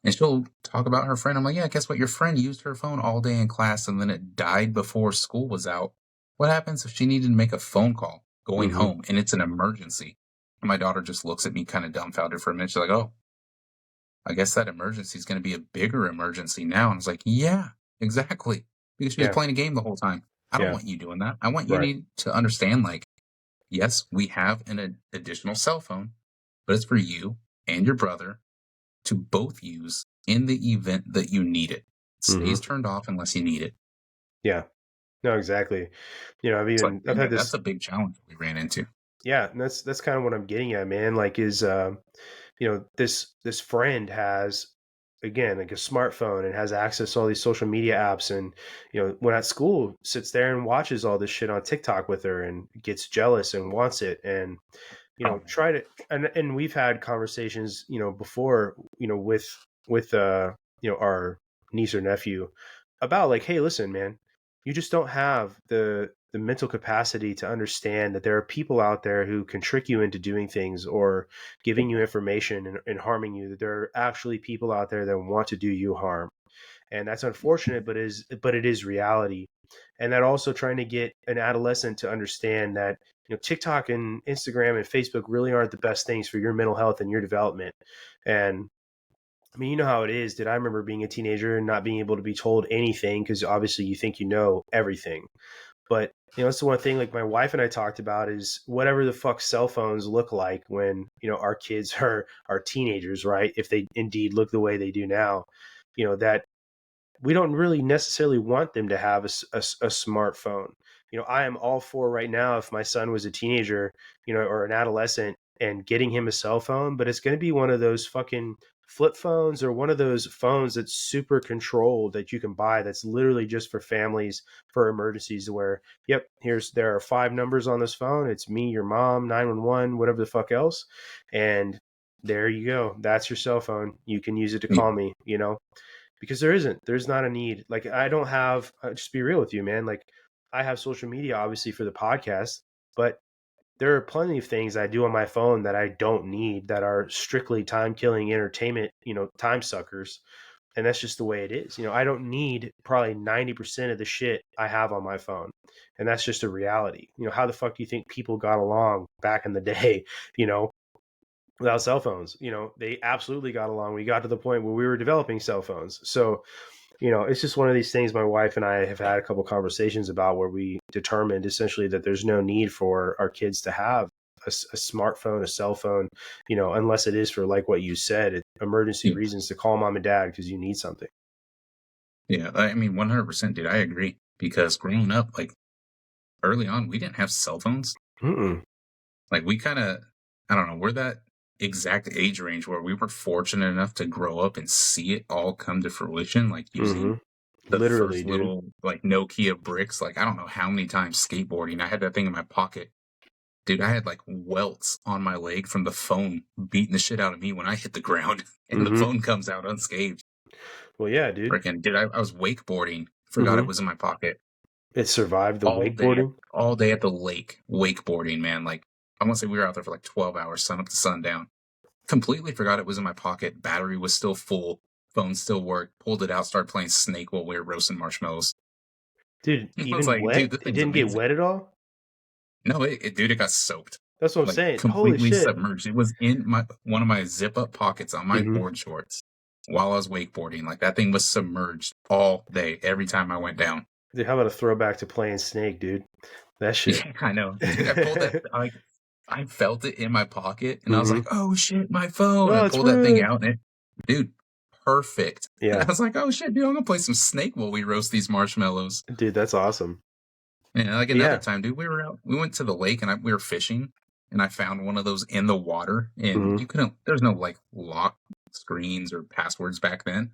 And she'll talk about her friend. I'm like, yeah, guess what? Your friend used her phone all day in class and then it died before school was out. What happens if she needed to make a phone call going home and it's an emergency? And my daughter just looks at me kind of dumbfounded for a minute. She's like, oh, I guess that emergency is going to be a bigger emergency now. And I was like, yeah, exactly. Because she was playing a game the whole time. I don't want you doing that. I want you to understand, like, yes, we have an additional cell phone, but it's for you and your brother to both use in the event that you need it. It stays turned off unless you need it. Yeah. No, exactly. You know, I've had this. That's a big challenge we ran into. Yeah, and that's kind of what I'm getting at, man. Like, is you know, this friend has, again, like a smartphone and has access to all these social media apps, and you know, when at school sits there and watches all this shit on TikTok with her and gets jealous and wants it, and you know, try to, and we've had conversations, you know, before, you know, with you know, our niece or nephew about like, hey, listen, man, you just don't have the mental capacity to understand that there are people out there who can trick you into doing things or giving you information and harming you, that there are actually people out there that want to do you harm. And that's unfortunate, but it is reality. And that also trying to get an adolescent to understand that, you know, TikTok and Instagram and Facebook really aren't the best things for your mental health and your development. And I mean, you know how it is. Did I remember being a teenager and not being able to be told anything because obviously you think you know everything. But you know, that's the one thing like my wife and I talked about is whatever the fuck cell phones look like when, you know, our kids are teenagers, right? If they indeed look the way they do now, you know, that we don't really necessarily want them to have a smartphone. You know, I am all for right now if my son was a teenager, you know, or an adolescent and getting him a cell phone, but it's going to be one of those fucking flip phones or one of those phones that's super controlled that you can buy that's literally just for families for emergencies where, yep, there are 5 numbers on this phone. It's me, your mom, 911, whatever the fuck else. And there you go. That's your cell phone. You can use it to call me, you know? Because there's not a need. Like I don't have, just be real with you, man. Like I have social media obviously for the podcast, but there are plenty of things I do on my phone that I don't need that are strictly time killing entertainment, you know, time suckers. And that's just the way it is. You know, I don't need probably 90% of the shit I have on my phone. And that's just a reality. You know, how the fuck do you think people got along back in the day, you know, without cell phones? You know, they absolutely got along. We got to the point where we were developing cell phones. So, you know, it's just one of these things my wife and I have had a couple conversations about where we determined essentially that there's no need for our kids to have a smartphone, a cell phone, you know, unless it is for like what you said, emergency reasons to call mom and dad because you need something. Yeah, I mean, 100%, dude. I agree. Because growing up, like early on, we didn't have cell phones. Like we kind of, I don't know, we're that exact age range where we were fortunate enough to grow up and see it all come to fruition, like using the literally, first dude. little like Nokia bricks. Like I don't know how many times skateboarding, I had that thing in my pocket. Dude, I had like welts on my leg from the phone beating the shit out of me when I hit the ground and the phone comes out unscathed. Well, yeah, dude. Freaking, dude, I was wakeboarding. Forgot it was in my pocket. It survived the wakeboarding? All day at the lake, wakeboarding, man. Like, I want to say we were out there for like 12 hours, sun up to sundown. Completely forgot it was in my pocket. Battery was still full. Phone still worked. Pulled it out, started playing Snake while we were roasting marshmallows. Dude, even like, wet? Dude, it didn't get wet at all? No, it got soaked. That's what I'm saying. Completely Holy shit. Submerged. It was in one of my zip-up pockets on my board shorts while I was wakeboarding. Like, that thing was submerged all day, every time I went down. Dude, how about a throwback to playing Snake, dude? That shit. Yeah, I know. Dude, I pulled that, like, I felt it in my pocket, and I was like, oh, shit, my phone. I pulled that thing out, and dude, perfect. Yeah. And I was like, oh, shit, dude, I'm going to play some Snake while we roast these marshmallows. Dude, that's awesome. Yeah, like another time, dude, we went to the lake, and we were fishing, and I found one of those in the water, and there's no, like, lock screens or passwords back then.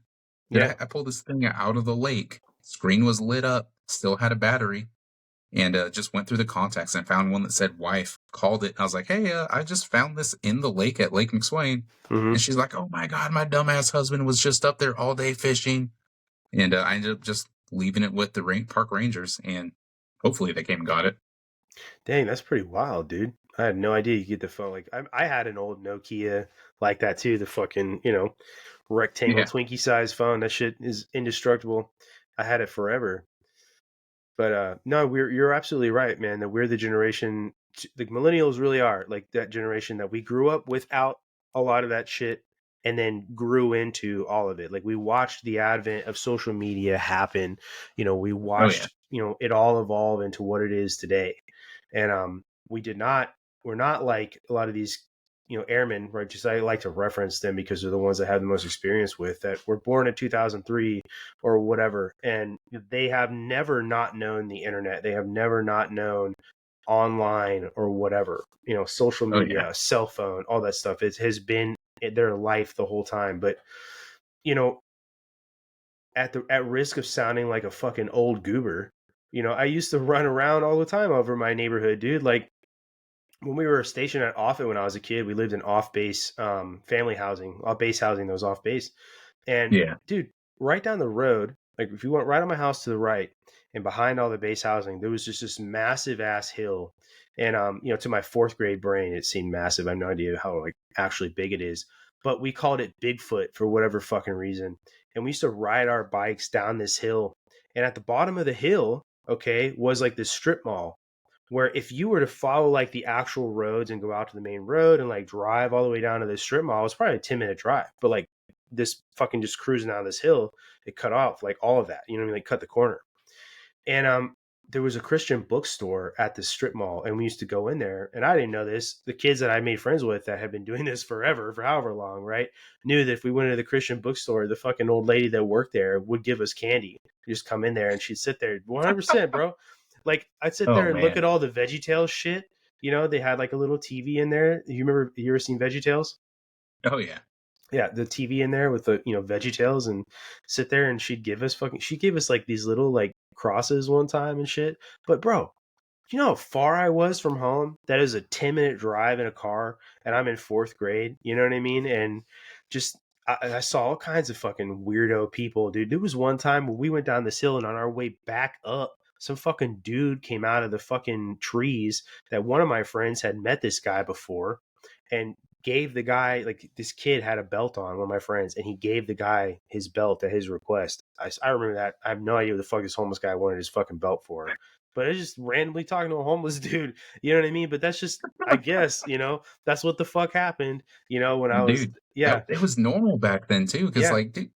Yeah. I pulled this thing out of the lake. Screen was lit up, still had a battery, and just went through the contacts and found one that said wife, called it. I was like, hey, I just found this in the lake at Lake McSwain. And she's like, oh my God, my dumbass husband was just up there all day fishing. And I ended up just leaving it with the park rangers, and hopefully they came and got it. Dang, that's pretty wild, dude. I had no idea you could get the phone. Like I had an old Nokia like that too. The fucking rectangle Yeah. Twinkie size phone. That shit is indestructible. I had it forever. But no, you're absolutely right, man. That we're the generation. The millennials really are like that generation that we grew up without a lot of that shit, and then grew into all of it. Like we watched the advent of social media happen. We Oh yeah. watched it all evolve into what it is today, and we did not. We're not like a lot of these airmen, right? Just I like to reference them because they're the ones that have the most experience with that were born in 2003 or whatever, and they have never not known the internet. They have never not known online or whatever, social Oh yeah. media, cell phone, all that stuff. It has been their life the whole time. But you know at risk of sounding like a fucking old goober, I used to run around all the time over my neighborhood, dude. Like when we were stationed at Offutt when I was a kid, we lived in off base family housing, off base housing that was off base. And Yeah. dude, right down the road, like if you went right on my house to the right and behind all the base housing, there was just this massive ass hill. And to my fourth grade brain, it seemed massive. I have no idea how like actually big it is. But we called it Bigfoot for whatever fucking reason. And we used to ride our bikes down this hill. And at the bottom of the hill, okay, was like this strip mall where if you were to follow like the actual roads and go out to the main road and like drive all the way down to this strip mall, it's probably a 10-minute drive. But like this fucking just cruising down this hill, it cut off like all of that. You know what I mean? Like cut the corner. And there was a Christian bookstore at the strip mall, and we used to go in there. And I didn't know this. The kids that I made friends with that had been doing this forever, for however long, right, knew that if we went to the Christian bookstore, the fucking old lady that worked there would give us candy. We'd just come in there, and she'd sit there, 100%, bro. Like I'd sit Oh there and look man. at all the VeggieTales shit. They had like a little TV in there. You ever seen VeggieTales? Oh yeah. Yeah, the TV in there with the VeggieTales, and sit there, and she gave us like these little like crosses one time and shit. But bro, you know how far I was from home? That is a 10-minute drive in a car, and I'm in fourth grade. You know what I mean? And just I saw all kinds of fucking weirdo people, dude. There was one time when we went down this hill, and on our way back up, some fucking dude came out of the fucking trees that one of my friends had met this guy before, and gave the guy, like, this kid had a belt on, one of my friends, and he gave the guy his belt at his request. I remember that. I have no idea what the fuck this homeless guy wanted his fucking belt for, but it's just randomly talking to a homeless dude. You know what I mean? But that's just, I guess, that's what the fuck happened, when I was, Dude, yeah, that it was normal back then too, because yeah, like, dude,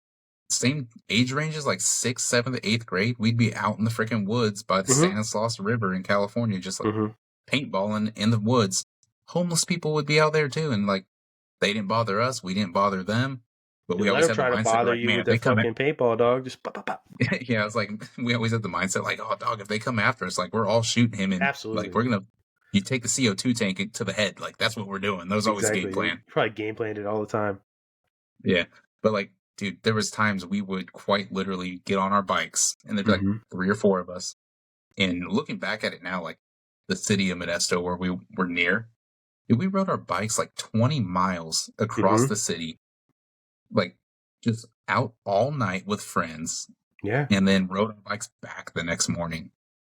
same age ranges, like sixth, seventh, eighth grade, we'd be out in the freaking woods by the mm-hmm, Stanislaus River in California, just like mm-hmm. paintballing in the woods. Homeless people would be out there too, and like they didn't bother us, we didn't bother them, but Dude, we let always him had the try to mindset bother like, you man, with if they that come at fucking paintball, dog. Just pop, pop, pop. yeah, it's like we always had the mindset like, oh dog, if they come after us, like we're all shooting him, and like Absolutely. we're gonna you take the CO2 tank to the head, like that's what we're doing. That was always the game Exactly, dude. plan. You probably game planned it all the time. Yeah. But like, dude, there was times we would quite literally get on our bikes and there'd be like Mm-hmm. 3 or 4 of us. And looking back at it now, like the city of Modesto where we were near, dude, we rode our bikes like 20 miles across Mm-hmm. the city, like just out all night with friends, Yeah. and then rode our bikes back the next morning.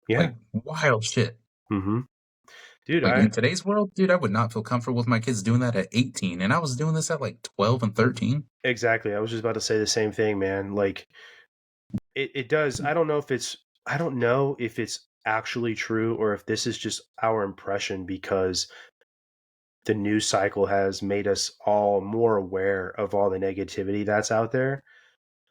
Yeah. Like wild shit. Mm-hmm. Dude, Like in today's world, dude, I would not feel comfortable with my kids doing that at 18. And I was doing this at like 12 and 13. exactly. I was just about to say the same thing, man. Like it does. I don't know if it's actually true or if this is just our impression because the news cycle has made us all more aware of all the negativity that's out there.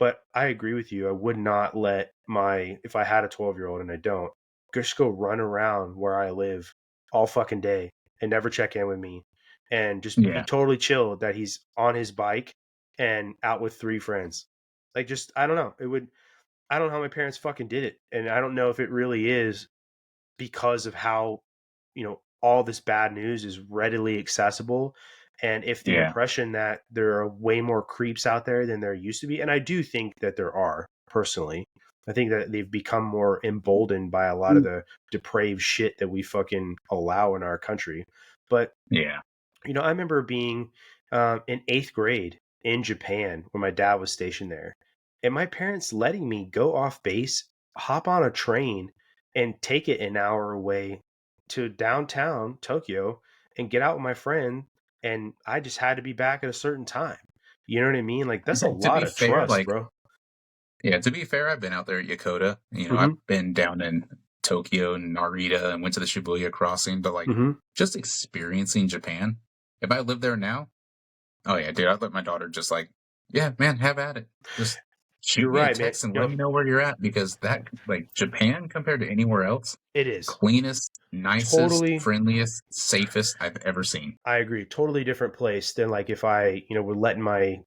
But I agree with you. I would not let if I had a 12-year-old and I don't, just go run around where I live all fucking day and never check in with me and just be Yeah. totally chill that he's on his bike and out with 3 friends. Like, just, I don't know. I don't know how my parents fucking did it. And I don't know if it really is because of how, all this bad news is readily accessible. And if the Yeah. impression that there are way more creeps out there than there used to be, and I do think that there are personally, I think that they've become more emboldened by a lot of the depraved shit that we fucking allow in our country. But, Yeah. I remember being in eighth grade in Japan when my dad was stationed there. and my parents letting me go off base, hop on a train, and take it an hour away to downtown Tokyo and get out with my friend. And I just had to be back at a certain time. You know what I mean? Like, that's a To lot be of fair, trust, like, bro. yeah, to be fair, I've been out there at Yokota. Mm-hmm. I've been down in Tokyo and Narita and went to the Shibuya crossing, but like Mm-hmm. just experiencing Japan. If I lived there now, oh yeah, dude, I'd let my daughter just like, yeah, man, have at it. Just You're shoot me a right, man. text and let me know where you're at, because that, like, Japan compared to anywhere else, It is cleanest, nicest, totally. friendliest, safest I've ever seen. I agree. Totally different place than like if I, were letting my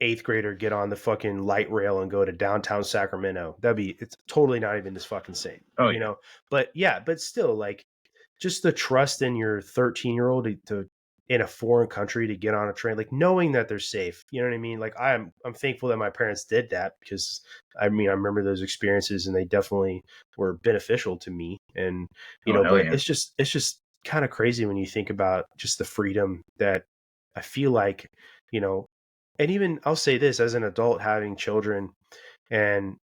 eighth grader get on the fucking light rail and go to downtown Sacramento. It's totally not even this fucking same, Oh yeah, But yeah, but still, like, just the trust in your 13-year-old to in a foreign country to get on a train, like knowing that they're safe. You know what I mean? Like I'm thankful that my parents did that, because I mean I remember those experiences and they definitely were beneficial to me. And oh hell but yeah, it's just kind of crazy when you think about just the freedom that I feel like, you know, and even I'll say this as an adult having children and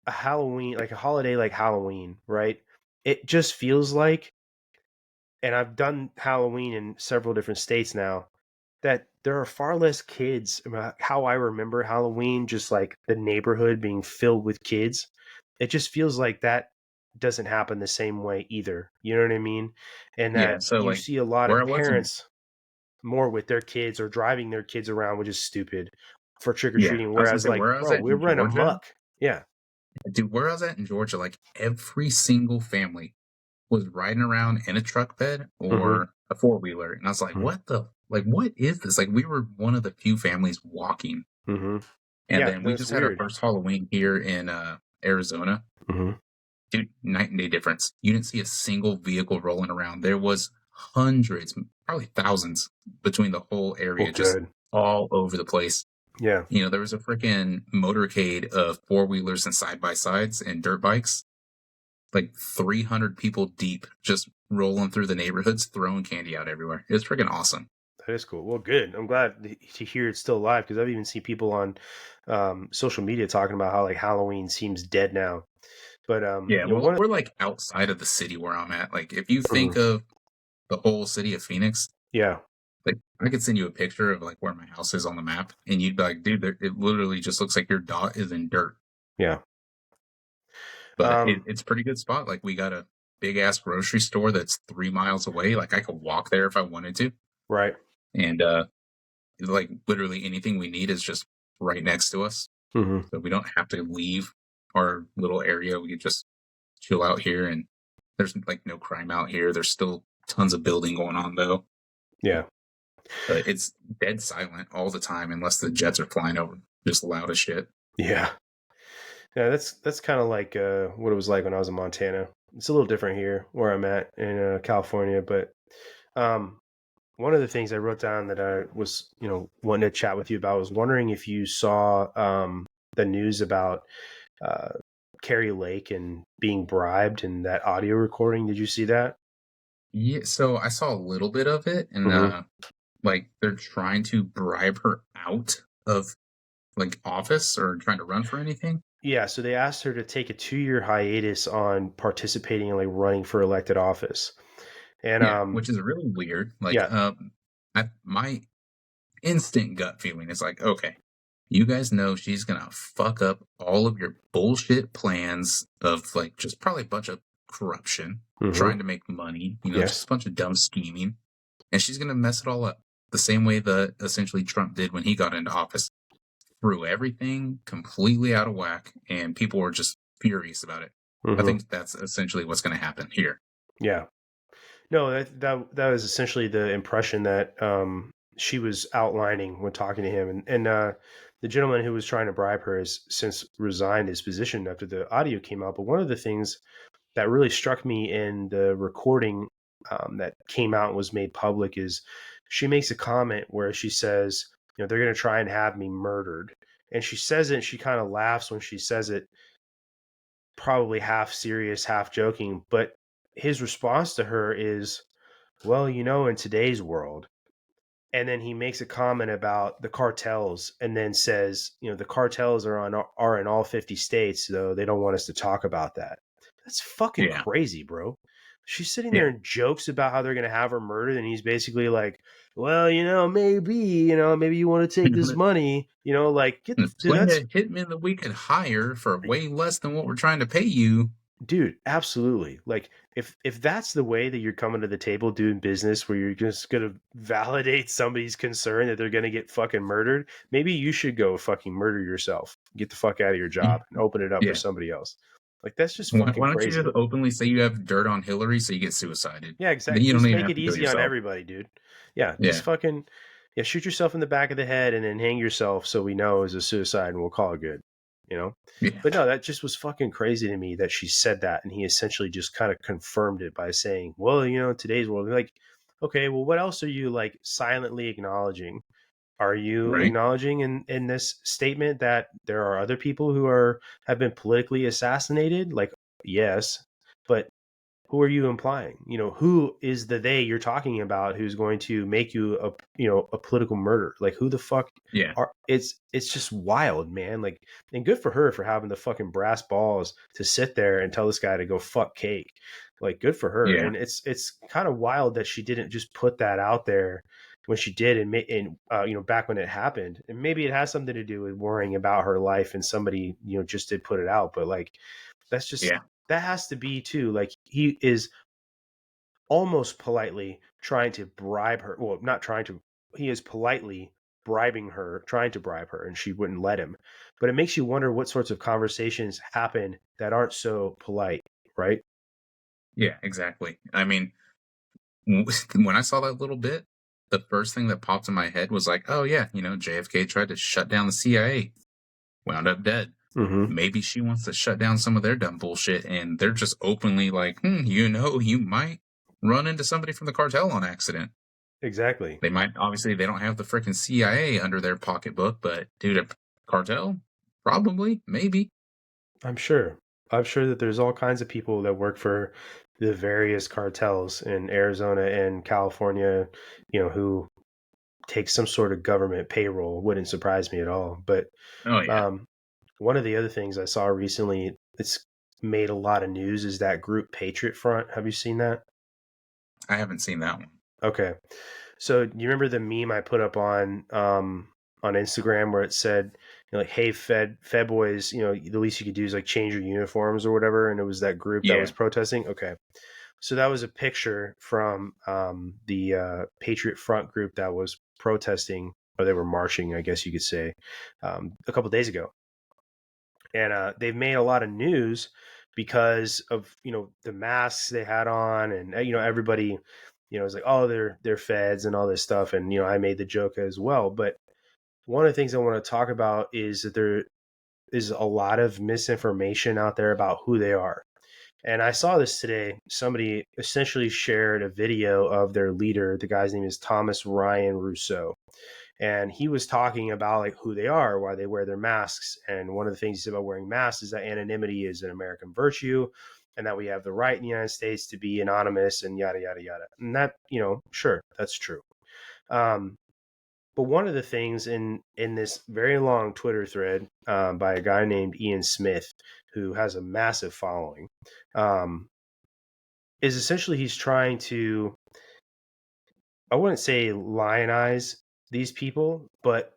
a Halloween, like a holiday like Halloween, right? It just feels like, and I've done Halloween in several different states now, that there are far less kids. About how I remember Halloween, just like the neighborhood being filled with kids. It just feels like that doesn't happen the same way either. You know what I mean? And yeah. that So you like see a lot where I of was in, parents more with their kids or driving their kids around, which is stupid, for trick or yeah, treating. I was gonna Whereas, say like, where I was bro, at we're in running Georgia, amok. Yeah. dude, where I was at in Georgia, like every single family was riding around in a truck bed Mm-hmm. or a four wheeler, and I was like, Mm-hmm. what is this? Like, we were one of the few families walking. Mm-hmm. And Yeah, then we that's just had our weird. first Halloween here in Arizona. Mm-hmm. Dude, night and day difference. You didn't see a single vehicle rolling around. There was hundreds, probably thousands between the whole Well, area, just good. all over the place. Yeah. There was a freaking motorcade of four wheelers and side by sides and dirt bikes, like 300 people deep, just rolling through the neighborhoods, throwing candy out everywhere. It was freaking awesome. That is cool. Well, good. I'm glad to hear it's still alive, because I've even seen people on social media talking about how like Halloween seems dead now. But Yeah, well, one. we're like outside of the city where I'm at. Like, if you think Mhm. of the whole city of Phoenix, Yeah. like, I could send you a picture of like where my house is on the map, and you'd be like, dude, it literally just looks like your dot is in dirt. Yeah. But Um. it's a pretty good spot. Like, we got a big ass grocery store that's 3 miles away. Like, I could walk there if I wanted to. Right. And like, literally anything we need is just right next to us. Mm-hmm. So we don't have to leave our little area. We could just chill out here, and there's like no crime out here. There's still tons of building going on though. Yeah. But it's dead silent all the time unless the jets are flying over, just loud as shit. Yeah. Yeah. That's kind of like what it was like when I was in Montana. It's a little different here where I'm at in California, but um, one of the things I wrote down that I was, wanting to chat with you about was wondering if you saw the news about uh, Carrie Lake and being bribed in that audio recording. Did you see that? Yeah, so I saw a little bit of it, and Mm-hmm. like, they're trying to bribe her out of like office or trying to run for anything. Yeah, so they asked her to take a 2-year hiatus on participating in like running for elected office. And Yeah, which is really weird. Like, yeah. my instant gut feeling is like, okay, you guys know she's gonna fuck up all of your bullshit plans of like just probably a bunch of corruption, Mm-hmm. trying to make money, just Yes. a bunch of dumb scheming, and she's gonna mess it all up the same way that essentially Trump did when he got into office. Threw everything completely out of whack, and people were just furious about it. I Mm-hmm. think that's essentially what's going to happen here. Yeah. No, that was essentially the impression that she was outlining when talking to him, and the gentleman who was trying to bribe her has since resigned his position after the audio came out. But one of the things that really struck me in the recording that came out and was made public is she makes a comment where she says, they're going to try and have me murdered, and she says it. And she kind of laughs when she says it, probably half serious, half joking. But his response to her is, well, in today's world. and then he makes a comment about the cartels, and then says, the cartels are in all 50 states, though they don't want us to talk about that. That's fucking Yeah. crazy, bro. She's sitting there Yeah. and jokes about how they're gonna have her murdered, and he's basically like, well, maybe, maybe you want to take this money, like, get the dude. Plenty That's of hitmen that we could hire for way less than what we're trying to pay you. dude, absolutely. Like, if that's the way that you're coming to the table doing business, where you're just gonna validate somebody's concern that they're gonna get fucking murdered, maybe you should go fucking murder yourself, get the fuck out of your job, and open it up for Yeah. somebody else. Like, that's just Why fucking don't you just crazy. openly say you have dirt on Hillary so you get suicided? Yeah, Then exactly. you don't Just even make have it to kill easy on yourself. everybody, dude. Yeah, just Yeah. fucking, yeah, shoot yourself in the back of the head and then hang yourself, so we know it's a suicide and we'll call it good. You know. Yeah. But no, that just was fucking crazy to me that she said that, and he essentially just kind of confirmed it by saying, well, today's world, like, okay, well, what else are you, like, silently acknowledging? Are you Right. acknowledging in this statement that there are other people who have been politically assassinated? Like, yes, but who are you implying? Who is the they you're talking about who's going to make you a political murder? Like, who the fuck Yeah. are? It's just wild, man. Like, and good for her for having the fucking brass balls to sit there and tell this guy to go fuck cake. Like, good for her. Yeah. And it's kind of wild that she didn't just put that out there when she did, and back when it happened. And maybe it has something to do with worrying about her life, and somebody just did put it out. But, like, that's just, Yeah. that has to be too. Like, he is almost politely trying to bribe her. Well, not trying to. He is politely bribing her, trying to bribe her, and she wouldn't let him. But it makes you wonder what sorts of conversations happen that aren't so polite, right? Yeah. Exactly. I mean, when I saw that little bit, the first thing that popped in my head was like, oh, yeah, JFK tried to shut down the CIA, wound up dead. Mm-hmm. Maybe she wants to shut down some of their dumb bullshit, and they're just openly like, you might run into somebody from the cartel on accident. Exactly. They might, obviously, they don't have the freaking CIA under their pocketbook, but dude, a cartel? Probably, maybe. I'm sure. I'm sure that there's all kinds of people that work for the various cartels in Arizona and California, who take some sort of government payroll. Wouldn't surprise me at all. But Oh, yeah. um, one of the other things I saw recently, it's made a lot of news, is that group Patriot Front. Have you seen that? I haven't seen that one. Okay. So you remember the meme I put up on Instagram where it said, like, hey, Fed boys, the least you could do is, like, change your uniforms or whatever, and it was that group that Yeah. was protesting. Okay. So that was a picture from the Patriot Front group that was protesting, or they were marching, I guess you could say, a couple days ago. And they've made a lot of news because of the masks they had on, and everybody was like, oh, they're feds and all this stuff, and I made the joke as well. But one of the things I want to talk about is that there is a lot of misinformation out there about who they are. And I saw this today. Somebody essentially shared a video of their leader. The guy's name is Thomas Ryan Rousseau, and he was talking about, like, who they are, why they wear their masks. And one of the things he said about wearing masks is that anonymity is an American virtue, and that we have the right in the United States to be anonymous, and yada yada yada. And that, sure, that's true. Um, but one of the things in this very long Twitter thread, by a guy named Ian Smith, who has a massive following, um, is essentially he's trying to, I wouldn't say lionize these people, but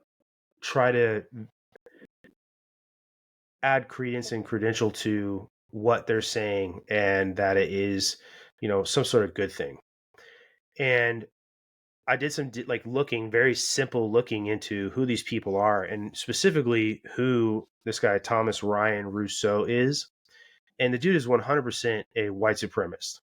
try to add credence and credential to what they're saying, and that it is, some sort of good thing. And I did some like looking, very simple looking into who these people are, and specifically who this guy Thomas Ryan Rousseau is. And the dude is 100% a white supremacist.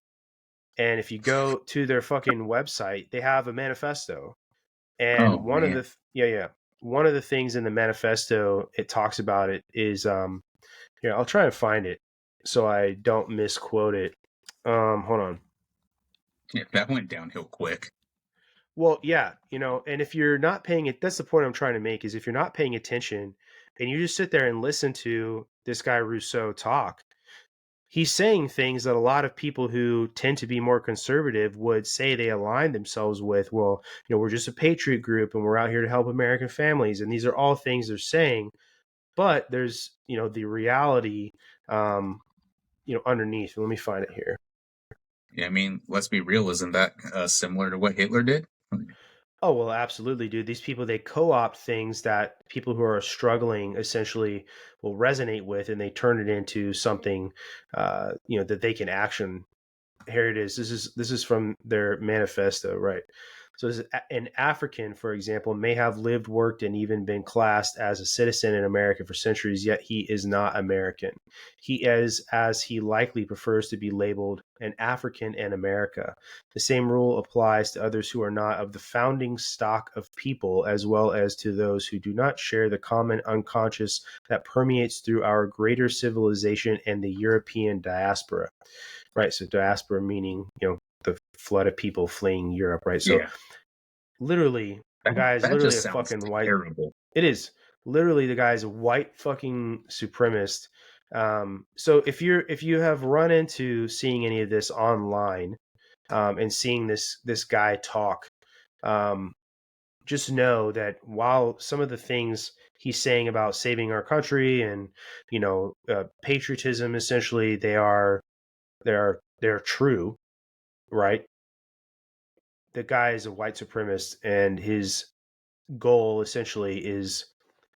And if you go to their fucking website, they have a manifesto. Oh, And man. one of the things in the manifesto it talks about it is, here, I'll try and find it so I don't misquote it. Hold on. Yeah, that went downhill quick. Well, yeah, and if you're not paying it, that's the point I'm trying to make, is if you're not paying attention and you just sit there and listen to this guy Rousseau talk, he's saying things that a lot of people who tend to be more conservative would say they align themselves with. Well, we're just a patriot group and we're out here to help American families, and these are all things they're saying. But there's the reality underneath. Let me find it here. Yeah, I mean, let's be real. Isn't that similar to what Hitler did? Oh, well, absolutely, dude. These people, they co-opt things that people who are struggling essentially will resonate with, and they turn it into something, that they can action. Here it is. This is from their manifesto, right? So an African, for example, may have lived, worked, and even been classed as a citizen in America for centuries, yet he is not American. He is, as he likely prefers to be labeled, an African in America. The same rule applies to others who are not of the founding stock of people, as well as to those who do not share the common unconscious that permeates through our greater civilization and the European diaspora. Right. So diaspora meaning, the flood of people fleeing Europe. Right. So Yeah, literally, the that guy is that literally just a sounds fucking white. terrible. It is literally, the guy's a white fucking supremacist. So if you have run into seeing any of this online, and seeing this guy talk, um, just know that while some of the things he's saying about saving our country and patriotism, essentially they're true, right? The guy is a white supremacist, and his goal essentially is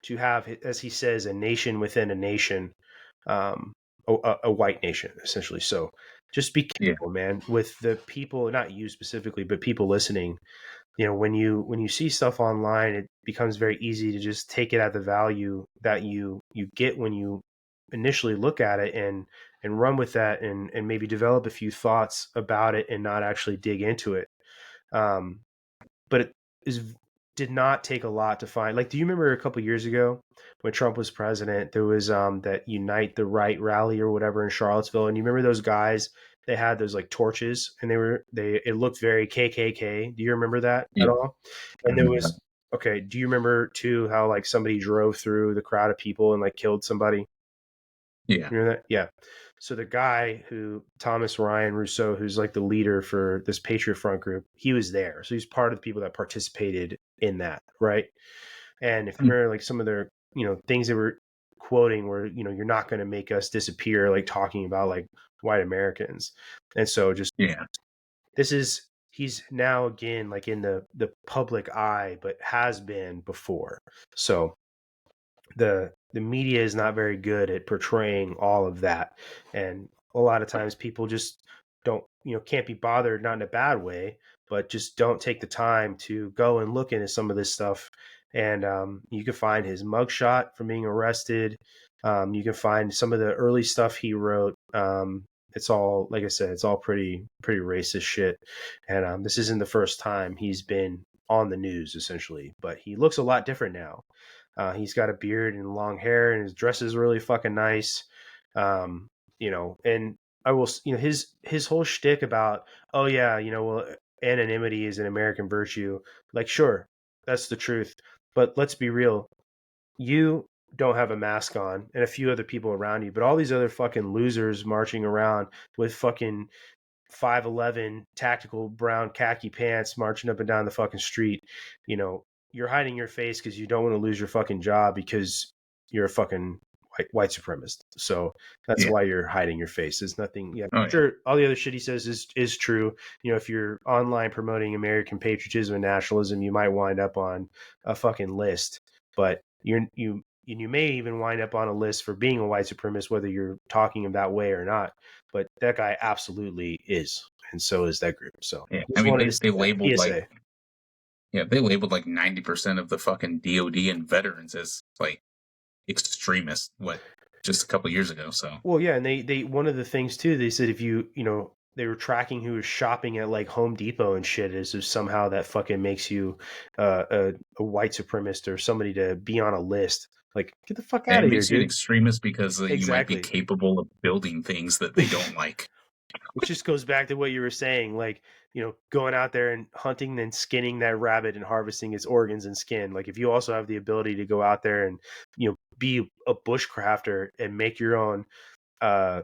to have, as he says, a nation within a nation, um, a white nation, essentially. So just be Yeah, careful, man, with the people, not you specifically, but people listening. When you see stuff online, it becomes very easy to just take it at the value that you get when you initially look at it, and run with that, and maybe develop a few thoughts about it and not actually dig into it. Um, but it is did not take a lot to find. Like, do you remember a couple years ago when Trump was president, there was that Unite the Right rally or whatever in Charlottesville, and you remember those guys? They had those like torches, and they it looked very KKK. Do you remember that at yeah, all? I And there remember that. was okay. Do you remember too how like somebody drove through the crowd of people and like killed somebody? Yeah, You know that? Yeah. So the guy who Thomas Ryan Rousseau, who's like the leader for this Patriot Front group, he was there. So he's part of the people that participated in that, right? And if you remember, like some of their things they were quoting were, you're not going to make us disappear, like talking about like white Americans. And so just yeah, this is he's now again like in the public eye, but has been before. So the media is not very good at portraying all of that, and a lot of times people just don't can't be bothered, not in a bad way, but just don't take the time to go and look into some of this stuff. And you can find his mugshot from being arrested. You can find some of the early stuff he wrote. It's all, like I said, it's all pretty racist shit. And this isn't the first time he's been on the news, essentially, but he looks a lot different now. He's got a beard and long hair, and his dress is really fucking nice. And I will, his whole shtick about, oh yeah, well, anonymity is an American virtue. Like, sure, that's the truth, but let's be real. You don't have a mask on, and a few other people around you, but all these other fucking losers marching around with fucking 5'11" tactical brown khaki pants marching up and down the fucking street, you're hiding your face because you don't want to lose your fucking job because you're a fucking white supremacist. So that's yeah. why you're hiding your face. There's nothing. Yeah, Oh yeah, sure. All the other shit he says is true. If you're online promoting American patriotism and nationalism, you might wind up on a fucking list. But you may even wind up on a list for being a white supremacist, whether you're talking him that way or not. But that guy absolutely is, and so is that group. So yeah. I just mean, wanted they to say they that labeled like PSA. yeah, they labeled like 90% of the fucking DoD and veterans as like extremists. What, just a couple years ago? So Well, yeah, and they one of the things too, they said if they were tracking who was shopping at like Home Depot and shit, is if somehow that fucking makes you a white supremacist or somebody to be on a list. Like, get the fuck and out it of here, makes you an dude. extremist because you might be Exactly. capable of building things that they don't like. Which just goes back to what you were saying, like, going out there and hunting and skinning that rabbit and harvesting its organs and skin. Like, if you also have the ability to go out there and, be a bushcrafter and make your own, uh,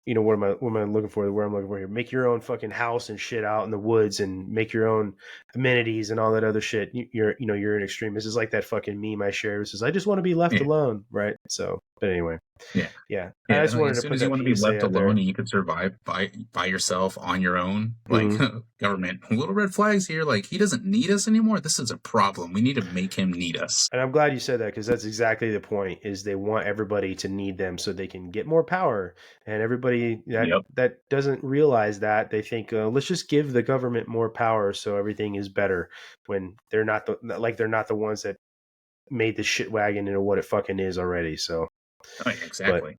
what am I looking for? Where I'm looking for here? Make your own fucking house and shit out in the woods, and make your own amenities and all that other shit. You're an extremist. This is like that fucking meme I shared. It says, "I just want to be left Yeah. alone," right? So, but anyway, Yeah. yeah. I Yeah. just wanted As to soon put as you that want to be PSA left out there. alone and you can survive by yourself on your own, like government, little red flags here. Like, he doesn't need us anymore. This is a problem. We need to make him need us. And I'm glad you said that, because that's exactly the point. Is they want everybody to need them so they can get more power, and everybody Yep. that doesn't realize that, they think, let's just give the government more power so everything is better, when they're not the ones that made the shit wagon into what it fucking is already. So, Oh, yeah, but exactly.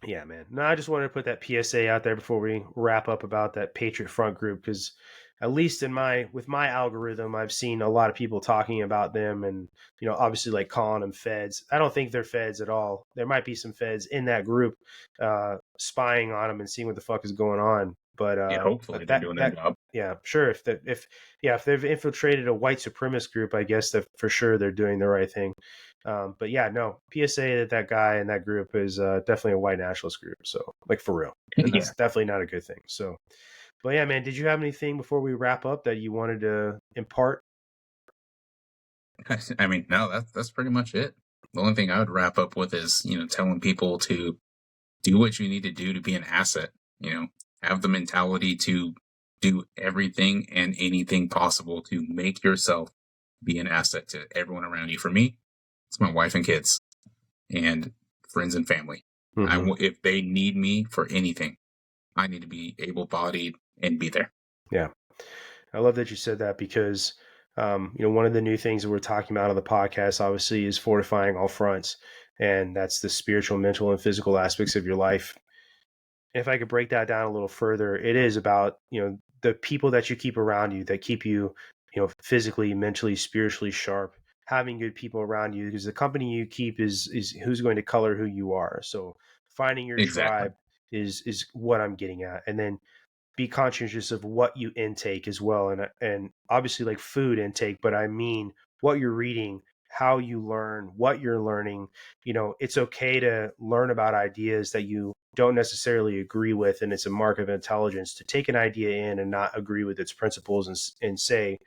yeah, man. No, I just wanted to put that PSA out there before we wrap up about that Patriot Front group, because at least with my algorithm, I've seen a lot of people talking about them, and obviously like calling them feds. I don't think they're feds at all. There might be some feds in that group spying on them and seeing what the fuck is going on. But Yeah, hopefully they're doing their that job. yeah, sure. If they've infiltrated a white supremacist group, I guess that for sure they're doing the right thing. But yeah, no, PSA that guy in that group is definitely a white nationalist group. So, like, for real. And Yeah. that's definitely not a good thing. So, but yeah, man, did you have anything before we wrap up that you wanted to impart? I mean, no, that's pretty much it. The only thing I would wrap up with is, telling people to do what you need to do to be an asset. Have the mentality to do everything and anything possible to make yourself be an asset to everyone around you. For me, it's my wife and kids and friends and family. Mm-hmm. If they need me for anything, I need to be able-bodied and be there. Yeah. I love that you said that, because, one of the new things that we're talking about on the podcast, obviously, is fortifying all fronts. And that's the spiritual, mental, and physical aspects of your life. If I could break that down a little further, it is about, the people that you keep around you that keep you, physically, mentally, spiritually sharp, having good people around you, because the company you keep is who's going to color who you are. So finding your Exactly. tribe is what I'm getting at. And then be conscientious of what you intake as well, and obviously like food intake, but I mean what you're reading, how you learn, what you're learning. It's okay to learn about ideas that you don't necessarily agree with, and it's a mark of intelligence to take an idea in and not agree with its principles, and say,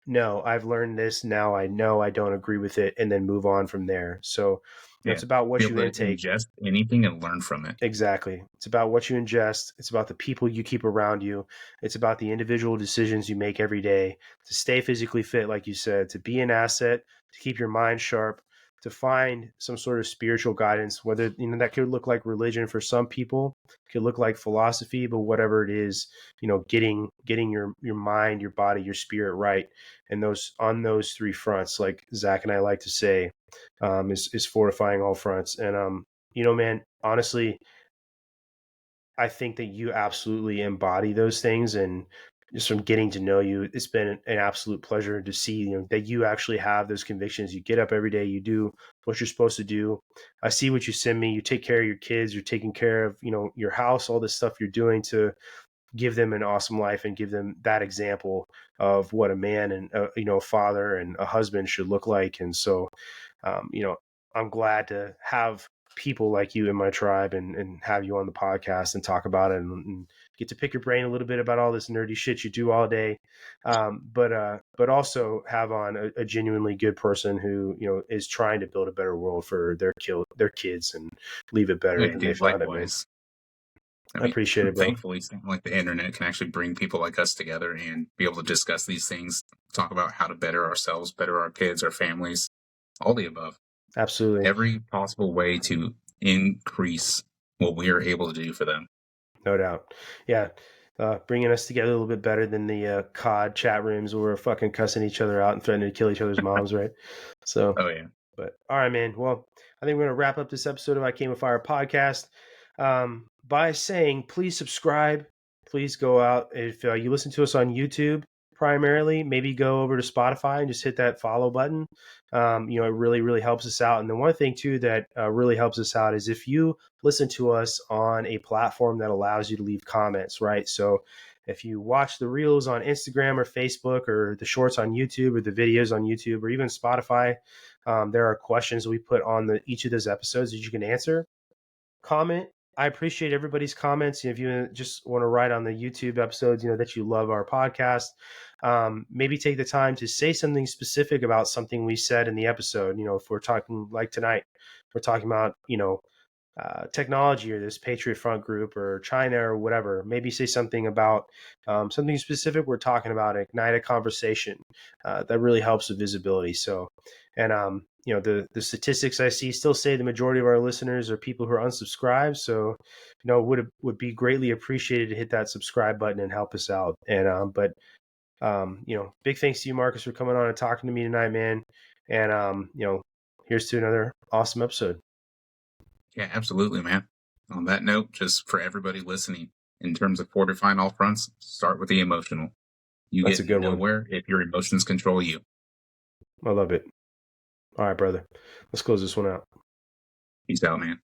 no, I've learned this, now I know I don't agree with it, and then move on from there. So Yeah. it's about Be what able you to intake. ingest anything and learn from it. Exactly. It's about what you ingest. It's about the people you keep around you. It's about the individual decisions you make every day to stay physically fit, like you said, to be an asset, to keep your mind sharp, to find some sort of spiritual guidance, whether, that could look like religion for some people, could look like philosophy, but whatever it is, getting your mind, your body, your spirit right. And on those three fronts, like Zach and I like to say, is fortifying all fronts. And man, honestly, I think that you absolutely embody those things. And just from getting to know you, it's been an absolute pleasure to see, that you actually have those convictions. You get up every day, you do what you're supposed to do. I see what you send me. You take care of your kids, you're taking care of, your house, all this stuff you're doing to give them an awesome life and give them that example of what a man and a father and a husband should look like. And so, um, you know, I'm glad to have people like you in my tribe, and have you on the podcast and talk about it, and get to pick your brain a little bit about all this nerdy shit you do all day. But also have on a genuinely good person who, is trying to build a better world for their kids, and leave it better Yeah, than they dude, found it, man. likewise. I I mean, appreciate it, bro. thankfully, something like the internet can actually bring people like us together and be able to discuss these things, talk about how to better ourselves, better our kids, our families, all the above. Absolutely. Every possible way to increase what we are able to do for them. No doubt. Yeah. Bringing us together a little bit better than the COD chat rooms where we're fucking cussing each other out and threatening to kill each other's moms, right? So, Oh, yeah. but all right, man. Well, I think we're going to wrap up this episode of I Came with Fire podcast by saying, please subscribe. Please go out. If you listen to us on YouTube primarily, maybe go over to Spotify and just hit that follow button. It really, really helps us out. And the one thing, too, that really helps us out is if you listen to us on a platform that allows you to leave comments, right? So if you watch the reels on Instagram or Facebook, or the shorts on YouTube, or the videos on YouTube, or even Spotify, there are questions we put on each of those episodes that you can answer. Comment. I appreciate everybody's comments. If you just want to write on the YouTube episodes, that you love our podcast, maybe take the time to say something specific about something we said in the episode. If we're talking like tonight, we're talking about, technology or this Patriot Front group or China or whatever. Maybe say something about something specific we're talking about, ignite a conversation. That really helps with visibility. So, and the statistics I see still say the majority of our listeners are people who are unsubscribed. So, would be greatly appreciated to hit that subscribe button and help us out. And big thanks to you, Marcus, for coming on and talking to me tonight, man. And here's to another awesome episode. Yeah, absolutely, man. On that note, just for everybody listening, in terms of fortifying all fronts, start with the emotional. You That's a get good nowhere if your emotions control you. I love it. All right, brother. Let's close this one out. Peace out, man.